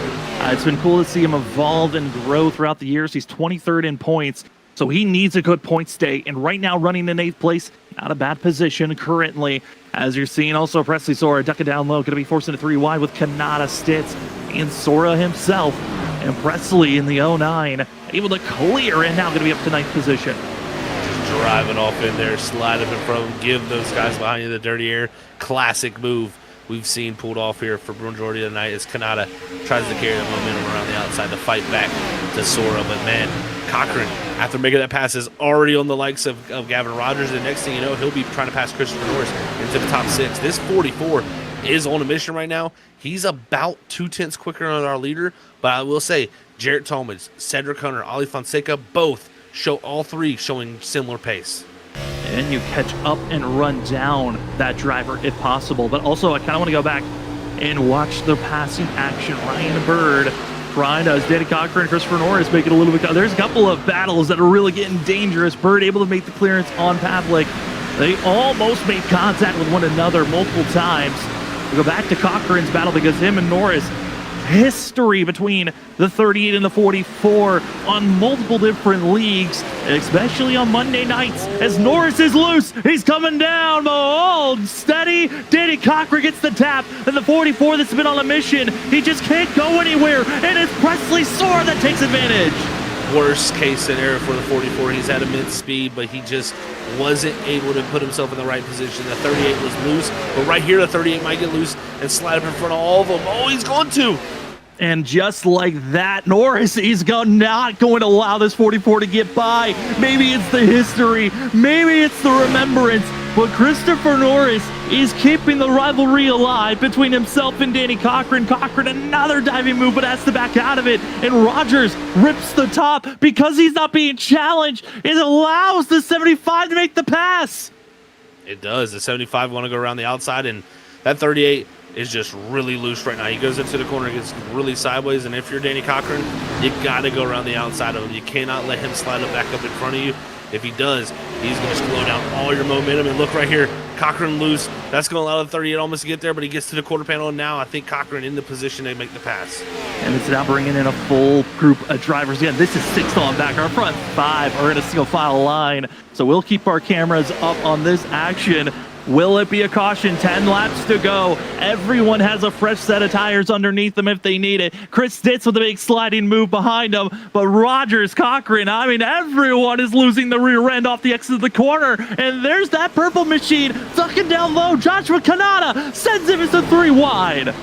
It's been cool to see him evolve and grow throughout the years. He's 23rd in points, so he needs a good points day. And right now, running in 8th place, not a bad position currently. As you're seeing, also Presley Sora ducking down low, going to be forced into 3 wide with Kanata, Stitz, and Sora himself. And Presley in the 09, able to clear, and now going to be up to 9th position. Driving off in there, slide up in front of him, give those guys behind you the dirty air. Classic move we've seen pulled off here for majority of the night as Kanata tries to carry the momentum around the outside to fight back to Sora. But man, Cochran, after making that pass, is already on the likes of Gavin Rogers. And next thing you know, he'll be trying to pass Christopher Norris into the top 6. This 44 is on a mission right now. He's about 2/10 quicker than our leader. But I will say, Jarrett Talmadge, Cedric Hunter, Ollie Fonseca, both all three showing similar pace. And you catch up and run down that driver if possible. But also, I kind of want to go back and watch the passing action. Ryan Bird trying to, as Danny Cochran and Christopher Norris make it a little bit. There's a couple of battles that are really getting dangerous. Bird able to make the clearance on Pavlik. They almost made contact with one another multiple times. We go back to Cochran's battle because him and Norris, history between the 38 and the 44 on multiple different leagues, especially on Monday nights. As Norris is loose, he's coming down, oh, steady. Danny Cochran gets the tap, and the 44 that's been on a mission, he just can't go anywhere, and it's Presley Sora that takes advantage. Worst case scenario for the 44, he's at immense speed, but he just wasn't able to put himself in the right position. The 38 was loose, but right here the 38 might get loose and slide up in front of all of them. Oh, he's going to. And just like that, Norris is not going to allow this 44 to get by. Maybe it's the history, maybe it's the remembrance, but Christopher Norris is keeping the rivalry alive between himself and Danny Cochran. Cochran, another diving move, but has to back out of it. And Rogers rips the top because he's not being challenged. It allows the 75 to make the pass. It does. The 75 want to go around the outside, and that 38 is just really loose right now. He goes into the corner, gets really sideways, and if you're Danny Cochran, you got to go around the outside of him. You cannot let him slide up back up in front of you. If he does, he's going to slow down all your momentum. And look right here, Cochran loose. That's going to allow the 38 almost to get there, but he gets to the quarter panel. And now I think Cochran in the position to make the pass. And it's now bringing in a full group of drivers. Again, this is 6 on back. Our front 5 are in a single file line. So we'll keep our cameras up on this action. Will it be a caution? 10 laps to go. Everyone has a fresh set of tires underneath them if they need it. Chris Ditz with a big sliding move behind him, but Rogers, Cochran, I mean, everyone is losing the rear end off the exit of the corner. And there's that purple machine sucking down low. Joshua Kanata sends him into 3 wide.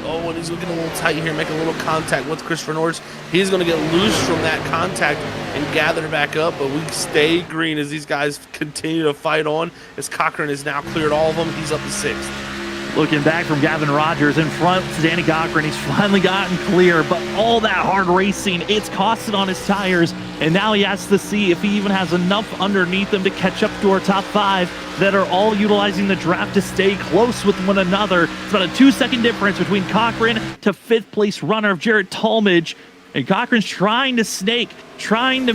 Oh, and he's looking a little tight here, making a little contact with Christopher Norris. He's going to get loose from that contact and gather back up, but we stay green as these guys continue to fight on, as Cochran has now cleared all of them. He's up to 6th. Looking back from Gavin Rogers in front to Danny Cochran. He's finally gotten clear, but all that hard racing, it's costed on his tires. And now he has to see if he even has enough underneath him to catch up to our top 5 that are all utilizing the draft to stay close with one another. It's about a 2-second difference between Cochran to 5th place runner of Jarrett Talmadge. And Cochran's trying to snake, trying to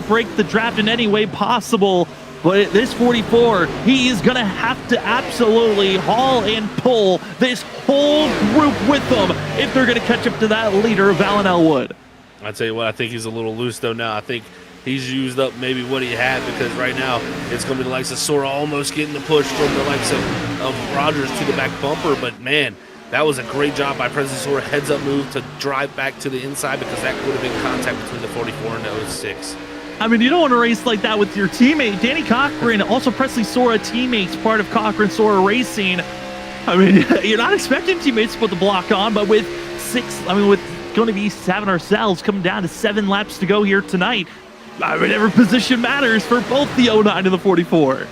break the draft in any way possible. But at this 44, he is going to have to absolutely haul and pull this whole group with them if they're going to catch up to that leader of Alan Elwood. I tell you what, I think he's a little loose though now. I think he's used up maybe what he had, because right now it's going to be the likes of Sora almost getting the push from the likes of Rogers to the back bumper. But man, that was a great job by Presley Sora. Heads up move to drive back to the inside, because that would have been contact between the 44 and the 06. I mean, you don't want to race like that with your teammate. Danny Cochran, also Presley Sora teammates, part of Cochran Sora Racing. I mean, you're not expecting teammates to put the block on, but with going to be 7 ourselves, coming down to 7 laps to go here tonight, I mean, every position matters for both the 09 and the 44. It does,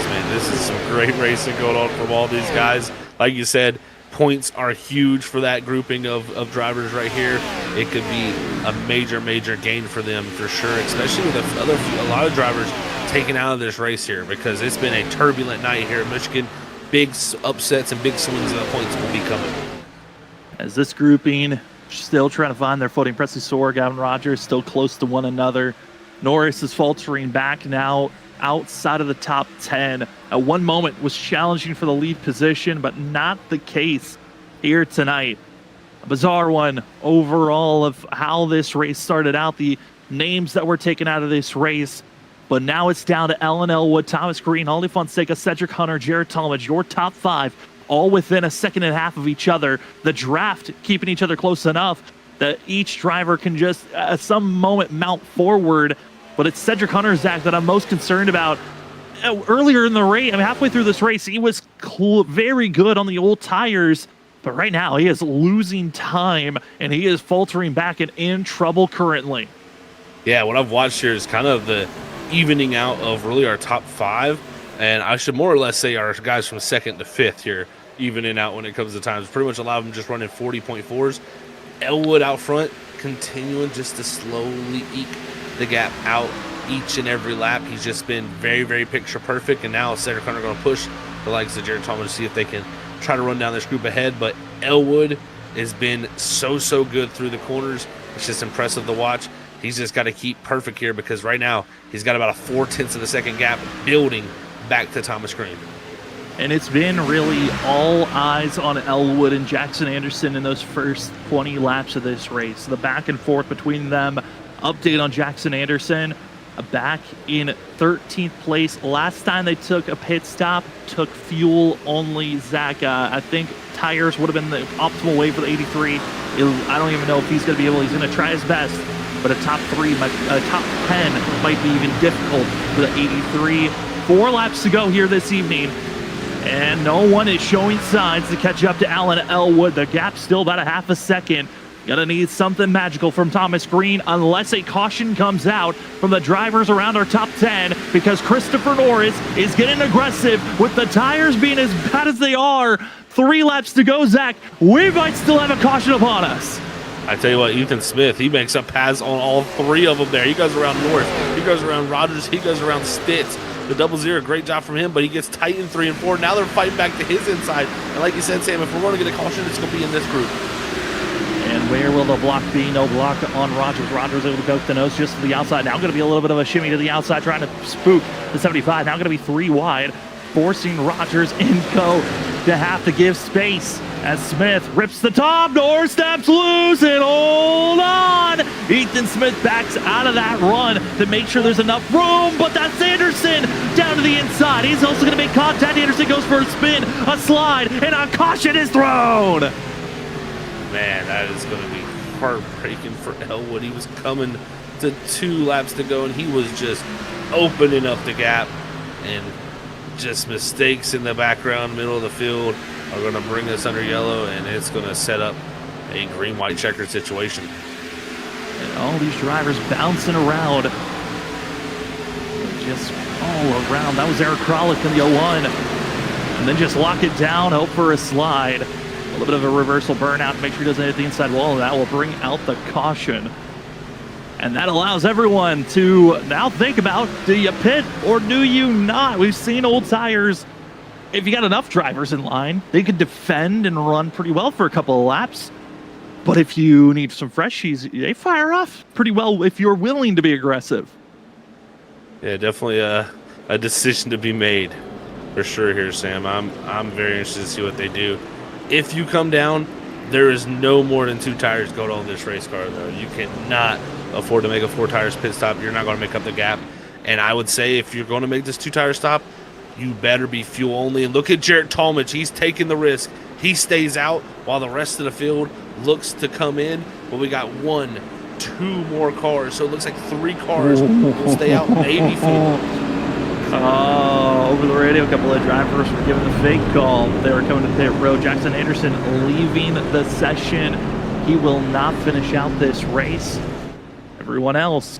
man. This is some great racing going on from all these guys. Like you said, points are huge for that grouping of drivers right here. It could be a major gain for them for sure, especially with a lot of drivers taken out of this race here, because it's been a turbulent night here in Michigan. Big upsets and big swings of the points will be coming. As this grouping still trying to find their footing, Presley Sora, Gavin Rogers still close to one another. Norris is faltering back now outside of the top 10. At one moment was challenging for the lead position, but not the case here tonight. A bizarre one overall of how this race started out, the names that were taken out of this race. But now it's down to Alan Elwood, Thomas Green, Holly Fonseca, Cedric Hunter, Jarrett Talmadge, your top 5, all within a second and a half of each other. The draft keeping each other close enough that each driver can just at some moment mount forward. But it's Cedric Hunter, Zach, that I'm most concerned about. Earlier in the race, I mean, halfway through this race, he was very good on the old tires. But right now, he is losing time, and he is faltering back and in trouble currently. Yeah, what I've watched here is kind of the evening out of really our top 5. And I should more or less say our guys from 2nd to 5th here evening out when it comes to times. Pretty much a lot of them just running 40.4s. Elwood out front, continuing just to slowly eke the gap out each and every lap. He's just been very picture perfect, and now Cedric Hunter going to push the likes of Jarrett Talmadge to see if they can try to run down this group ahead. But Elwood has been so good through the corners. It's just impressive to watch. He's just got to keep perfect here, because right now he's got about a 0.4 of a second gap building back to Thomas Green. And it's been really all eyes on Elwood and Jackson Anderson in those first 20 laps of this race. The back and forth between them. Update on Jackson Anderson, back in 13th place. Last time they took a pit stop, took fuel only. Zach, I think tires would have been the optimal way for the 83. I don't even know if he's going to be able, he's going to try his best, but a top 10 might be even difficult for the 83. 4 laps to go here this evening, and no one is showing signs to catch up to Alan Elwood. The gap's still about a half a second. Gonna need something magical from Thomas Green, unless a caution comes out from the drivers around our top 10, because Christopher Norris is getting aggressive with the tires being as bad as they are. 3 laps to go, Zach. We might still have a caution upon us. I tell you what, Ethan Smith, he makes a pass on all 3 of them there. He goes around North, he goes around Rogers, he goes around Stitz. The 00, great job from him, but he gets tight in 3 and 4. Now they're fighting back to his inside. And like you said, Sam, if we're going to get a caution, it's going to be in this group. And Where will the block be? No block on Rogers. Rogers able to go the nose just to the outside. Now going to be a little bit of a shimmy to the outside, trying to spook the 75. Now going to be 3 wide, forcing Rogers and Co to have to give space as Smith rips the top door, steps loose, and hold on. Ethan Smith backs out of that run to make sure there's enough room, but that's Anderson down to the inside. He's also going to make contact. Anderson goes for a spin, a slide, and a caution is thrown. Man, that is going to be heartbreaking for Elwood. He was coming to 2 laps to go, and he was just opening up the gap, and just mistakes in the background, middle of the field are going to bring us under yellow, and it's going to set up a green-white checkered situation. And all these drivers bouncing around, just all around. That was Eric Kralik in the 01, and then just lock it down, hope for a slide. A little bit of a reversal burnout to make sure he doesn't hit the inside wall, and that will bring out the caution. And that allows everyone to now think about, do you pit or do you not? We've seen old tires. If you got enough drivers in line, they could defend and run pretty well for a couple of laps. But if you need some freshies, they fire off pretty well if you're willing to be aggressive. Yeah, definitely a decision to be made for sure here, Sam. I'm very interested to see what they do. If you come down, there is no more than 2 tires going on this race car, though. You cannot afford to make a 4 tires pit stop. You're not going to make up the gap. And I would say if you're going to make this 2 tire stop, you better be fuel only. And look at Jarrett Talmadge. He's taking the risk. He stays out while the rest of the field looks to come in. But we got 1, 2 more cars. So it looks like 3 cars will stay out, maybe 4. Over the radio, a couple of drivers were given the fake call. They were coming to pit road. Jackson Anderson leaving the session. He will not finish out this race. Everyone else,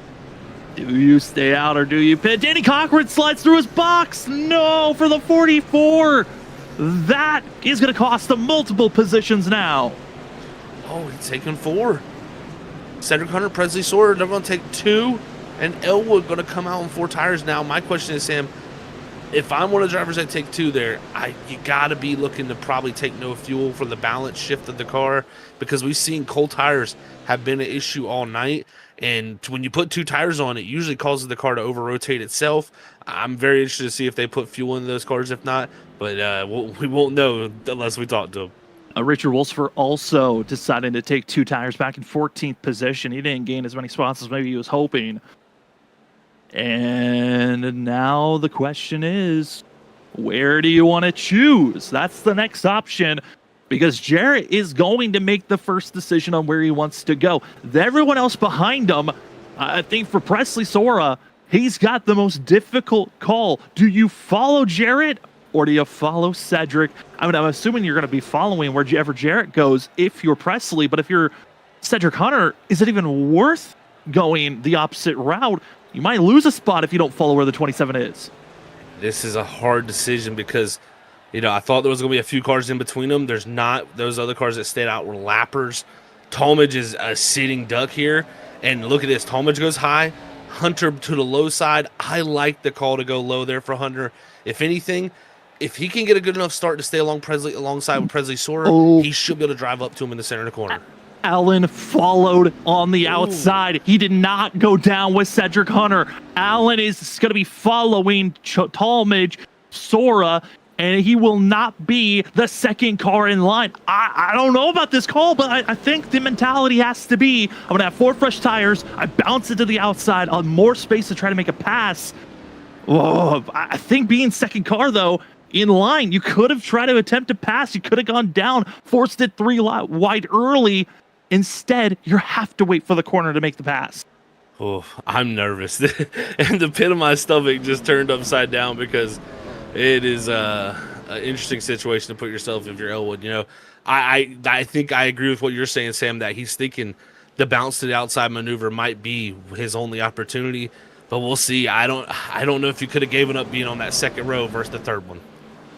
do you stay out or do you pit? Danny Cochran slides through his box. No, for the 44. That is going to cost them multiple positions now. Oh, he's taking 4. Cedric Hunter, Presley Sawyer, they're going to take 2. And Elwood going to come out on 4 tires now. My question is, Sam, if I'm one of the drivers that take 2 there, you got to be looking to probably take no fuel for the balance shift of the car, because we've seen cold tires have been an issue all night. And when you put 2 tires on, it usually causes the car to over-rotate itself. I'm very interested to see if they put fuel in those cars. If not, but we won't know unless we talk to them. Richard Wolfsfer also decided to take 2 tires back in 14th position. He didn't gain as many spots as maybe he was hoping. And now the question is, where do you want to choose? That's the next option, because Jarrett is going to make the first decision on where he wants to go. Everyone else behind him, I think for Presley Sora, he's got the most difficult call. Do you follow Jarrett or do you follow Cedric? I mean, I'm assuming you're going to be following wherever Jarrett goes if you're Presley, but if you're Cedric Hunter, is it even worth going the opposite route? You might lose a spot if you don't follow where the 27 is. This is a hard decision because, I thought there was going to be a few cars in between them. There's not. Those other cars that stayed out were lappers. Talmadge is a sitting duck here. And look at this. Talmadge goes high. Hunter to the low side. I like the call to go low there for Hunter. If anything, if he can get a good enough start to stay alongside with Presley Sora, he should be able to drive up to him in the center of the corner. Allen followed on the outside. He did not go down with Cedric Hunter. Allen is going to be following Talmadge, Sora, and he will not be the second car in line. I don't know about this call, but I think the mentality has to be, I'm going to have 4 fresh tires. I bounce it to the outside on more space to try to make a pass. Oh, I think being second car, though, in line, you could have tried to attempt to pass. You could have gone down, forced it 3 wide early. Instead, you have to wait for the corner to make the pass. Oh, I'm nervous. And the pit of my stomach just turned upside down because it is an interesting situation to put yourself if you're Elwood. I think I agree with what you're saying, Sam, that he's thinking the bounce to the outside maneuver might be his only opportunity. But we'll see. I don't know if you could have given up being on that second row versus the third one.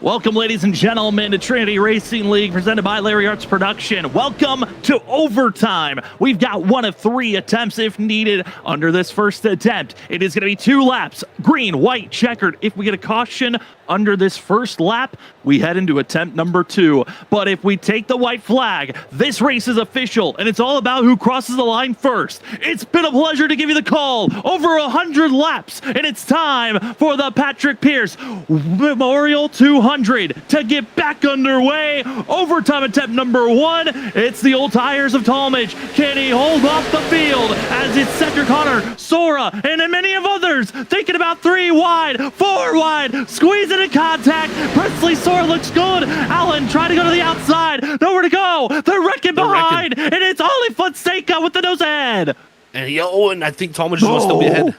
Welcome, ladies and gentlemen, to Trinity Racing League, presented by Larry Arts Production. Welcome to overtime. We've got 1 of 3 attempts if needed under this first attempt. It is going to be 2 laps, green, white, checkered. If we get a caution, under this first lap, we head into attempt number 2. But if we take the white flag, this race is official, and it's all about who crosses the line first. It's been a pleasure to give you the call. Over 100 laps, and it's time for the Patrick Pierce Memorial 200 to get back underway. Overtime attempt number 1. It's the old tires of Talmadge. Can he hold off the field as it's Cedric Hunter, Sora, and then many of others thinking about 3 wide, 4 wide, squeezing in contact. Presley Sora looks good. Allen trying to go to the outside. Nowhere to go. They're wrecking behind, and it's Ollie Fonseca with the nose ahead. And I think Talmadge wants to be ahead.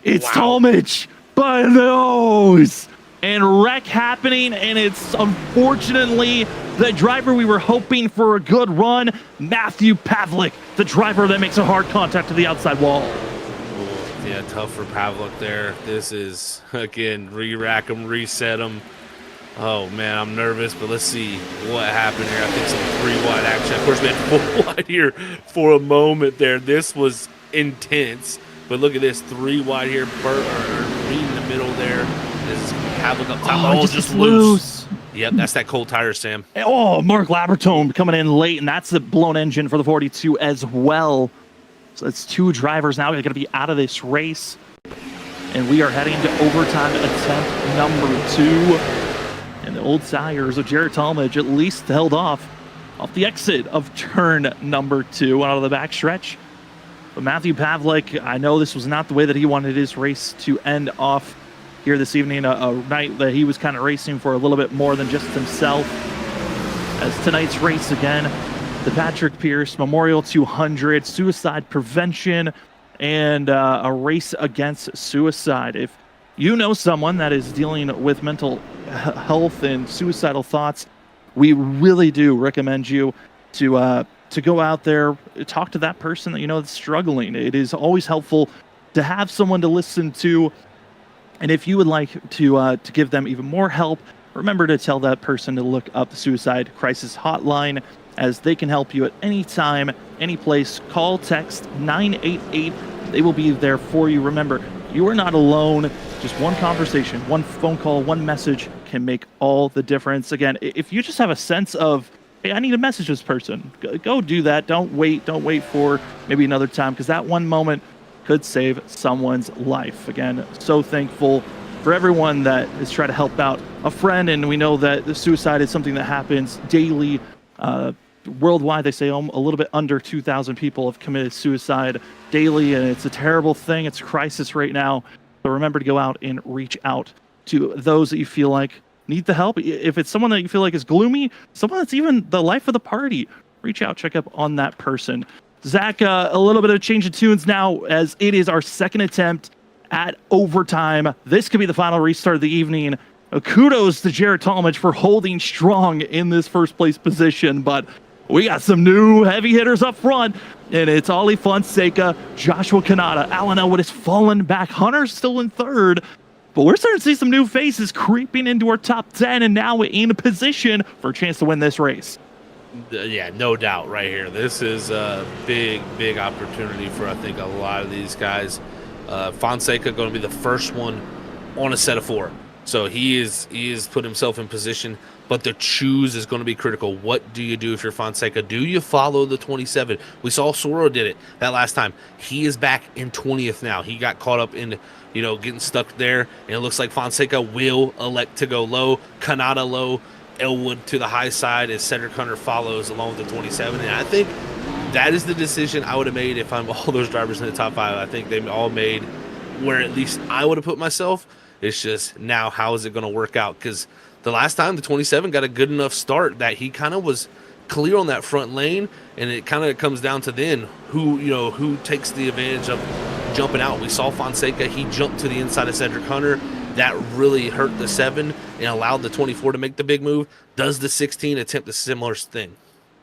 It's Talmadge by the nose. And wreck happening, and it's unfortunately the driver we were hoping for a good run, Matthew Pavlik, the driver that makes a hard contact to the outside wall. Yeah, tough for Pavlik there. This is, again, re-rack him, reset him. Oh, man, I'm nervous, but let's see what happened here. I think some 3 wide action. Of course, we had 4 wide here for a moment there. This was intense, but look at this. 3 wide here, Reed in the middle there. This is Pavlik up top. Oh, just loose. Yep, that's that cold tire, Sam. Oh, Mark Labertone coming in late, and that's the blown engine for the 42 as well. So it's 2 drivers now going to be out of this race. And we are heading to overtime attempt number 2. And the old tires of Jared Talmadge at least held off the exit of turn number 2 out of the back stretch. But Matthew Pavlik, I know this was not the way that he wanted his race to end off here this evening, a night that he was kind of racing for a little bit more than just himself. As tonight's race again, the Patrick Pierce Memorial 200, suicide prevention, and a race against suicide. If you know someone that is dealing with mental health and suicidal thoughts, we really do recommend you to go out there, talk to that person that you know that's struggling. It is always helpful to have someone to listen to. And if you would like to give them even more help, remember to tell that person to look up the Suicide Crisis Hotline, as they can help you at any time, any place. Call, text 988. They will be there for you. Remember, you are not alone. Just one conversation, one phone call, one message can make all the difference. Again, if you just have a sense of, hey, I need to message this person, go do that. Don't wait for maybe another time, because that one moment could save someone's life. Again, so thankful for everyone that is trying to help out a friend, and we know that the suicide is something that happens daily. Worldwide, they say a little bit under 2,000 people have committed suicide daily, and it's a terrible thing. It's a crisis right now. So remember to go out and reach out to those that you feel like need the help. If it's someone that you feel like is gloomy, someone that's even the life of the party, reach out, check up on that person. Zach, a little bit of change of tunes now, as it is our second attempt at overtime. This could be the final restart of the evening. Kudos to Jared Talmadge for holding strong in this first place position, but we got some new heavy hitters up front, and it's Ollie Fonseca, Joshua Kanata, Allen Elwood has fallen back, Hunter's still in third, but we're starting to see some new faces creeping into our top 10, and now in a position for a chance to win this race. Yeah, no doubt right here. This is a big opportunity for, I think, a lot of these guys. Fonseca going to be the first one on a set of 4. So he is put himself in position, but the choose is going to be critical. What do you do if you're Fonseca? Do you follow the 27? We saw Soro did it that last time. He is back in 20th now. He got caught up in, getting stuck there, and it looks like Fonseca will elect to go low. Kanata low, Elwood to the high side as Cedric Hunter follows along with the 27. And I think that is the decision I would have made if I'm all those drivers in the top 5. I think they've all made where at least I would have put myself. It's just now, how is it going to work out? Because the last time the 27 got a good enough start that he kind of was clear on that front lane, and it kind of comes down to then who takes the advantage of jumping out. We saw Fonseca, he jumped to the inside of Cedric Hunter. That really hurt the 7 and allowed the 24 to make the big move. Does the 16 attempt a similar thing?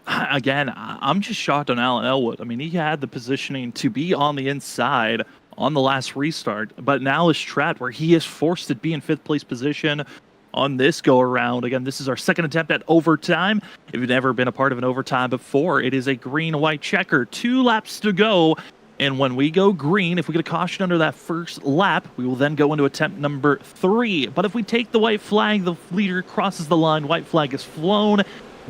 Again, I'm just shocked on Allen Elwood. I mean, he had the positioning to be on the inside on the last restart, but now is trapped where he is forced to be in 5th place position on this go around. Again, this is our second attempt at overtime. If you've never been a part of an overtime before, it is a green-white checker. 2 laps to go, And when we go green, if we get a caution under that first lap, we will then go into attempt number 3. But if we take the white flag, the leader crosses the line, white flag is flown,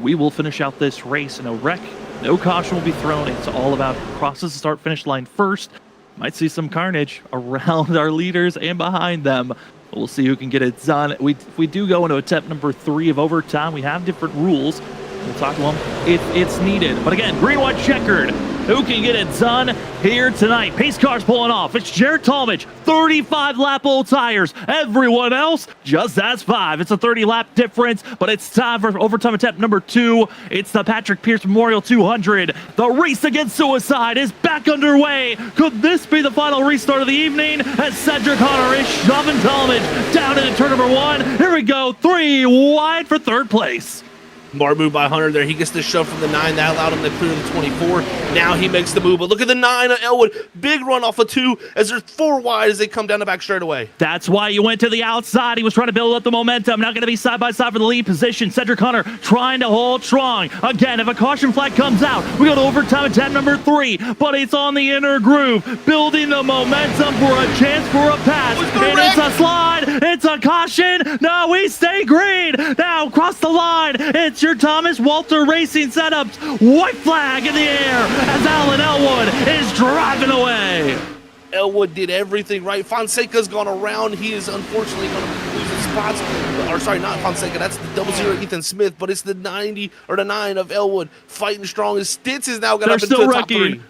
we will finish out this race. No wreck, no caution will be thrown. It's all about who crosses the start-finish line first. Might see some carnage around our leaders and behind them. We'll see who can get it done. If we do go into attempt number 3 of overtime, we have different rules. We'll talk to them if it's needed. But again, green, white, checkered. Who can get it done here tonight? Pace car's pulling off. It's Jared Talmadge, 35 lap old tires. Everyone else just has 5. It's a 30 lap difference, but it's time for overtime attempt number 2. It's the Patrick Pierce Memorial 200. The race against suicide is back underway. Could this be the final restart of the evening as Cedric Hunter is shoving Talmadge down into turn number 1? Here we go, 3 wide for 3rd place. Smart move by Hunter there. He gets the shove from the 9. That allowed him to clear the 24. Now he makes the move. But look at the 9 of Elwood. Big run off of 2 as there's 4 wide as they come down the back straightaway. That's why you went to the outside. He was trying to build up the momentum. Not going to be side by side for the lead position. Cedric Hunter trying to hold strong. Again, if a caution flag comes out, we go to overtime attempt number 3. But it's on the inner groove, building the momentum for a chance for a pass. And it's a slide. It's a caution. No, we stay green. Now across the line. It's your Thomas Walter Racing setups. White flag in the air as Alan Elwood is driving away. Elwood did everything right. Fonseca's gone around. He is unfortunately going to lose his spots. Or sorry, not Fonseca. That's the 00 Ethan Smith, but it's the 90 or the 9 of Elwood fighting strong. As Stitz is now got up into the top 3.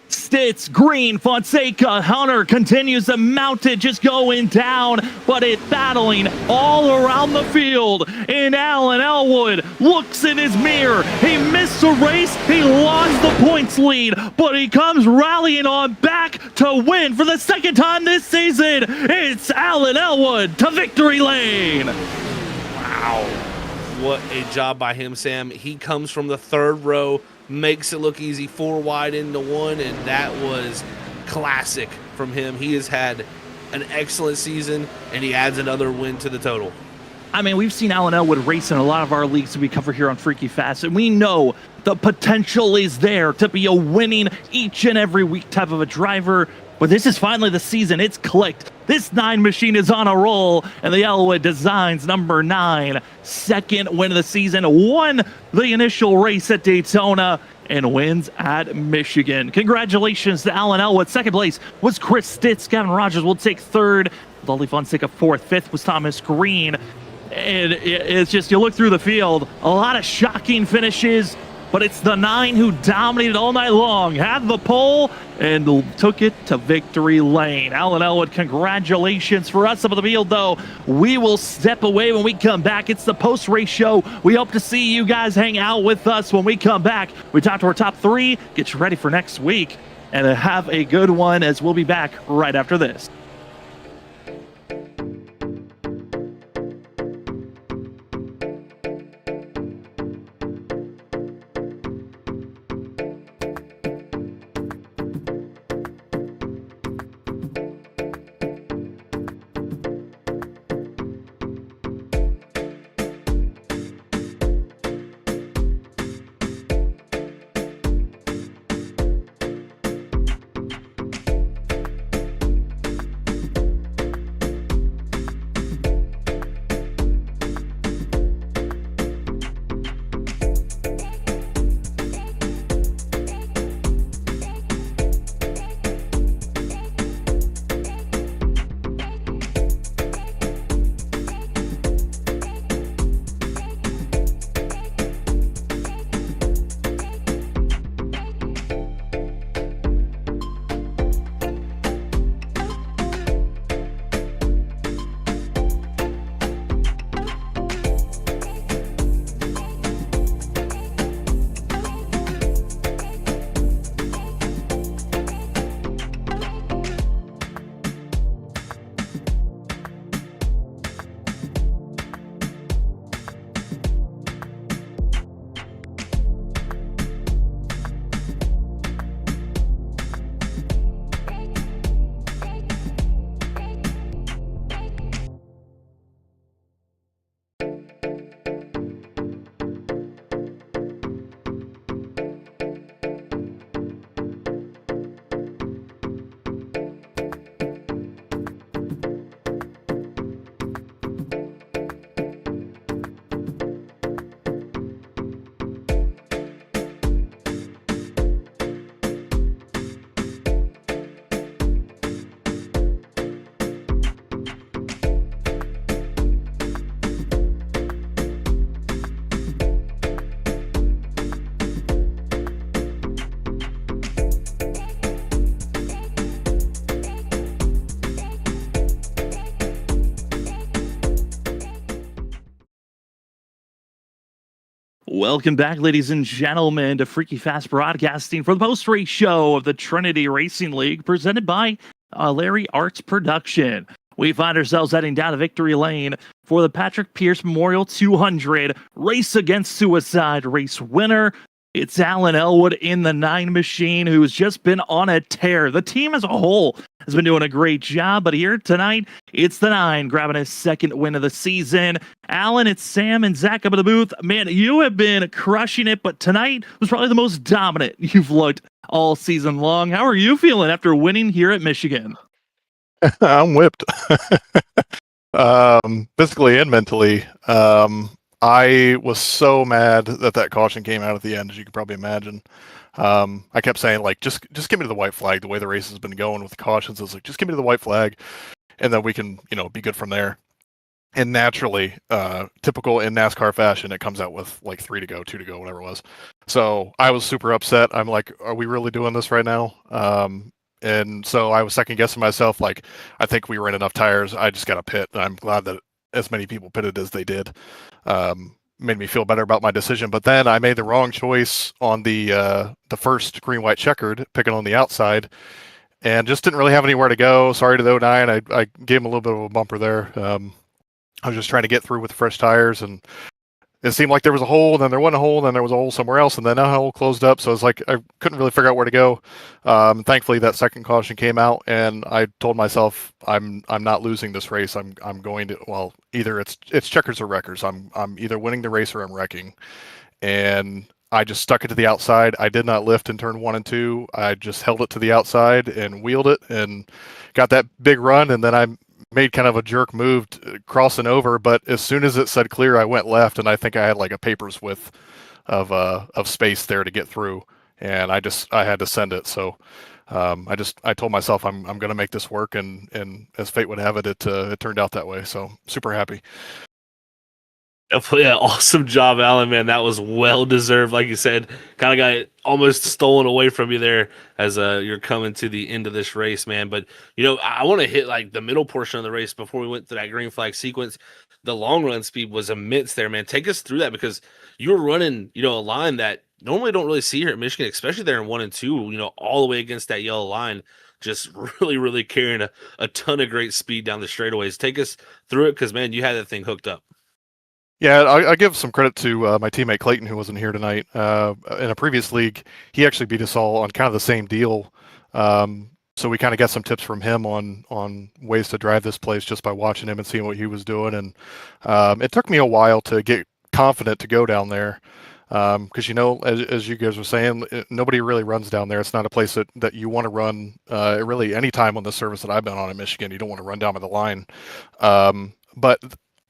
Stitz, Green, Fonseca, Hunter continues to mount it, just going down, but it's battling all around the field. And Alan Elwood looks in his mirror. He missed the race. He lost the points lead, but he comes rallying on back to win for the 2nd time this season. It's Alan Elwood to victory lane. Wow. What a job by him, Sam. He comes from the 3rd row, makes it look easy, 4 wide into 1, and that was classic from him. He has had an excellent season, and he adds another win to the total. I mean, we've seen Alan Elwood race in a lot of our leagues that we cover here on Freaky Fast, and we know the potential is there to be a winning each and every week type of a driver. But this is finally the season. It's clicked. This 9 machine is on a roll, and the Elwood Designs number 9, 2nd win of the season, won the initial race at Daytona and wins at Michigan. Congratulations to Alan Elwood. 2nd place was Chris Stitz. Gavin Rogers will take 3rd. Dolly Fonseca 4th. 5th was Thomas Green. And it's just, you look through the field, a lot of shocking finishes, but it's the 9 who dominated all night long, had the pole, and took it to victory lane. Alan Elwood, congratulations. For us up on the field, though, we will step away when we come back. It's the post-race show. We hope to see you guys hang out with us when we come back. We talk to our top 3, get you ready for next week, and have a good one as we'll be back right after this. Welcome back, ladies and gentlemen, to Freaky Fast Broadcasting for the post-race show of the Trinity Racing League, presented by Larry Arts Production. We find ourselves heading down to Victory Lane for the Patrick Pierce Memorial 200 Race Against Suicide race winner. It's Alan Elwood in the 9 machine, who's just been on a tear. The team as a whole has been doing a great job, but here tonight, it's the 9 grabbing his second win of the season. Alan, it's Sam and Zach up in the booth. Man, you have been crushing it, but tonight was probably the most dominant you've looked all season long. How are you feeling after winning here at Michigan? I'm whipped. Physically and mentally. I was so mad that caution came out at the end, as you could probably imagine. I kept saying, like, just give me the white flag. The way the race has been going with the cautions, I was like, just give me the white flag, and then we can, be good from there. And naturally, typical in NASCAR fashion, it comes out with like 3 to go, 2 to go, whatever it was. So I was super upset. I'm like, are we really doing this right now? And so I was second guessing myself. Like, I think we ran enough tires. I just got to pit. And I'm glad that as many people pitted as they did. Made me feel better about my decision. But then I made the wrong choice on the first green, white checkered, picking on the outside, and just didn't really have anywhere to go. Sorry to the 09. I gave him a little bit of a bumper there. I was just trying to get through with fresh tires, and it seemed like there was a hole, and then there wasn't a hole, and then there was a hole somewhere else, and then a hole closed up. So it was like I couldn't really figure out where to go. Thankfully, that second caution came out, and I told myself I'm not losing this race. I'm going to, well, either it's checkers or wreckers. I'm either winning the race or I'm wrecking. And I just stuck it to the outside. I did not lift in turn 1 and 2. I just held it to the outside and wheeled it and got that big run, and then I made kind of a jerk move crossing over, but as soon as it said clear, I went left, and I think I had like a paper's width of space there to get through, and I had to send it. So I told myself I'm going to make this work, and as fate would have it, it turned out that way. So super happy. Yeah, awesome job, Alan, man. That was well deserved. Like you said, kind of got almost stolen away from you there as you're coming to the end of this race, man. But, I want to hit like the middle portion of the race before we went to that green flag sequence. The long run speed was immense there, man. Take us through that, because you were running, a line that normally don't really see here at Michigan, especially there in 1 and 2, all the way against that yellow line. Just really, really carrying a ton of great speed down the straightaways. Take us through it, because, man, you had that thing hooked up. Yeah, I give some credit to my teammate Clayton, who wasn't here tonight. In a previous league, he actually beat us all on kind of the same deal. So we kind of got some tips from him on ways to drive this place just by watching him and seeing what he was doing. And it took me a while to get confident to go down there. Because, as you guys were saying, nobody really runs down there. It's not a place that you want to run really any time on the service that I've been on in Michigan. You don't want to run down by the line. But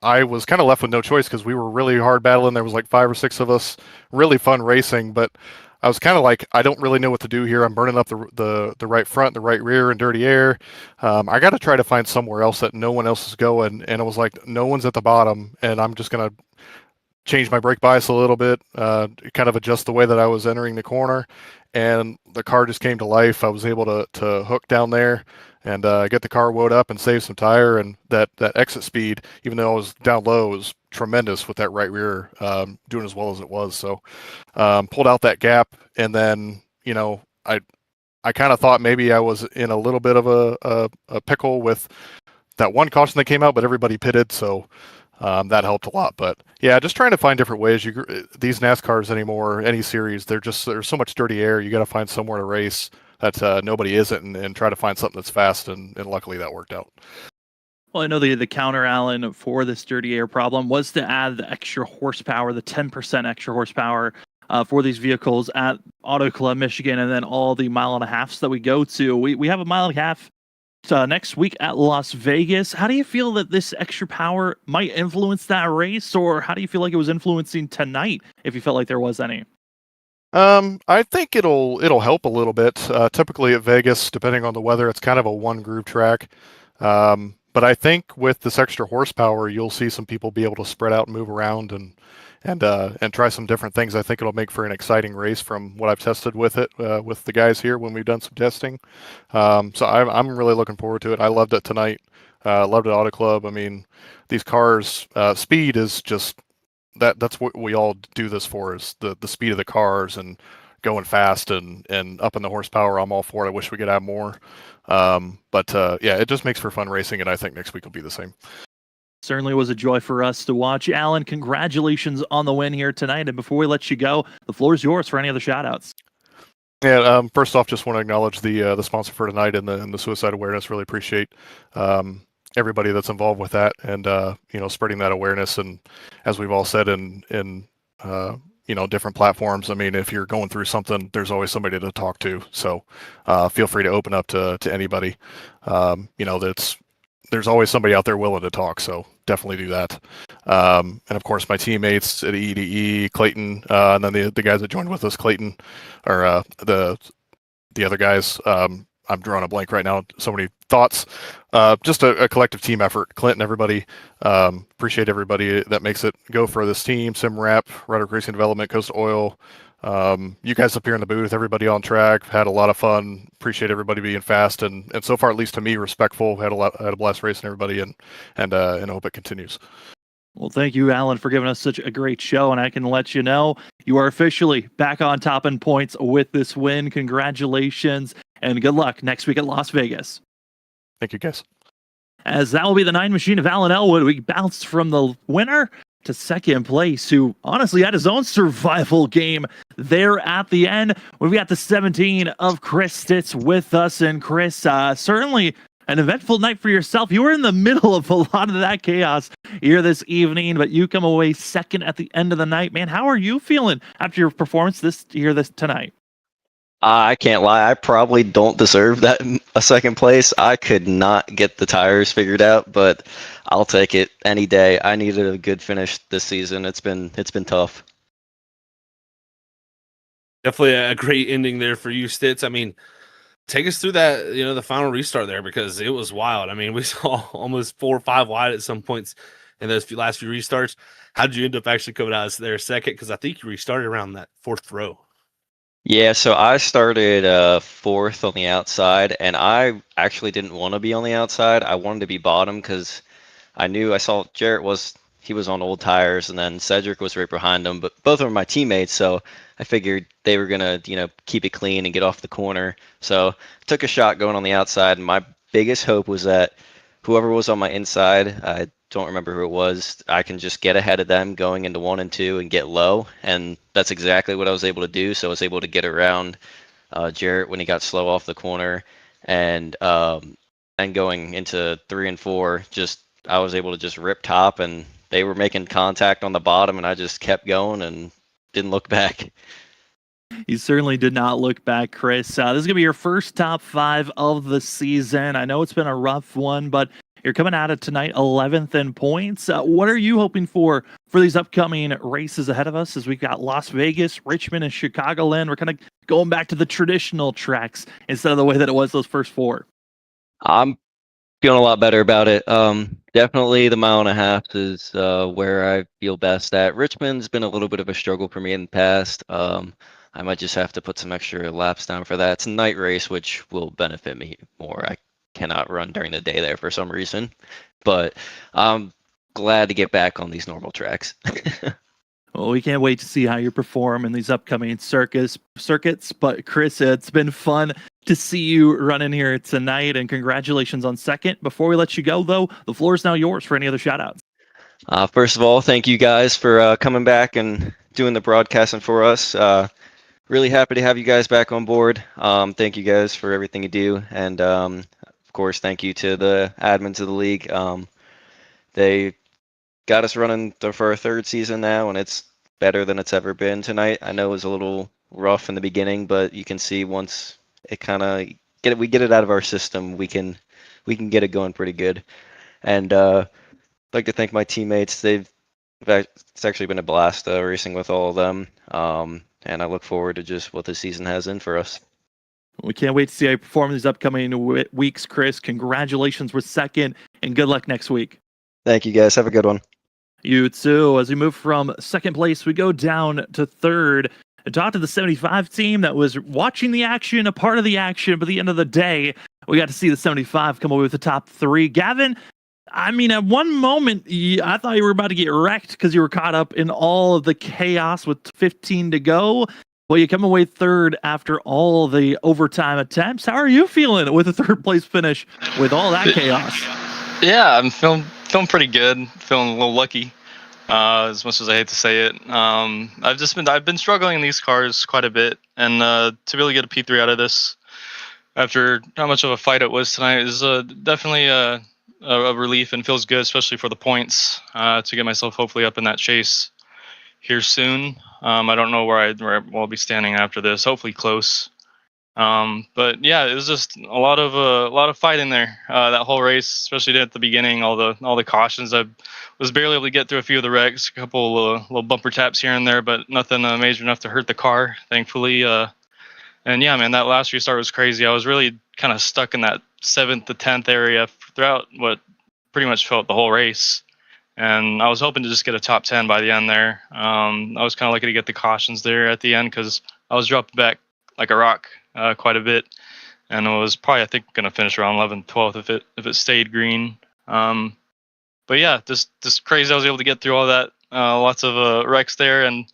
I was kind of left with no choice, because we were really hard battling. There was like 5 or 6 of us, really fun racing, but I was kind of like, I don't really know what to do here. I'm burning up the right front, the right rear, and dirty air. I got to try to find somewhere else that no one else is going, and it was like, no one's at the bottom, and I'm just going to change my brake bias a little bit, kind of adjust the way that I was entering the corner, and the car just came to life. I was able to hook down there and get the car woed up and save some tire, and that exit speed, even though I was down low, was tremendous with that right rear doing as well as it was. So pulled out that gap, and then I kind of thought maybe I was in a little bit of a pickle with that one caution that came out, but everybody pitted, so that helped a lot. But yeah, just trying to find different ways. These NASCARs anymore, any series, there's so much dirty air. You got to find somewhere to race that nobody isn't, and try to find something that's fast, and luckily that worked out. Well, I know the counter, Alan, for this dirty air problem was to add the extra horsepower, the 10% extra horsepower for these vehicles at Auto Club Michigan, and then all the 1.5 miles that we go to. We have a 1.5 miles next week at Las Vegas. How do you feel that this extra power might influence that race, or how do you feel like it was influencing tonight, if you felt like there was any? I think it'll help a little bit. Typically at Vegas, depending on the weather, it's kind of a one groove track. But I think with this extra horsepower, you'll see some people be able to spread out and move around and try some different things. I think it'll make for an exciting race from what I've tested with it with the guys here when we've done some testing. So I'm really looking forward to it. I loved it tonight. Loved it Auto Club. I mean, these cars, speed is just that's what we all do this for, is the speed of the cars and going fast and up in the horsepower. I'm all for it. I wish we could have more. But yeah, it just makes for fun racing, and I think next week will be the same. Certainly was a joy for us to watch. Alan, congratulations on the win here tonight. And before we let you go, the floor is yours for any other shout-outs. Yeah, first off, just want to acknowledge the sponsor for tonight and the suicide awareness. Really appreciate everybody that's involved with that, and spreading that awareness. And as we've all said in different platforms, I mean, if you're going through something, there's always somebody to talk to. So feel free to open up to anybody. There's always somebody out there willing to talk. So definitely do that. And of course, my teammates at EDE, Clayton, and then the guys that joined with us, Clayton, or the other guys. I'm drawing a blank right now. So many thoughts. Just a collective team effort. Clinton, everybody. Appreciate everybody that makes it go for this team. SimRap, Red Oak Racing Development, Coast Oil. You guys up here in the booth, everybody on track, had a lot of fun. Appreciate everybody being fast and so far, at least to me, respectful. Had a blast racing everybody, and I hope it continues. Well, thank you, Alan, for giving us such a great show, and I can let you know you are officially back on top in points with this win. Congratulations, and good luck next week at Las Vegas. Thank you, guys. As that will be the 9 machine of Alan Elwood. We bounced from the winner to second place, who honestly had his own survival game there at the end. We've got the 17 of Chris Stitz with us, and Chris, certainly an eventful night for yourself. You were in the middle of a lot of that chaos here this evening, but you come away second at the end of the night. Man, how are you feeling after your performance this tonight? I can't lie. I probably don't deserve that a second place. I could not get the tires figured out, but I'll take it any day. I needed a good finish this season. It's been tough. Definitely a great ending there for you, Stitz. I mean, take us through that, the final restart there, because it was wild. I mean, we saw almost 4 or 5 wide at some points in those last few restarts. How did you end up actually coming out there second? Because I think you restarted around that 4th row. Yeah, so I started 4th on the outside, and I actually didn't want to be on the outside. I wanted to be bottom because I saw Jarrett was on old tires, and then Cedric was right behind him, but both of them are my teammates, so I figured they were gonna, keep it clean and get off the corner. So I took a shot going on the outside, and my biggest hope was that whoever was on my inside, I don't remember who it was, I can just get ahead of them going into 1 and 2 and get low, and that's exactly what I was able to do. So I was able to get around Jarrett when he got slow off the corner, and going into 3 and 4, I was able to just rip top, and they were making contact on the bottom, and I just kept going and didn't look back. You certainly did not look back, Chris. This is going to be your first top 5 of the season. I know it's been a rough one, but you're coming out of tonight 11th in points. What are you hoping for these upcoming races ahead of us, as we've got Las Vegas, Richmond, and Chicagoland? We're kind of going back to the traditional tracks instead of the way that it was those first 4. I'm feeling a lot better about it. Definitely the 1.5 miles is where I feel best at. Richmond's been a little bit of a struggle for me in the past. I might just have to put some extra laps down for that. It's a night race, which will benefit me more. I cannot run during the day there for some reason, but I'm glad to get back on these normal tracks. Well, we can't wait to see how you perform in these upcoming circuits. But Chris, it's been fun to see you run in here tonight, and congratulations on second. Before we let you go, though, the floor is now yours for any other shout-outs. First of all, thank you guys for coming back and doing the broadcasting for us. Really happy to have you guys back on board. Thank you guys for everything you do, and of course, thank you to the admins of the league. They got us running for our 3rd season now, and it's better than it's ever been tonight. I know it was a little rough in the beginning, but you can see once it we get it out of our system, we can get it going pretty good. And I'd like to thank my teammates. It's actually been a blast racing with all of them, and I look forward to just what the season has in for us. We can't wait to see how you perform these upcoming weeks, Chris. Congratulations with second, and good luck next week. Thank you, guys. Have a good one. You too. As we move from second place, we go down to 3rd and talk to the 75 team that was watching the action, a part of the action, but at the end of the day, we got to see the 75 come away with the top 3. Gavin, I mean, at one moment, I thought you were about to get wrecked because you were caught up in all of the chaos with 15 to go. Well, you come away third after all the overtime attempts. How are you feeling with a third place finish with all that chaos? Yeah, I'm feeling pretty good. Feeling a little lucky, as much as I hate to say it. I've been struggling in these cars quite a bit, and to really get a P3 out of this after how much of a fight it was tonight is definitely a relief, and feels good, especially for the points, to get myself hopefully up in that chase here soon. I don't know where I'll be standing after this. Hopefully close. But yeah, it was just a lot of fight in there. That whole race, especially at the beginning, all the cautions. I was barely able to get through a few of the wrecks, a couple little bumper taps here and there, but nothing major enough to hurt the car, thankfully. And yeah, man, that last restart was crazy. I was really kind of stuck in that 7th to 10th area throughout what pretty much felt the whole race. And I was hoping to just get a top 10 by the end there. I was kind of lucky to get the cautions there at the end because I was dropping back like a rock quite a bit. And I was probably, I think, going to finish around 11th, 12th if it stayed green. But yeah, just crazy. I was able to get through all that. Lots of wrecks there, and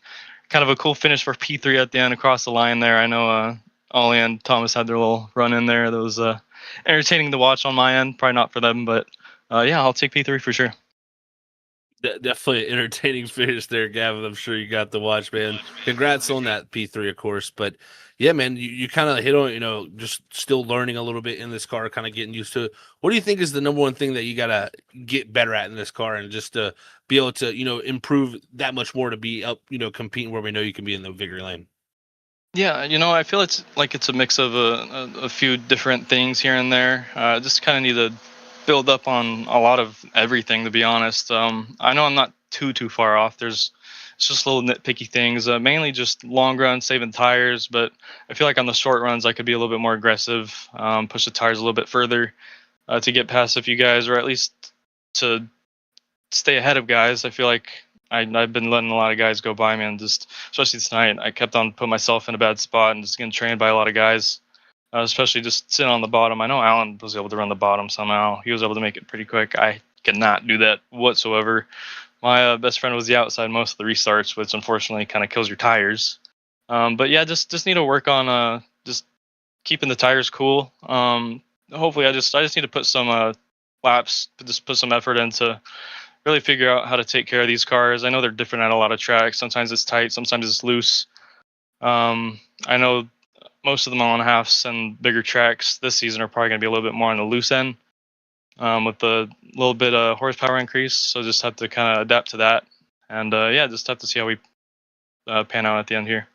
kind of a cool finish for P3 at the end across the line there. I know Ollie and Thomas had their little run in there. That was entertaining to watch on my end. Probably not for them, but yeah, I'll take P3 for sure. Definitely an entertaining finish there, Gavin. I'm sure you got to watch, man. Congrats on that P3, of course. But yeah, man, you kind of hit on, just still learning a little bit in this car, kind of getting used to it. What do you think is the number one thing that you got to get better at in this car, and just to be able to, improve that much more to be up, competing where we know you can be in the victory lane? Yeah, I feel it's a mix of a few different things here and there. Just kind of need to build up on a lot of everything, to be honest. I know I'm not too far off. It's just little nitpicky things, mainly just long run saving tires, but I feel like on the short runs I could be a little bit more aggressive, push the tires a little bit further to get past a few guys, or at least to stay ahead of guys. I feel like I've been letting a lot of guys go by me, and just especially tonight I kept on putting myself in a bad spot and just getting trained by a lot of guys. Especially just sitting on the bottom. I know Alan was able to run the bottom somehow. He was able to make it pretty quick. I could not do that whatsoever. My best friend was the outside most of the restarts, which unfortunately kind of kills your tires. But yeah, just need to work on just keeping the tires cool. Hopefully, I just need to put some laps, just put some effort into really figure out how to take care of these cars. I know they're different at a lot of tracks. Sometimes it's tight, sometimes it's loose. I know most of the mile and a halves and bigger tracks this season are probably going to be a little bit more on the loose end, with the little bit of horsepower increase. So just have to kind of adapt to that, and yeah, just have to see how we pan out at the end here.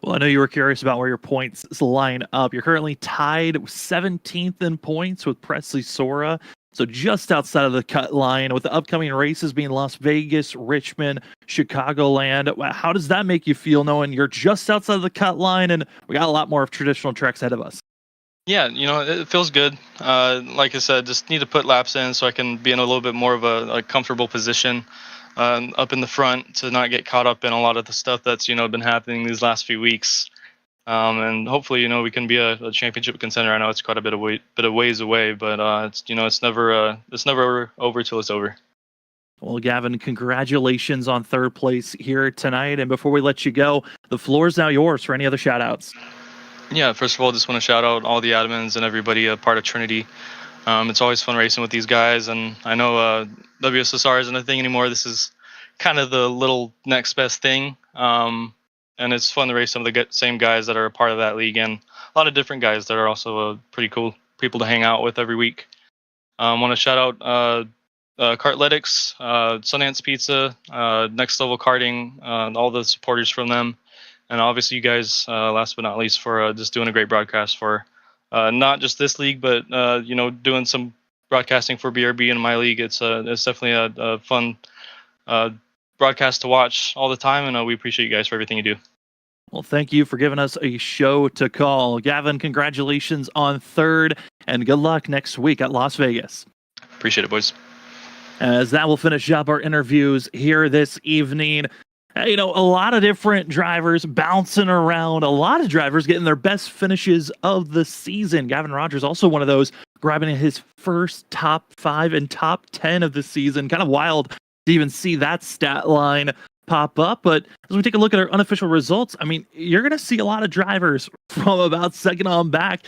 Well, I know you were curious about where your points line up. You're currently tied 17th in points with Presley Sora. So just outside of the cut line, with the upcoming races being Las Vegas, Richmond, Chicagoland. How does that make you feel knowing you're just outside of the cut line and we got a lot more of traditional tracks ahead of us? Yeah, it feels good. Like I said, just need to put laps in so I can be in a little bit more of a comfortable position up in the front, to not get caught up in a lot of the stuff that's been happening these last few weeks. And hopefully, we can be a championship contender. I know it's quite a bit of ways away, but it's never over till it's over. Well, Gavin, congratulations on third place here tonight. And before we let you go, the floor is now yours for any other shout outs. Yeah, first of all, just want to shout out all the admins and everybody a part of Trinity. It's always fun racing with these guys, and I know WSSR isn't a thing anymore. This is kind of the little next best thing. And it's fun to race some of the same guys that are a part of that league, and a lot of different guys that are also pretty cool people to hang out with every week. Want to shout out Cartletics, Sundance Pizza, Next Level Karting, all the supporters from them, and obviously you guys, last but not least, for just doing a great broadcast for not just this league, but doing some broadcasting for BRB in my league. It's definitely a fun broadcast to watch all the time, and we appreciate you guys for everything you do. Well, thank you for giving us a show to call. Gavin, congratulations on third, and good luck next week at Las Vegas. Appreciate it, boys. As that will finish up our interviews here this evening. A lot of different drivers bouncing around, a lot of drivers getting their best finishes of the season. Gavin Rogers also one of those. grabbing his first top 5 and top 10 of the season. Kind of wild to even see that stat line pop up. But as we take a look at our unofficial results, I mean, you're going to see a lot of drivers from about second on back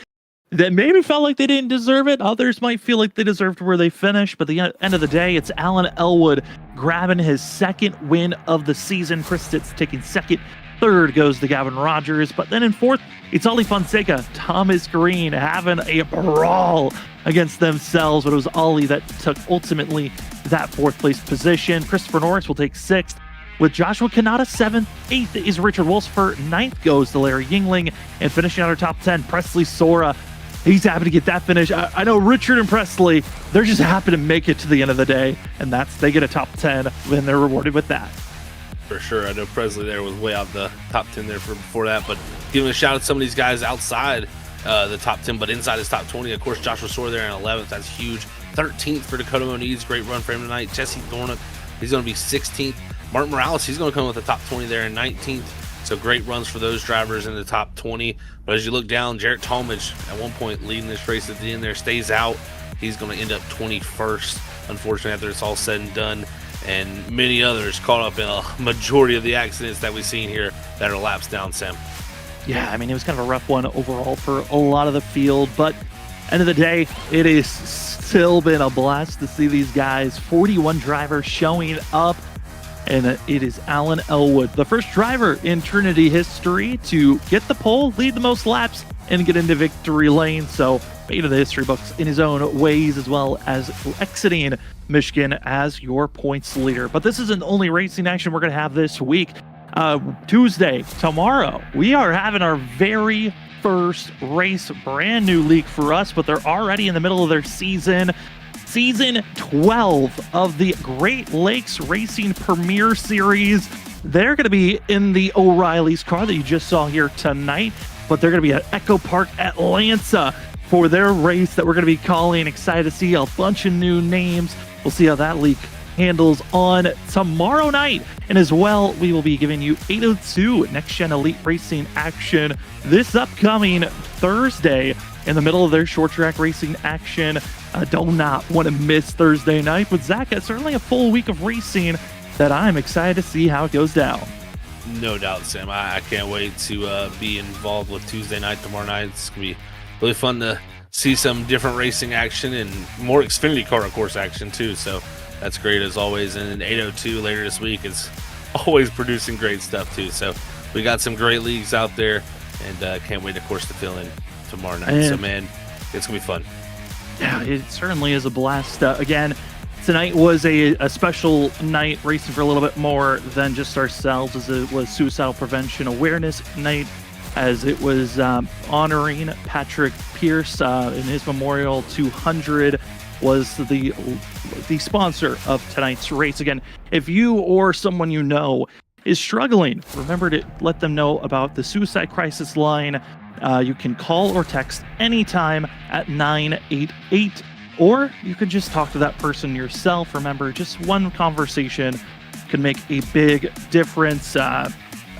that maybe felt like they didn't deserve it. Others might feel like they deserved where they finished. But at the end of the day, it's Alan Elwood grabbing his second win of the season. Chris Stitz taking second. Third goes to Gavin Rogers. But then in fourth, it's Ollie Fonseca, Thomas Green having a brawl against themselves. But it was Ollie that took ultimately that fourth place position. Christopher Norris will take sixth, with Joshua Kanata 7th. 8th is Richard Wolfsfer. 9th goes to Larry Yingling. And finishing out our top 10, Presley Sora. He's happy to get that finish. I know Richard and Presley, they're just happy to make it to the end of the day. And they get a top 10 and they're rewarded with that. For sure. I know Presley there was way out the top 10 there before that. But giving a shout out to some of these guys outside the top 10, but inside his top 20. Of course, Joshua Sora there in 11th. That's huge. 13th for Dakota Moniz. Great run for him tonight. Jesse Thornock, he's going to be 16th. Martin Morales, he's going to come with the top 20 there in 19th. So great runs for those drivers in the top 20. But as you look down, Jarrett Talmadge at one point leading this race at the end there stays out. He's going to end up 21st, unfortunately, after it's all said and done. And many others caught up in a majority of the accidents that we've seen here that are laps down, Sam. Yeah, I mean, it was kind of a rough one overall for a lot of the field. But end of the day, it has still been a blast to see these guys. 41 drivers showing up. And it is Alan Elwood, the first driver in Trinity history to get the pole, lead the most laps, and get into victory lane. So made to the history books in his own ways, as well as exiting Michigan as your points leader. But this isn't the only racing action we're going to have this week. Tuesday, tomorrow, we are having our very first race, brand new league for us, but they're already in the middle of their season. Season 12 of the Great Lakes Racing Premier Series. They're going to be in the O'Reilly's car that you just saw here tonight, but they're going to be at Echo Park, Atlanta for their race that we're going to be calling. Excited to see a bunch of new names. We'll see how that league handles on tomorrow night. And as well, we will be giving you 802 Next Gen Elite Racing action this upcoming Thursday in the middle of their short track racing action. Do not want to miss Thursday night. But Zach, it's certainly a full week of racing that I'm excited to see how it goes down. No doubt, Sam. I can't wait to be involved with Tuesday night, tomorrow night. It's going to be really fun to see some different racing action and more Xfinity car, of course, action too. So that's great as always. And 802 later this week is always producing great stuff too. So we got some great leagues out there, and can't wait, of course, to fill in tomorrow night. So, man, it's going to be fun. Yeah, it certainly is a blast. Again, tonight was a special night, racing for a little bit more than just ourselves, as it was Suicidal Prevention Awareness Night, as it was honoring Patrick Pierce in his Memorial 200 was the sponsor of tonight's race. Again, if you or someone you know is struggling, remember to let them know about the Suicide Crisis line. You can call or text anytime at 988, or you can just talk to that person yourself. Remember, just one conversation can make a big difference. I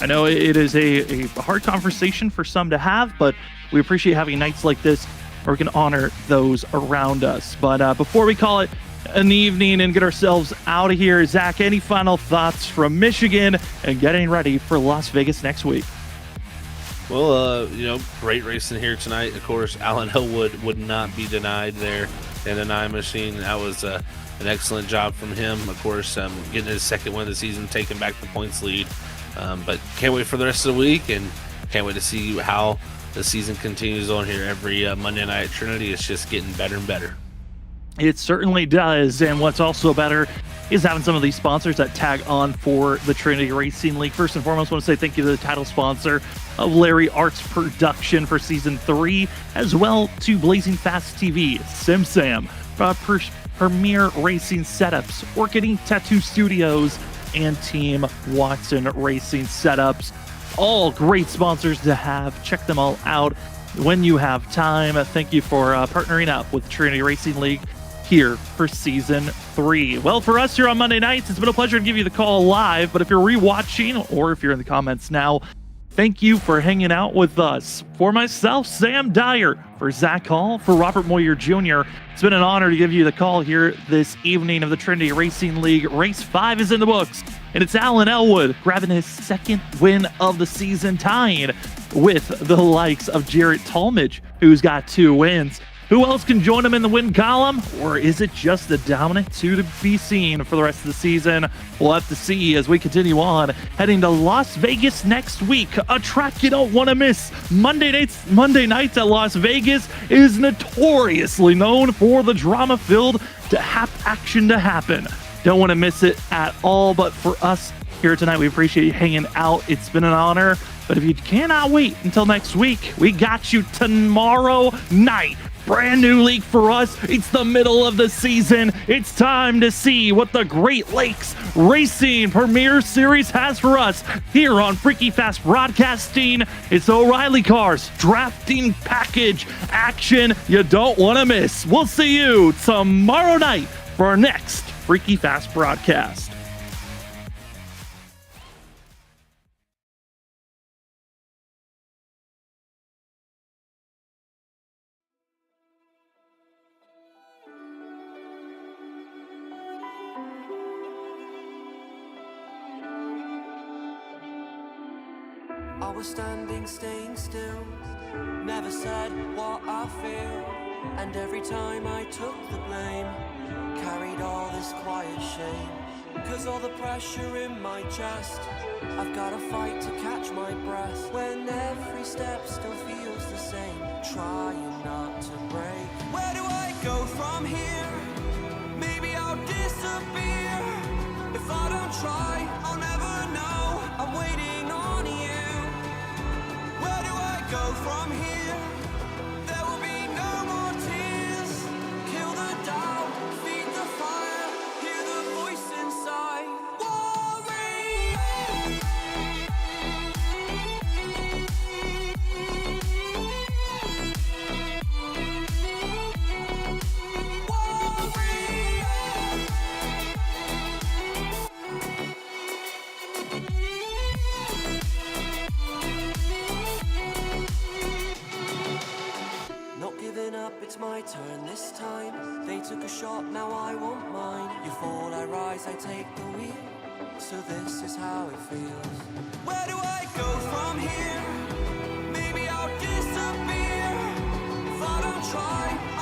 know it is a hard conversation for some to have, but we appreciate having nights like this where we can honor those around us. But before we call it an evening and get ourselves out of here, Zach, any final thoughts from Michigan and getting ready for Las Vegas next week? Well, great racing here tonight. Of course, Alan Elwood would not be denied there in the 9 machine. That was an excellent job from him. Of course, getting his second win of the season, taking back the points lead. But can't wait for the rest of the week, and can't wait to see how the season continues on here every Monday night at Trinity. It's just getting better and better. It certainly does. And what's also better is having some of these sponsors that tag on for the Trinity Racing League. First and foremost, I want to say thank you to the title sponsor of Larry Arts Production for Season 3, as well to Blazing Fast TV, SimSam, Premier Racing Setups, Orchid Tattoo Studios, and Team Watson Racing Setups. All great sponsors to have. Check them all out when you have time. Thank you for partnering up with the Trinity Racing League here for Season 3. Well, for us here on Monday nights, it's been a pleasure to give you the call live, but if you're rewatching or if you're in the comments now, Thank you for hanging out with us. For myself, Sam Dyer, for Zach Hall, for Robert Moyer Jr., it's been an honor to give you the call here this evening of the Trinity Racing League. Race 5 is in the books, and it's Alan Elwood grabbing his second win of the season, tying with the likes of Jarrett Talmadge, who's got 2 wins. Who else can join him in the win column? Or is it just the dominant 2 to be seen for the rest of the season? We'll have to see as we continue on, heading to Las Vegas next week, a track you don't want to miss. Monday nights at Las Vegas is notoriously known for the drama-filled action to happen. Don't want to miss it at all, but for us here tonight, we appreciate you hanging out. It's been an honor, but if you cannot wait until next week, we got you tomorrow night. Brand new league for us. It's the middle of the season. It's time to see what the Great Lakes Racing Premier Series has for us here on Freaky Fast Broadcasting. It's O'Reilly Cars Drafting Package action you don't want to miss. We'll see you tomorrow night for our next Freaky Fast broadcast. I was standing, staying still, never said what I feel, and every time I took the blame, carried all this quiet shame. Cause all the pressure in my chest, I've gotta fight to catch my breath, when every step still feels the same, trying not to break. Where do I go from here? Maybe I'll disappear. If I don't try, I'll never know. I'm waiting on you. Where do I go from here? There will be no more tears. Kill the doubt, feed the fire, hear the voice inside. Up, it's my turn this time. They took a shot, now I want mine. You fall, I rise, I take the wheel. So this is how it feels. Where do I go from here? Maybe I'll disappear. If I don't try,